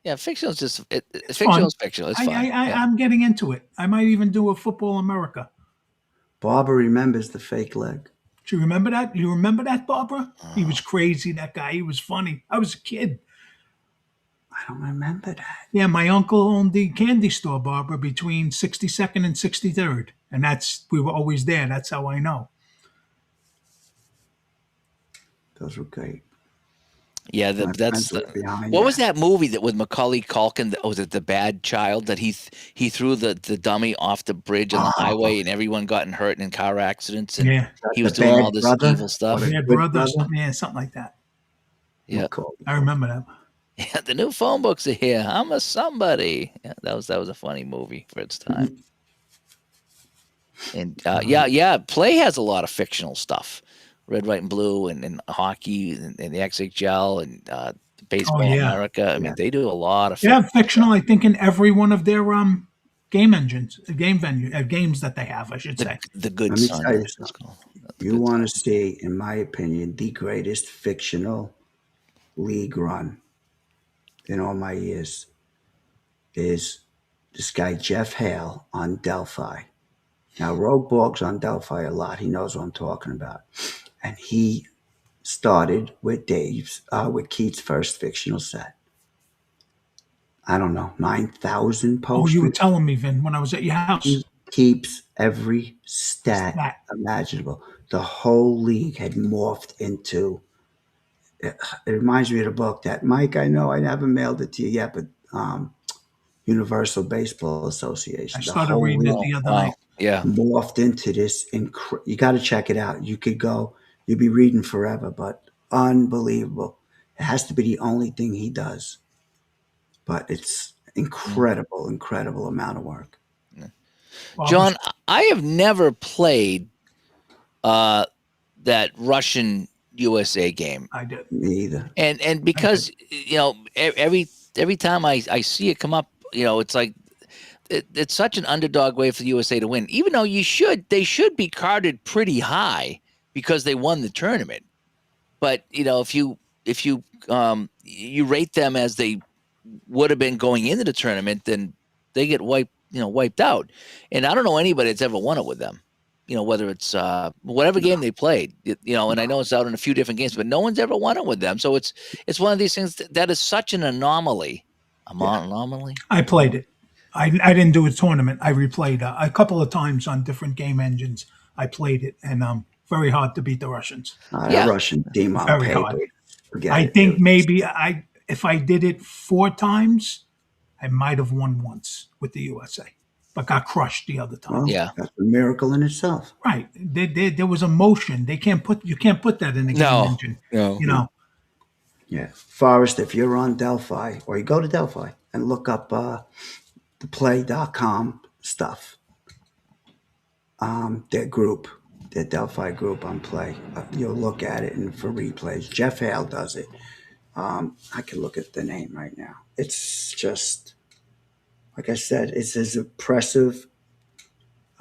Yeah, fictional is just fictional is fictional. It's fun. I'm getting into it. I might even do a Football America. Barbara remembers the fake leg. Do you remember that? You remember that, Barbara? He was crazy, that guy. He was funny. I was a kid. I don't remember that. Yeah, my uncle owned the candy store, Barbara, between 62nd and 63rd. And we were always there. That's how I know. Those were great. Yeah, what was that movie that with Macaulay Culkin? Was it The Bad Child that he threw the dummy off the bridge on the highway and everyone got hurt in car accidents and he was doing all this evil stuff. Bad brother, something like that. Yeah, cool. I remember that. Yeah, the new phone books are here. I'm a somebody. Yeah, that was a funny movie for its time. And Play has a lot of fictional stuff. Red, White, and Blue, and hockey, and the XHL, and Baseball America. I mean, they do a lot of fictional. I think in every one of their game engines, games that they have, I should say. The Good Let me Son. tell you something. You want to see, in my opinion, the greatest fictional league run in all my years is this guy Jeff Hale on Delphi. Now, Rogue Borg's on Delphi a lot. He knows what I'm talking about. And he started with Keith's first fictional set. I don't know, 9,000 posters. Oh, you were telling me, Vin, when I was at your house. He keeps every stat imaginable. The whole league had morphed into. It reminds me of the book that Mike. I know I haven't mailed it to you yet, but Universal Baseball I Association. The started whole reading it Oh, the other wow. night. Yeah. morphed into this. You got to check it out. You could go. You'd be reading forever, but unbelievable. It has to be the only thing he does, but it's incredible amount of work. Well, John, I have never played that Russian USA game. I did. Me either. And because every time I see it come up, it's like it's such an underdog way for the USA to win. Even though they should be carded pretty high because they won the tournament. But if you rate them as they would have been going into the tournament, then they get wiped out. And I don't know anybody that's ever won it with them. Whether it's whatever game they played, and I know it's out in a few different games, but no one's ever won it with them. So it's one of these things that is such an anomaly. Anomaly. I played it. I didn't do a tournament. I replayed a couple of times on different game engines. I played it, and very hard to beat the Russians. Yeah. The Russian team on Very paper. hard. Forget I it. think maybe if I did it 4 times, I might have won once with the USA, but got crushed the other time. Well, Yeah. that's a miracle in itself. Right. There was emotion. You can't put that in the game No. engine. No. Yeah, Forrest, if you're on Delphi, or you go to Delphi and look up the play.com stuff, their group, their Delphi group on Play, you'll look at it and for replays. Jeff Hale does it. I can look at the name right now. It's just, like I said, it's as impressive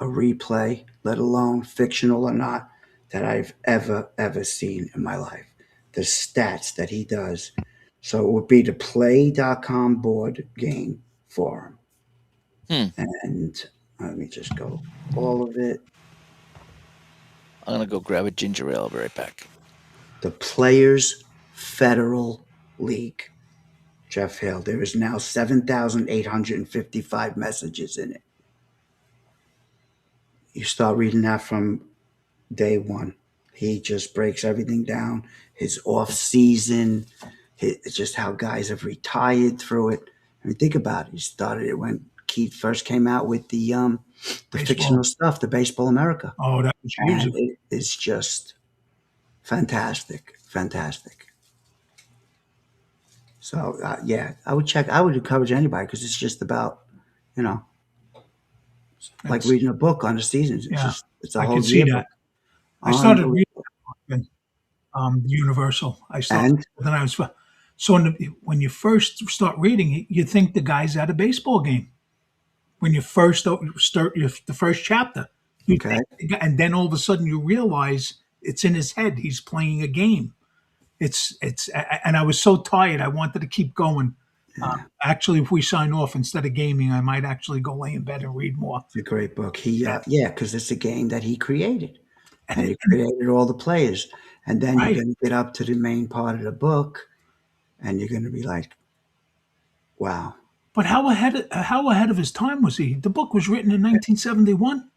a replay, let alone fictional or not, that I've ever seen in my life. The stats that he does. So it would be the play.com board game forum. And let me just go all of it. I'm gonna go grab a ginger ale. I'll be right back. The Players Federal League. Jeff Hale. There is now 7,855 messages in it. You start reading that from day one. He just breaks everything down. His off season, it's just how guys have retired through it. I mean, think about it. He started it when Keith first came out with the fictional stuff, the Baseball America. Oh, that was huge. And it is just fantastic. So yeah, I would encourage anybody because it's just about, like reading a book on the seasons. It's a I whole can see yearbook. that. I started reading the Universal. I started, And then I was so when you first start reading it, you think the guy's at a baseball game. When you first start the first chapter, okay, and then all of a sudden you realize it's in his head. He's playing a game. And I was so tired. I wanted to keep going. Actually, if we sign off instead of gaming, I might actually go lay in bed and read more. it's a great book. Because it's a game that he created, and he created all the players. And then Right. you're going to get up to the main part of the book, and you're going to be like, "Wow." But how ahead of his time was he? The book was written in 1971.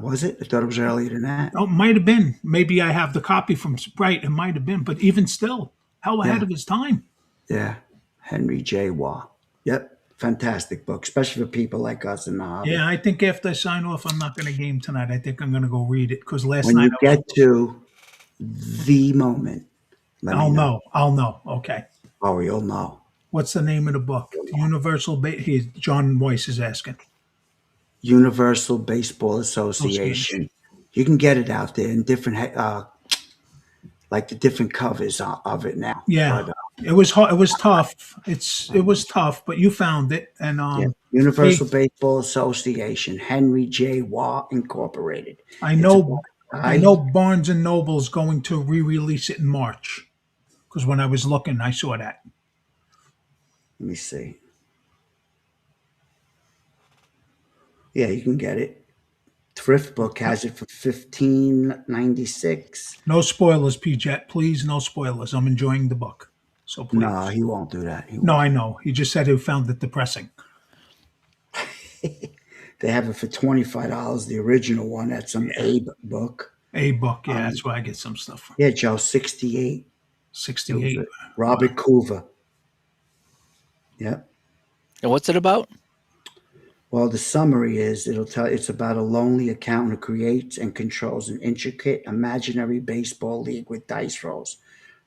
Was it? I thought it was earlier than that. Oh, it might have been. Maybe I have the copy from right. It might have been, but even still, how ahead Yeah. of his time? Yeah, Henry J. Waugh. Yep, fantastic book, especially for people like us in the hobby. Yeah, I think after I sign off, I'm not going to game tonight. I think I'm going to go read it because last When night you get to the moment, let me know. I'll know. Okay. Oh, you'll know. What's the name of the book? Universal. John Weiss is asking. Universal Baseball Association. You can get it out there in different, like the different covers of it now. Yeah, But, it was hard. It was tough. It was tough, but you found it, and Universal Baseball Association, Henry J. Waugh Incorporated. I know Barnes and Noble's going to re-release it in March because when I was looking, I saw that. Let me see. Yeah, you can get it. Thrift Book has it for $15.96. No spoilers, P-Jet. Please, no spoilers. I'm enjoying the book, so please. No, he won't do that. No, I know. He just said he found it depressing. They have it for $25. The original one. That's some Abe book. A book, yeah, that's where I get some stuff from. Yeah, Joe, 68. 68. Robert Coover. Yep. And what's it about? Well, the summary is it'll tell it's about a lonely accountant who creates and controls an intricate imaginary baseball league with dice rolls,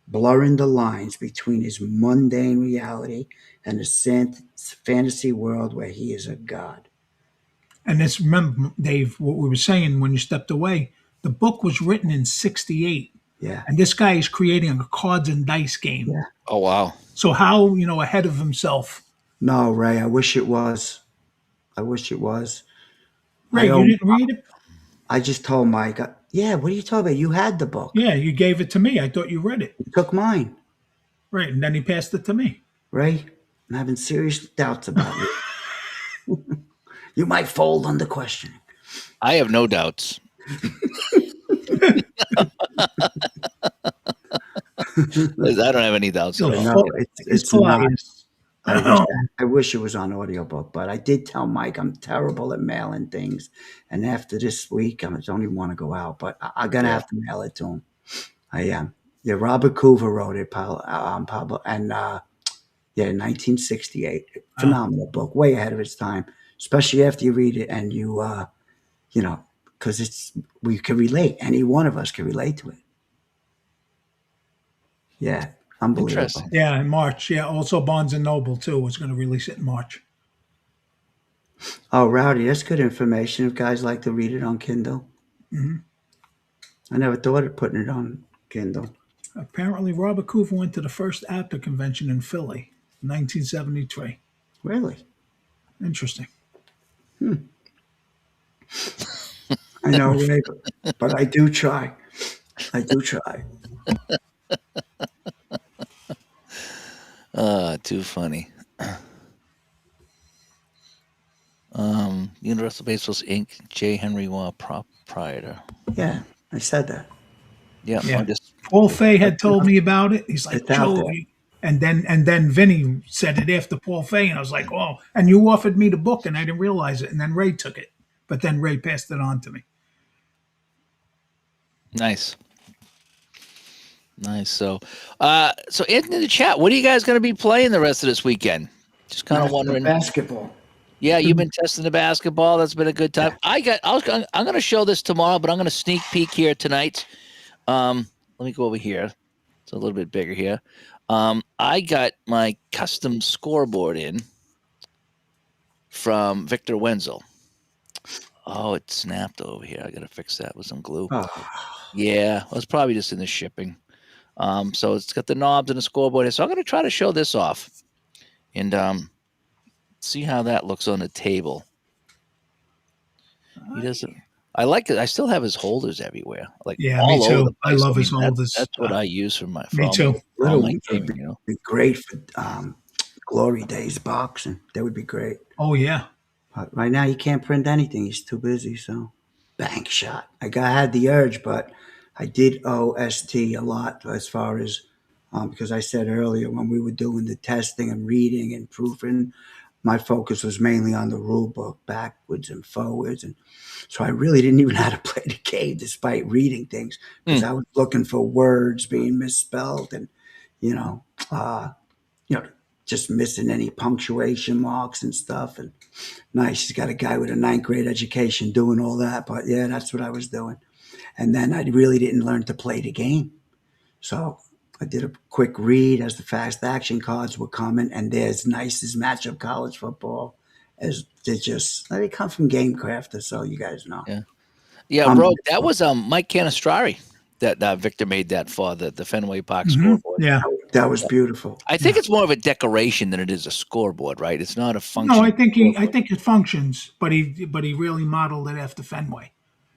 blurring the lines between his mundane reality and the fantasy world where he is a god. And this, remember, Dave, what we were saying when you stepped away, the book was written in 68. Yeah, And this guy is creating a cards and dice game. yeah. Oh wow. So how, ahead of himself. No, Ray, I wish it was. I wish it was. I Ray, you owe, didn't read it? I just told Mike, yeah, what are you talking about? You had the book. Yeah, you gave it to me. I thought you read it. You took mine. Right. And then he passed it to me. Ray, I'm having serious doubts about you. You might fold under questioning. I have no doubts. I don't have any doubts at You're all. No, full- it's polite. not. I wish it was on audiobook, but I did tell Mike I'm terrible at mailing things. And after this week, I don't even want to go out, but I'm going to have to mail it to him. I am. Yeah, Robert Coover wrote it, Pablo, and yeah, 1968. Phenomenal book, way ahead of its time, especially after you read it and because we can relate. Any one of us can relate to it. Yeah, unbelievable. Interesting. Yeah, in March. Yeah, also Barnes and Noble too was going to release it in March. Oh, Rowdy, that's good information if guys like to read it on Kindle. Mhm. I never thought of putting it on Kindle. Apparently, Robert Coover went to the first APTA convention in Philly, 1973. Really? Interesting. I know, Ray, but I do try. I do try. Too funny. Universal Baseballs Inc. J. Henry Waugh, proprietor. Yeah, I said that. Yeah, Yeah. I'm just Paul Fay had told me about it. He's like, It's out Joe, there. and then Vinny said it after Paul Fay, and I was like, oh, and you offered me the book, and I didn't realize it, and then Ray took it, but then Ray passed it on to me. nice. Nice. So Anthony in the chat, what are you guys going to be playing the rest of this weekend? Just kind of wondering. Basketball. Yeah, you've been testing the basketball. That's been a good time. I'm going to show this tomorrow, but I'm going to sneak peek here tonight. Let me go over here. It's a little bit bigger here. I got my custom scoreboard in from Victor Wenzel. Oh, it snapped over here. I got to fix that with some glue. Oh, Yeah, it was probably just in the shipping. So it's got the knobs and the scoreboard here. So I'm going to try to show this off and see how that looks on the table. He doesn't. I like it. I still have his holders everywhere. Like Yeah, all me over too. the I place. love his that- holders. That's what I use for my. For Me all too. My, all Little my League would gaming, you know. be great for Glory Days boxing. That would be great. Oh yeah, But right now, you can't print anything. He's too busy. So, bank shot. I had the urge, but I did owe ST a lot as far as because I said earlier when we were doing the testing and reading and proofing, my focus was mainly on the rule book, backwards and forwards, and so I really didn't even know how to play the game despite reading things because I was looking for words being misspelled and you know, just missing any punctuation marks and stuff. And nice, he's got a guy with a 9th grade education doing all that. But yeah, that's what I was doing. And then I really didn't learn to play the game. So I did a quick read as the fast action cards were coming, and they're as nice as matchup college football as they come from GameCrafter, so you guys know. Yeah. Yeah, bro, that was Mike Canistrari that Victor made that for the Fenway Park scoreboard. yeah. That was beautiful. I think it's more of a decoration than it is a scoreboard, right? It's not a function. No, I think it functions, but he really modeled it after Fenway.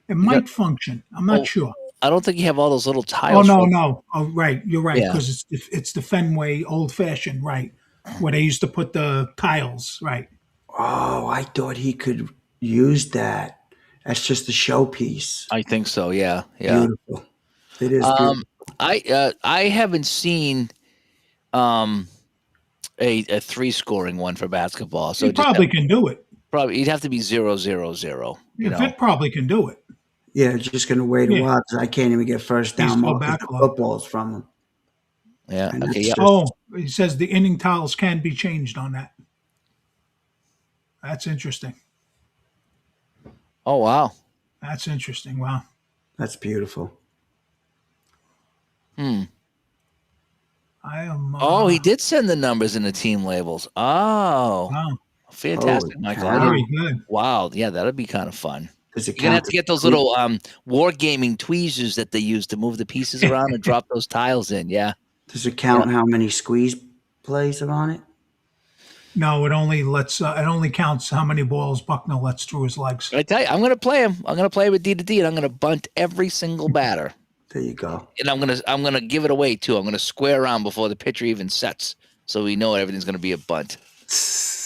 It might function. I'm not sure. I don't think you have all those little Oh tiles. no. Oh right, you're right Yeah. because it's the Fenway old fashioned, right, where they used to put the tiles, right. Oh, I thought he could use that. That's just a showpiece. I think so. Yeah. Yeah. Beautiful. It is beautiful. I haven't seen a 3-scoring one for basketball. So He probably can do it. you'd have to be 0-0-0. You know. Vic probably can do it. Yeah, just going to wait a while because I can't even get first down still marks with the backlog. footballs from him. Yeah. And Okay. that's Yeah. just- Oh, he says the inning tiles can be changed on that. That's interesting. Oh wow. That's interesting. Wow. That's beautiful. Hmm. I am. Oh, he did send the numbers and the team labels. Oh, Wow. fantastic, Holy Michael. cow. Very good. Wow. Yeah, that'll be kind of fun. Does it You're gonna have count to the get those squeeze- little wargaming tweezers that they use to move the pieces around and drop those tiles in. Yeah. Does it count how many squeeze plays are on it? No, it only counts how many balls Buckner lets through his legs. I tell you, I'm gonna play him. I'm gonna play with D to D, and I'm gonna bunt every single batter. There you go. And I'm gonna give it away too. I'm gonna square around before the pitcher even sets, so we know everything's gonna be a bunt.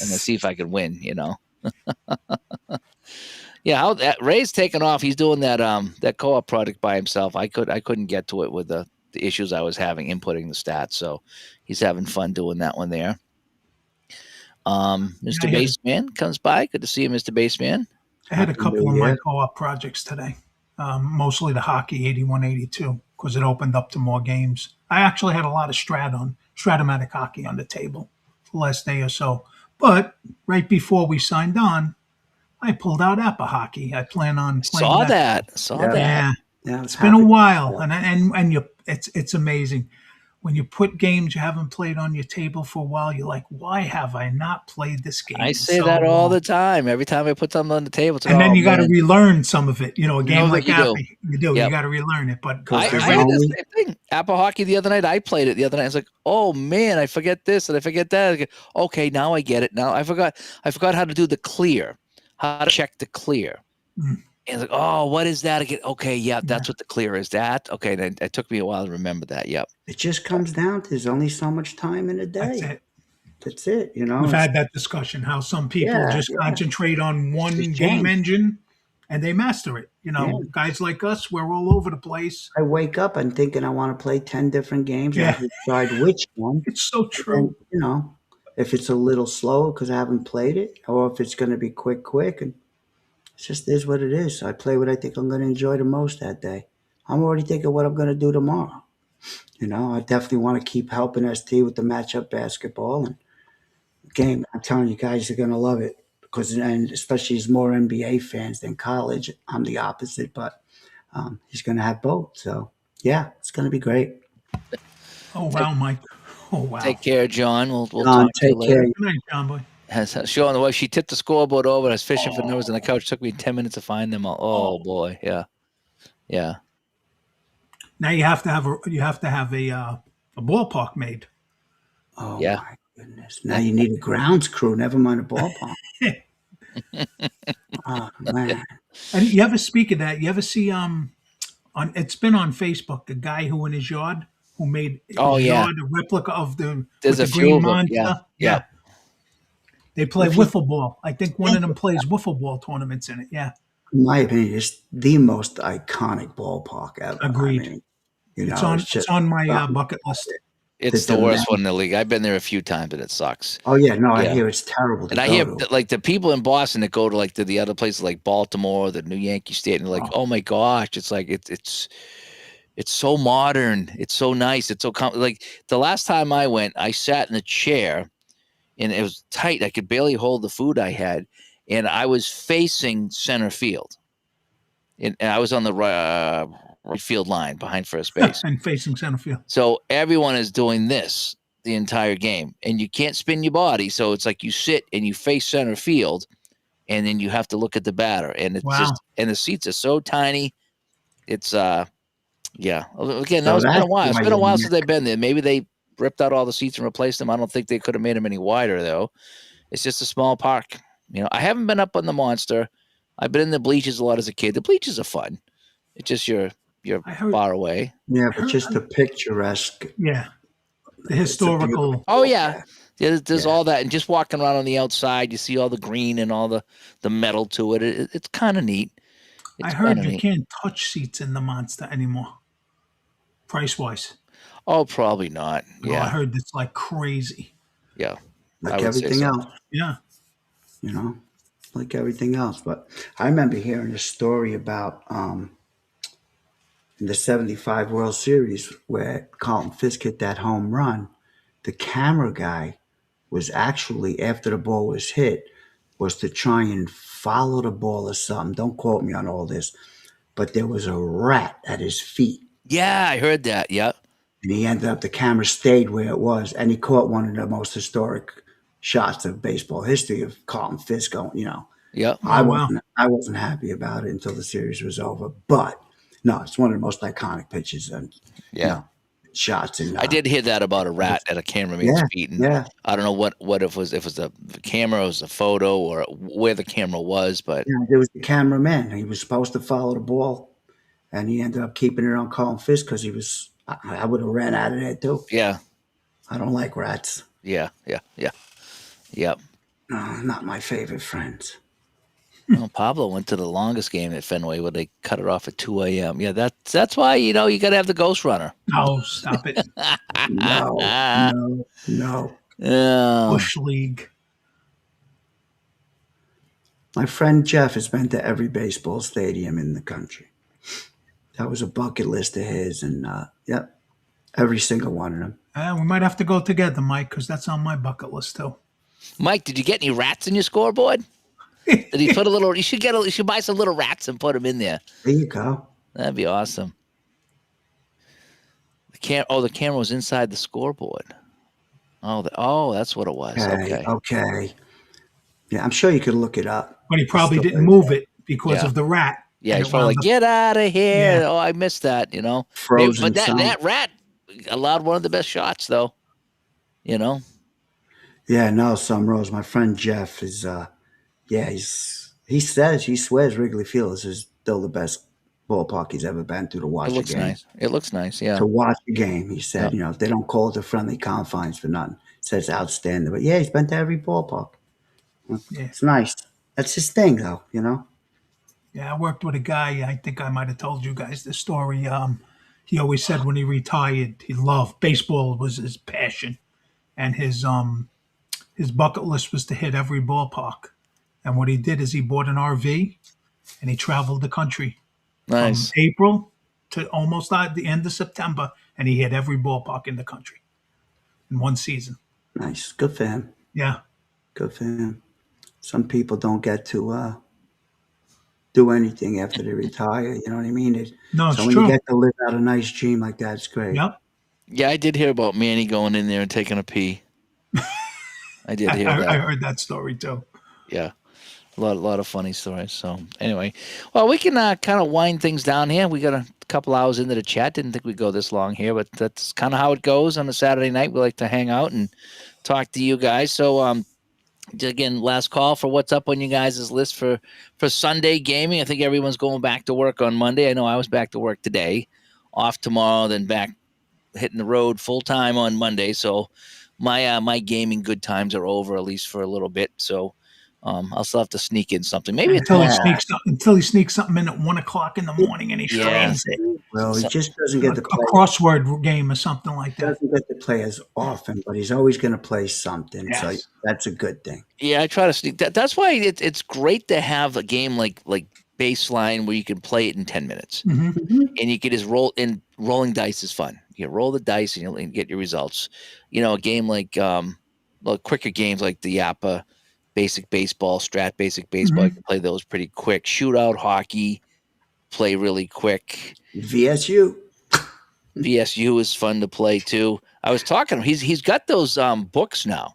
And let's see if I can win. Yeah, how that Ray's taken off. He's doing that co-op project by himself. I couldn't get to it with the issues I was having inputting the stats. So he's having fun doing that one there. Mr. Baseman comes by. Good to see you, Mr. Baseman. I had a Happy couple New of my Year. co-op projects today, mostly the hockey 81, 82, because it opened up to more games. I actually had a lot of Stratomatic hockey on the table the last day or so. But right before we signed on, I pulled out Appa hockey. I plan on playing Saw that. that. Yeah, Yeah, it's been a while, and it's amazing. When you put games you haven't played on your table for a while, you're like, why have I not played this game? I say so that all long?" the time. Every time I put something on the table, it's And like, then oh, you got to man. relearn some of it. A game know like that you do. Appy, you do. Yep. You got to relearn it. But I There's did the only- same thing. Apple hockey the other night. I played it the other night. I was like, oh man, I forget this and I forget that. Okay, now I get it. Now I forgot how to do the clear, how to check the clear. Mm. And it's like, oh, what is that again? Okay, yeah, that's what the clear is. That okay. Then it took me a while to remember that. Yep. It just comes down to there's only so much time in a day. that's it. That's it. We've It's- had that discussion. How some people Yeah, just yeah. concentrate on one Just game change. engine, and they master it. Yeah. Guys like us, we're all over the place. I wake up and thinking I want to play 10 different games. Yeah. I have to decide which one. It's so And, true. if it's a little slow because I haven't played it, or if it's going to be quick, and it just is what it is. I play what I think I'm going to enjoy the most that day. I'm already thinking what I'm going to do tomorrow. I definitely want to keep helping ST with the matchup basketball and game. I'm telling you guys are going to love it and especially as more NBA fans than college. I'm the opposite, but he's going to have both. So yeah, it's going to be great. Oh wow, Mike. Oh wow. Take care, John. We'll John, talk to you take later. care. Good night, John boy. Has showing the way she tipped the scoreboard over. I was fishing for numbers on the couch. Took me 10 minutes to find them all. Oh boy, yeah. Now you have to have a ballpark made. Oh Yeah. my goodness! Now you need a grounds crew. Never mind a ballpark. Oh man! And you ever speak of that? You ever see it's been on Facebook, the guy who in his yard who made his Oh, yeah. yard a replica of There's with a the few green of them, monster. yeah. They play If you- wiffle ball. I think one of them plays wiffle ball tournaments in it. Yeah. In my opinion, it's the most iconic ballpark ever. Agreed. I mean, It's on my bucket list. It's The the worst demand. one in the league. I've been there a few times and it sucks. Oh yeah, no, I Yeah. hear it's terrible. To And I go hear to. that, like the people in Boston that go to the other places like Baltimore, the New Yankee Stadium, like, oh my gosh, it's like it's so modern, it's so nice, it's so like the last time I went, I sat in a chair, and it was tight. I could barely hold the food I had, and I was facing center field, and I was on the right field line behind first base. And facing center field. So everyone is doing this the entire game, and you can't spin your body. So it's like you sit and you face center field, and then you have to look at the batter. And it's Wow. and the seats are so tiny. It's yeah. Again, So it's been a that's while. It's why been a you while need- since they've been there. Maybe they ripped out all the seats and replaced them. I don't think they could have made them any wider though. It's just a small park. I haven't been up on the Monster. I've been in the bleachers a lot as a kid. The bleachers are fun. It's just you're I heard. far away. Yeah, but just the picturesque. Yeah. The It's a historical. beautiful- Oh yeah. There's Yeah. all that, and just walking around on the outside, you see all the green and all the metal to it. It's kind of neat. I It's heard kinda you neat. can't touch seats in the Monster anymore. Price wise. Oh, probably not. I Yeah, heard it's like crazy. yeah. I like would say everything so. else, Yeah. like everything else. But I remember hearing a story about in the '75 World Series where Carlton Fisk hit that home run. The camera guy was actually after the ball was hit was to try and follow the ball or something. Don't quote me on all this, but there was a rat at his feet. Yeah, I heard that. Yeah. And he ended up, the camera stayed where it was, and he caught one of the most historic shots of baseball history of Carlton Fisk going, Yeah. Oh, wow. I wasn't happy about it until the series was over. But no, it's one of the most iconic pitches and Yeah. shots. And I did hear that about a rat at a cameraman's Yeah, feet, and yeah. I don't know what if it was the camera, it was a photo, or where the camera was, but There was the cameraman. He was supposed to follow the ball, and he ended up keeping it on Carlton Fisk because he was. I would have ran out of there too. yeah, I don't like rats. yeah. No, not my favorite friends. Well, Pablo went to the longest game at Fenway where they cut it off at 2 a.m. Yeah, that's why you got to have the ghost runner. Oh, stop it. No. Yeah. Bush League. My friend Jeff has been to every baseball stadium in the country. That was a bucket list of his, and yep, every single one of them. We might have to go together, Mike, because that's on my bucket list too. Mike, did you get any rats in your scoreboard? Did he put a little? You should buy some little rats and put them in there. There you go. That'd be awesome. The camera was inside the scoreboard. Oh, that's what it was. Okay. Yeah, I'm sure you could look it up. But he probably Still didn't there. move it because Yeah. of the rat. Yeah, And he's it probably wound like, up- get out of here. Yeah. Oh, I missed that, Frozen But some. that rat allowed one of the best shots, though. Yeah, no, some Rose. My friend Jeff is he swears Wrigley Field is still the best ballpark he's ever been to watch It a looks game. nice. It looks nice, yeah. To watch a game, he said, they don't call it the friendly confines for nothing. Says outstanding. But yeah, he's been to every ballpark. Yeah. It's nice. That's his thing though, Yeah, I worked with a guy. I think I might have told you guys this story. He always said when he retired, he loved baseball was his passion, and his bucket list was to hit every ballpark. And what he did is he bought an RV, and he traveled the country Nice. from April to almost at the end of September, and he hit every ballpark in the country in one season. Nice. Good for him. Yeah, Good for him. Some people don't get to do anything after they retire. You know what I mean? no, it's So when true. you get to live out a nice dream like that, it's great. Yep, Yeah, I did hear about Manny going in there and taking a pee. I did hear I that. heard that story too. Yeah. A lot of funny stories. So anyway, well, we can kind of wind things down here. We got a couple hours into the chat. Didn't think we'd go this long here, but that's kind of how it goes on a Saturday night. We like to hang out and talk to you guys. So again, last call for what's up on you guys' list for Sunday gaming. I think everyone's going back to work on Monday. I know I was back to work today, off tomorrow, then back hitting the road full time on Monday. So my gaming good times are over, at least for a little bit. So I'll still have to sneak in something. Maybe Until he sneaks something in at 1:00 in the morning and he Yeah. streams it. Well, he So- just doesn't get to A play. crossword game or something like that. Doesn't get to play as often, but he's always going to play something. So Yes. that's a good thing. Yeah, I try to sneak that. That's why it's great to have a game like Baseline where you can play it in 10 minutes Mhm. and you can just roll. And rolling dice is fun. You roll the dice and you'll get your results. A game like quicker games like the Yappa Basic Baseball, Strat Basic Baseball. You can play those pretty quick. Shootout hockey, play really quick. VSU. VSU is fun to play too. I was talking. He's got those books now.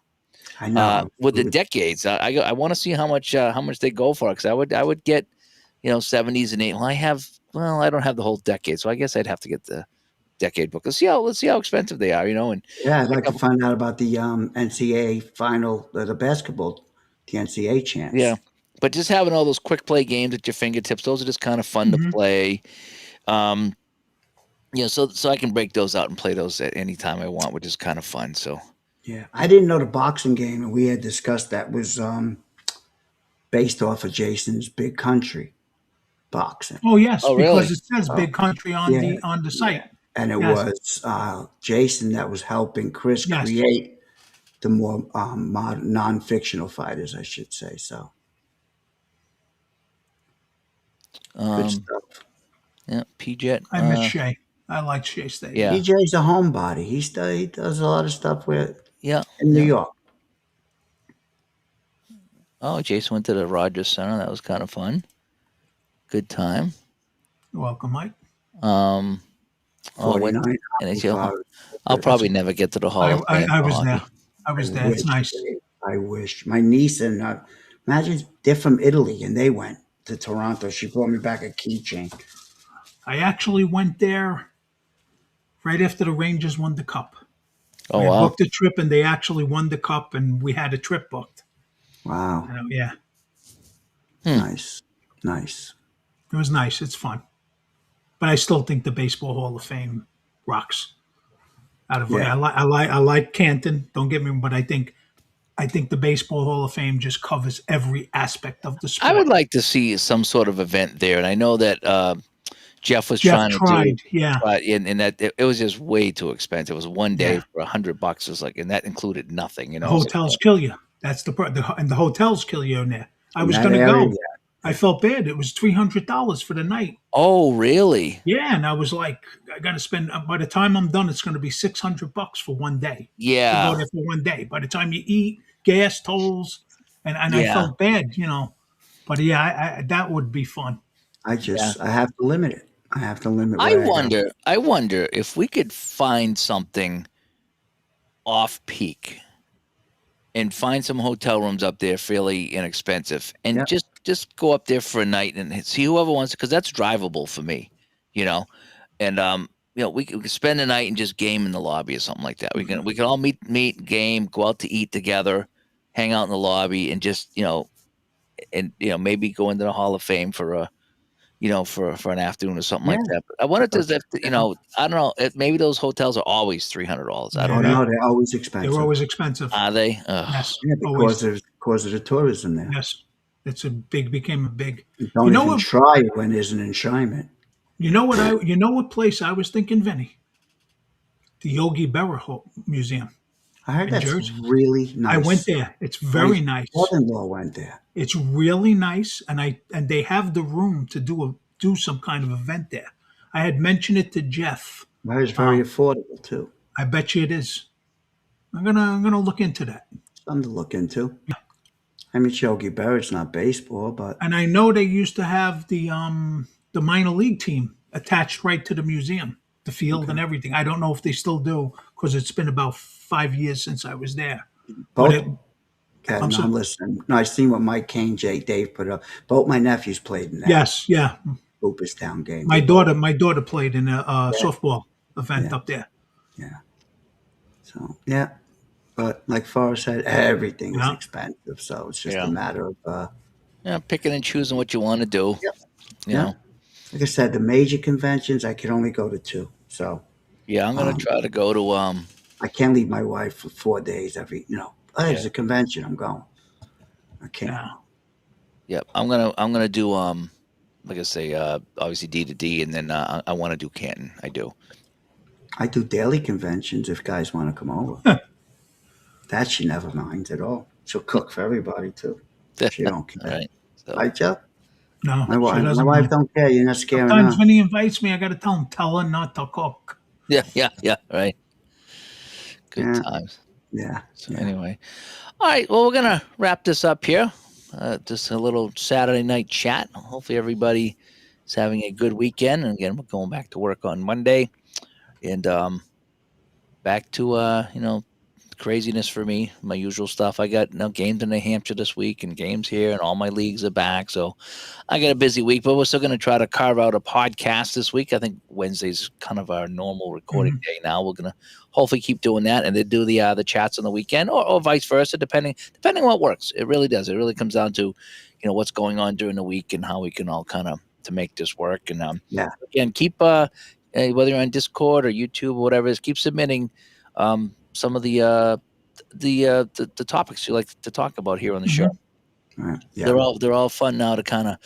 I know. With the decades. I want to see how much they go for, because I would get 70s and 80s. I don't have the whole decade, so I guess I'd have to get the decade book. Let's see how expensive they are, and Yeah, I'd like to find out about the NCAA final, the basketball, the NCAA champs. yeah. But just having all those quick play games at your fingertips, those are just kind of fun to play. So I can break those out and play those at any time I want, which is kind of fun. So Yeah, I didn't know the boxing game, and we had discussed that was based off of Jason's Big Country boxing, Oh yes, Oh, because really? it says Big Country on Yeah. the site. and it Yes. was Jason that was helping Chris Yes. create the more modern, non-fictional fighters, I should say. So good stuff. yeah, PJet. I miss Shay. I like Shea Stadium. Yeah. DJ's a homebody. He does a lot of stuff in Yeah. New York. Oh, Jason went to the Rogers Center. That was kind of fun. Good time. You're welcome, Mike. Oh, went 49 and apple flowers. I'll probably never get to the Hall of Fame I for was there. hockey. I I was there. It's wish, nice. Dave, I wish. My niece and imagine they're from Italy and they went to Toronto. She brought me back a keychain. I actually went there right after the Rangers won the cup. Oh We had wow! booked a trip, and they actually won the cup, and we had a trip booked. Wow. Yeah, Nice. Nice. it was nice. It's fun, but I still think the Baseball Hall of Fame rocks. Yeah. I like Canton. Don't get me, but I think the Baseball Hall of Fame just covers every aspect of the sport. I would like to see some sort of event there, and I know that Jeff was Jeff trying to tried, do, yeah. but and that it was just way too expensive. It was one day Yeah. for $100. Is like, and that included nothing. You know, Hotels kill you. That's and the hotels kill you in there. I was that going to area, go. I felt bad. It was $300 for the night. Oh, really? Yeah, and I was like, I got to spend. By the time I'm done, it's going to be $600 for one day. To Yeah, go there for one day. By the time you eat, gas tolls, and I Yeah. felt bad, But yeah, that would be fun. I have to limit it. I have to limit. I what go. wonder if we could find something off peak and find some hotel rooms up there fairly inexpensive, and Yeah. just go up there for a night and see whoever wants, because that's drivable for me, and we could spend the night and just game in the lobby or something like that. We can all meet, game, go out to eat together, hang out in the lobby, and just maybe go into the Hall of Fame for a for an afternoon or something like Yeah. that. But I wonder if I don't know, maybe those hotels are always $300. I Oh don't know. no, they're always They expensive. were always expensive. Are they? Ugh. Yes, Yeah, always. because of the tourism there. Yes, became a big. Don't You know even what- try it when there's an enshrinement. You know what place I was thinking, Vinny? The Yogi Berra Museum. I heard In that's Jersey. really nice. I went there. It's very My nice. Father-in-law went there. It's really nice, and they have the room to do some kind of event there. I had mentioned it to Jeff. I heard it's very affordable too. I bet you it is. I'm gonna look into that. Something to look into. I mean, Yogi Berra, it's not baseball, but And I know they used to have the minor league team attached right to the museum, the field and everything. I don't know if they still do, because it's been about 5 years since I was there. both. But Okay, I'm no, sorry. I'm listening. No, I seen what Mike Kane, Dave put up. Both my nephews played in that Yes, yeah. Cooperstown game. My daughter played in a softball event Yeah. up there. So yeah, but like Forrest said, everything is Yeah. expensive. So it's just Yeah. a matter of Picking and choosing what you want to do. Yep. You Yeah. know. like I said, the major conventions I can only go to 2. So Yeah, I'm gonna try to go to I can't leave my wife for 4 days every. There's a convention. I'm going. I can't. Yeah. Yep. I'm gonna do like I say, obviously D2D, and then I want to do Canton. I do. I do daily conventions if guys want to come over. That she never minds at all. She'll cook for everybody too. She don't care. All right. So Right, Jeff? No, My she wife doesn't wife mind. don't care. You're not scaring Sometimes her. when he invites me, I got to tell her not to cook. yeah. Right. Good Yeah. times. Yeah. So anyway, all right. Well, we're gonna wrap this up here. Just a little Saturday night chat. Hopefully, everybody is having a good weekend. And again, we're going back to work on Monday, and back to craziness for me. My usual stuff. I got games in New Hampshire this week, and games here, and all my leagues are back. So I got a busy week, but we're still going to try to carve out a podcast this week. I think Wednesday's kind of our normal recording day now. We're going to hopefully keep doing that, and then do the chats on the weekend, or vice versa, depending on what works. It really does. It really comes down to what's going on during the week and how we can all kind of to make this work. And Yeah. again, keep whether you're on Discord or YouTube or whatever it is, keep submitting some of the topics you like to talk about here on the show. Right. Yeah. They're all fun now to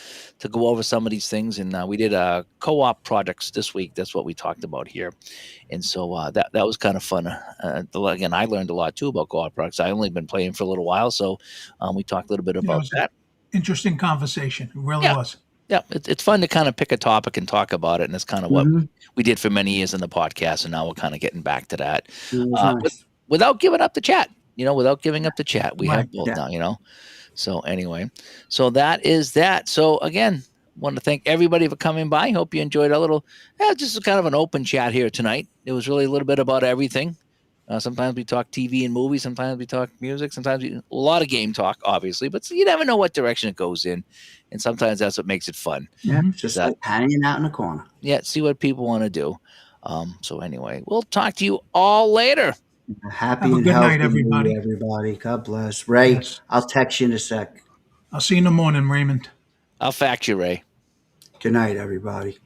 go over some of these things. And we did co-op projects this week. That's what we talked about here, and so that was kind of fun. Again, I learned a lot too about co-op projects. I only been playing for a little while, so we talked a little bit it about was that. Interesting conversation. It really Yeah. was. Yeah, it's fun to kind of pick a topic and talk about it, and that's kind of what Mhm. we did for many years in the podcast, and now we're kind of getting back to that. It was nice. Without giving up the chat, without giving up the chat. We Right, have both yeah. now, So anyway, so that is that. So again, want to thank everybody for coming by. Hope you enjoyed our little, just kind of an open chat here tonight. It was really a little bit about everything. Sometimes we talk TV and movies. Sometimes we talk music. Sometimes a lot of game talk, obviously. But you never know what direction it goes in, and sometimes that's what makes it fun. Yeah, just like hanging out in the corner. Yeah, see what people want to do. So anyway, we'll talk to you all later. Happy Have a and good healthy night, everybody. New Year, everybody. God bless. Ray, Yes. I'll text you in a sec. I'll see you in the morning, Raymond. I'll fax you, Ray. Good night, everybody.